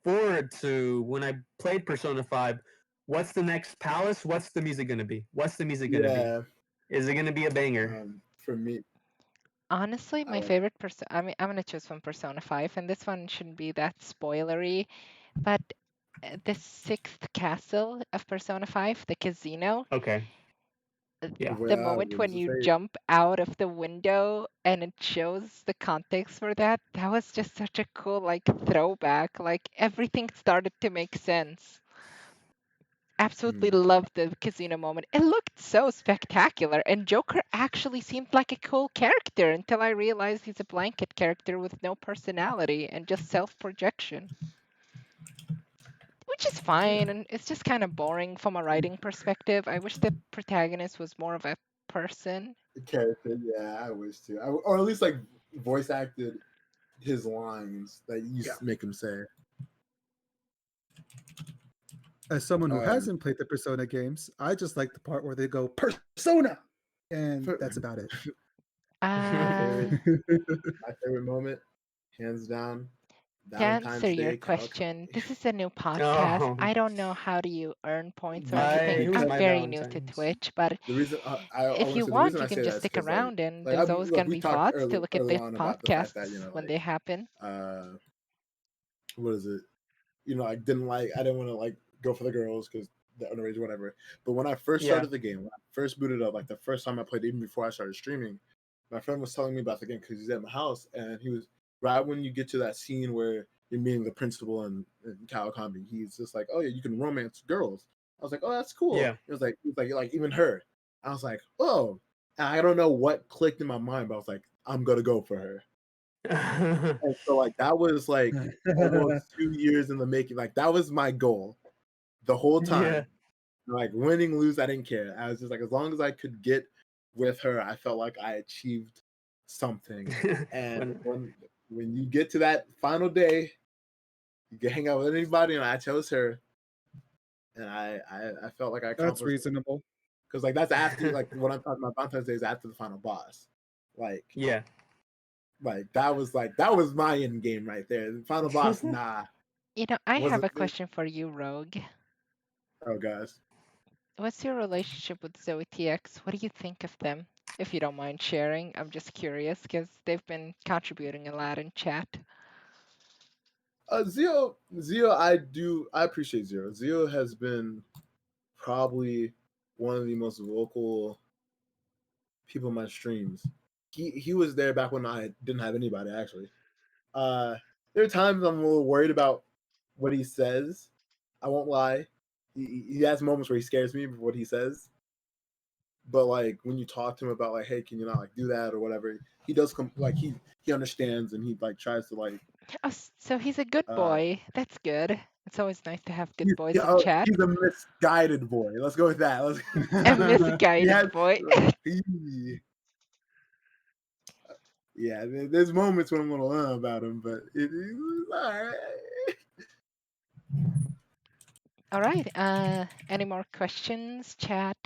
forward to when I played Persona 5, what's the next palace? What's the music gonna be? What's the music gonna be?
Yeah,
Is it gonna be a banger?
for me,
Honestly,
I
my
like.
favorite person, I mean, I'm gonna choose from Persona 5, and this one shouldn't be that spoilery, but the sixth castle of Persona 5, the casino,
Okay.
uh,
Yeah.
the
Well,
moment
when
when
to
you
say
jump out of the window and it shows the context for that, that was just such a cool, like, throwback. Like, everything started to make sense. Absolutely loved the casino moment. It looked so spectacular, and Joker actually seemed like a cool character until I realized he's a blanket character with no personality and just self projection, which is fine, and it's just kind of boring from a writing perspective. I wish the protagonist was more of a person.
the character, yeah, I wish too, or at least like voice acted his lines that you
Yeah.
make him say.
As someone who
Um,
hasn't played the Persona games, I just like the part where they go Persona, and
for,
that's about it.
my
Uh,
favorite, my favorite moment, hands down,
To answer
Valentine's
your
Day,
question,
Kawakami.
this is a new podcast.
Oh,
I don't know how do you earn points or anything.
my who's
I'm
my
Because
very new to
Valentine's?
Twitch, but
the reason I
if
want to
you
say the
want,
reason
you
I
can
say that
just
is
stick
because
around and
like
there's always
look,
going to
we
be
talked
VODs to look at
early
the
on about the fact that
podcasts when they happen.
uh what is it, I didn't want to like go for the girls because the underage whatever. But when I first
Yeah.
started the game, when I first booted up, like the first time I played, even before I started streaming, my friend was telling me about the game because he's at my house, and he was right when you get to that scene where you're meeting the principal and Kawakami. He's just like, "Oh yeah, you can romance girls." I was like, "Oh, that's cool."
Yeah.
It was like even her. I was like, "Oh," and I don't know what clicked in my mind, but I was like, "I'm gonna go for her." And so like that was like almost 2 years in the making. Like that was my goal the whole
Yeah.
time. Like winning, lose, I didn't care. I was just like, as long as I could get with her, I felt like I achieved something. And
When
when you get to that final day, you can hang out with anybody, and I chose her, and I felt like I
That's
accomplished
reasonable.
because like that's after like what I'm talking about. Valentine's Day is after the final boss. Like
yeah.
that was my end game right there. The final boss, nah,
I have
wasn't
a
it?
question for you, Rogue.
Oh guys.
What's your relationship with Zoe TX? What do you think of them? If you don't mind sharing, I'm just curious because they've been contributing a lot in chat.
Zio, I appreciate Zio. Zio has been probably one of the most vocal people in my streams. He was there back when I didn't have anybody actually. Uh, there are times I'm a little worried about what he says. I won't lie. He has moments where he scares me with what he says. But like when you talk to him about like, hey, can you not like do that or whatever, he does come like he understands and he like tries to like
Oh, so he's a good
uh
boy. That's good. It's always nice to have good boys in chat.
he's a misguided boy. Let's go with that.
A
He has
misguided boy.
he, yeah. There's moments when I'm gonna learn about him, but it's all right.
All right. Any more questions, chat?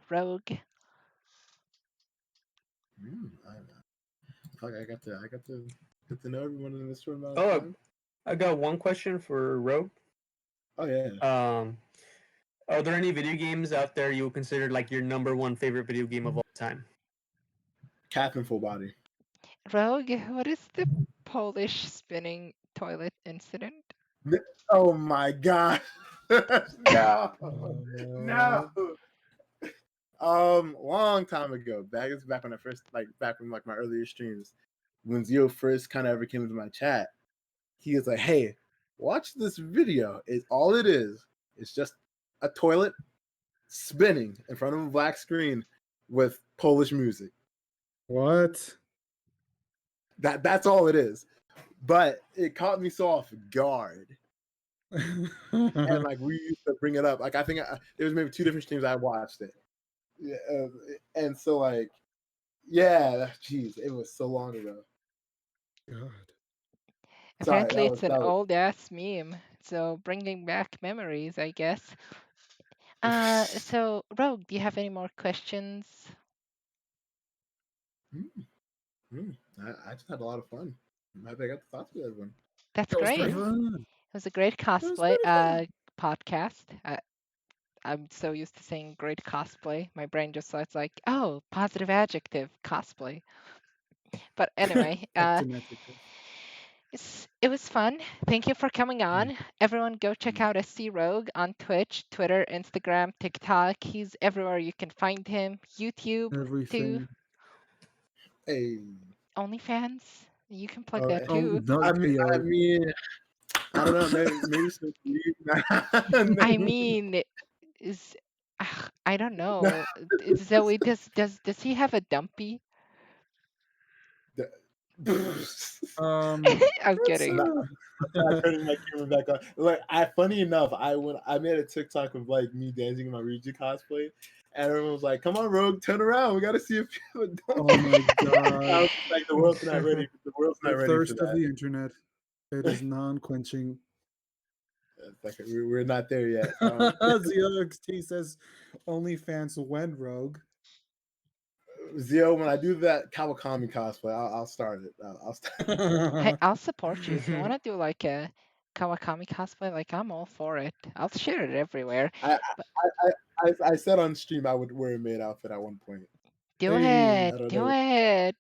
Rogue.
Fuck, I got to get to know everyone in this room about
Oh,
time.
I got one question for Rogue.
Oh yeah,
Um, are there any video games out there you would consider like your number one favorite video game of all time?
Captain Full Body.
Rogue, what is the Polish spinning toilet incident?
Oh my god, no, no. Long time ago, back when I first back when like my earlier streams, when Zio first kind of ever came into my chat, he was like, "Hey, watch this video. It's all it is. It's just a toilet spinning in front of a black screen with Polish music.
What?
That's all it is." But it caught me so off guard, and like we used to bring it up. Like I think there was maybe 2 different streams I watched it, yeah, and so like yeah, jeez, it was so long ago.
God.
Sorry,
Apparently, it's an
that was.
old ass meme. So bringing back memories, I guess. So Rogue, do you have any more questions?
Mm, I just had a lot of fun. I'm happy I got to talk to everyone.
That's
That was
great.
pretty
It
Yeah.
fun.
was a great
That was
cosplay
pretty fun.
podcast. I'm so used to saying great cosplay. My brain just thought like, oh, positive adjective, cosplay. But anyway,
Captain Adjective.
it was fun. Thank you for coming
Yeah.
on. Everyone, go check out SC Rogue on Twitch, Twitter, Instagram, TikTok. He's everywhere you can find him. YouTube, too.
Everything.
Hey,
OnlyFans. You can plug
oh,
that
Oh,
too.
no,
I mean,
yo.
I don't know. Maybe some
I mean, is I don't know. Zoe, does he have a dumpy?
Um,
I'm
that's
kidding.
I'm not turning my camera back on. Like, funny enough, I made a TikTok of like me dancing in my Ryuji cosplay, and everyone was like, "Come on, Rogue, turn around. We got to see if you have a
oh
donkey."
my
I
god.
was like, "The world's not ready. The world's
The
not ready for
thirst of
that.
the internet. It is non-quenching.
It's like we're not there yet."
ZOXT says OnlyFans when Rogue.
Zio, when I do that Kawakami cosplay, I'll start it. I'll start.
Hey, I'll support you if you want to do like a Kawakami cosplay. Like I'm all for it. I'll share it everywhere.
I,
But
I said on stream I would wear a maid outfit at one point.
do
Hey,
it,
I don't
do
know.
it.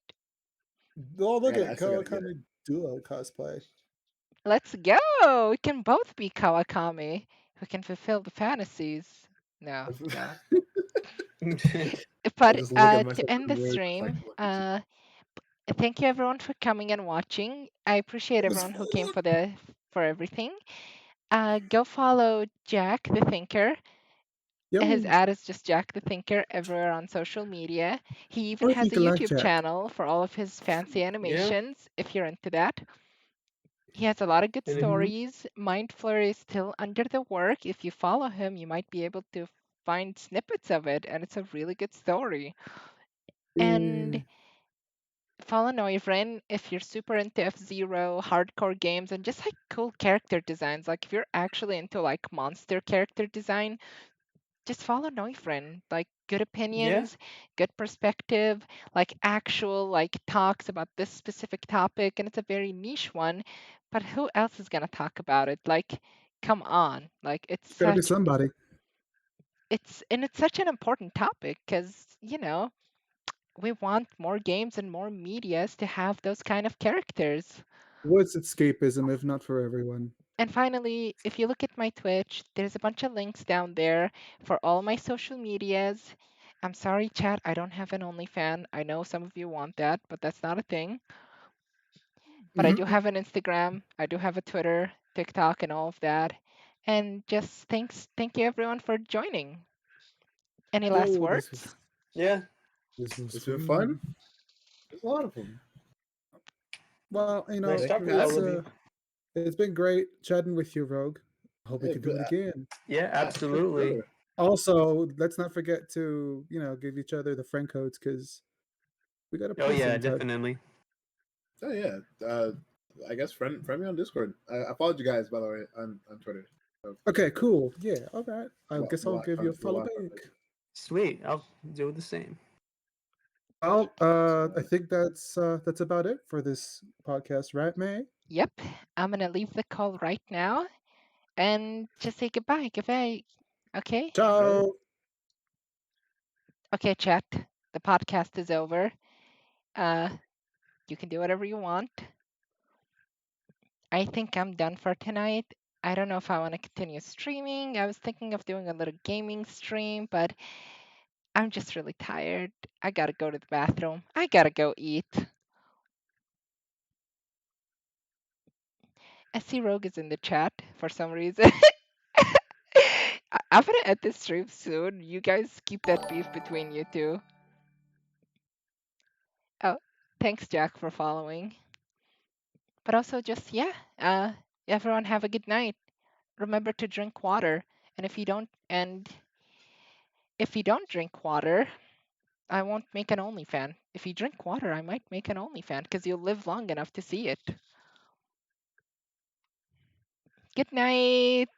oh look
I
at
still gotta get it.
Kawakami Duo cosplay.
Let's go. We can both be Kawakami. We can fulfill the fantasies. No, no.
I
But
just look at
to
myself
end
in
the
the mirror, just like
stream,
look at you.
thank you everyone for coming and watching. I appreciate
It was
everyone who came
fun.
for everything. Go follow Jack the Thinker. His
Yo,
ad is just Jack the Thinker everywhere on social media. He even
or
has
you
a
can like
YouTube
Jack.
channel for all of his fancy
Yeah.
animations if you're into that. He has a lot of good
And it,
Hmm.
stories. Mind Flurry is still under the work. If you follow him, you might be able to find snippets of it, and it's a really good story.
Yeah.
And follow Noivren if you're super into F-Zero, hardcore games, and just like cool character designs. Like if you're actually into like monster character design, just follow Neufren. Like good
yeah.
opinions, good perspective, like actual like talks about this specific topic, and it's a very niche one. But who else is gonna talk about it? Like, come on! Like
Gotta be somebody.
it's such an important topic because we want more games and more medias to have those kind of characters.
What's escapism if not for everyone?
And finally, if you look at my Twitch, there's a bunch of links down there for all my social medias. I'm sorry, chat, I don't have an OnlyFan. I know some of you want that, but that's not a thing. But I do
Mhm.
have an Instagram, I do have a Twitter, TikTok, and all of that. And just thank you everyone for joining. Any last
Yo,
words?
Yeah.
this was
It's been fun.
fun.
There's a lot of them.
Well,
Nice
Thank you
talking
for
with
it's
all
having
of
me.
you.
it's been great chatting with you, Rogue. Hope we
Hey,
can do
but,
it again.
Yeah,
for
absolutely.
sure.
Also, let's not forget to give each other the friend codes because we gotta
Oh
play
yeah,
sometime.
definitely.
Oh yeah. I guess friend me on Discord. I followed you guys by the way on Twitter. So
Okay, cool. Yeah, all right. I guess I'll give you a
we'll
follow
lock on
back.
later.
Sweet. I'll do the same.
Well,
All
I
right.
think that's about it for this podcast, right, May?
Yep, I'm gonna leave the call right now and just say goodbye. Goodbye. Okay?
All right.
Ciao.
Okay, chat. The podcast is over. Uh, you can do whatever you want. I think I'm done for tonight. I don't know if I want to continue streaming. I was thinking of doing a little gaming stream, but I'm just really tired. I gotta go to the bathroom. I gotta go eat. I see Rogue is in the chat for some reason. I'm gonna end this stream soon. You guys keep that beef between you two. Oh, thanks, Jack, for following. But also, just yeah, everyone have a good night. Remember to drink water, and if you don't drink water, I won't make an OnlyFan. If you drink water, I might make an OnlyFan because you'll live long enough to see it. Good night.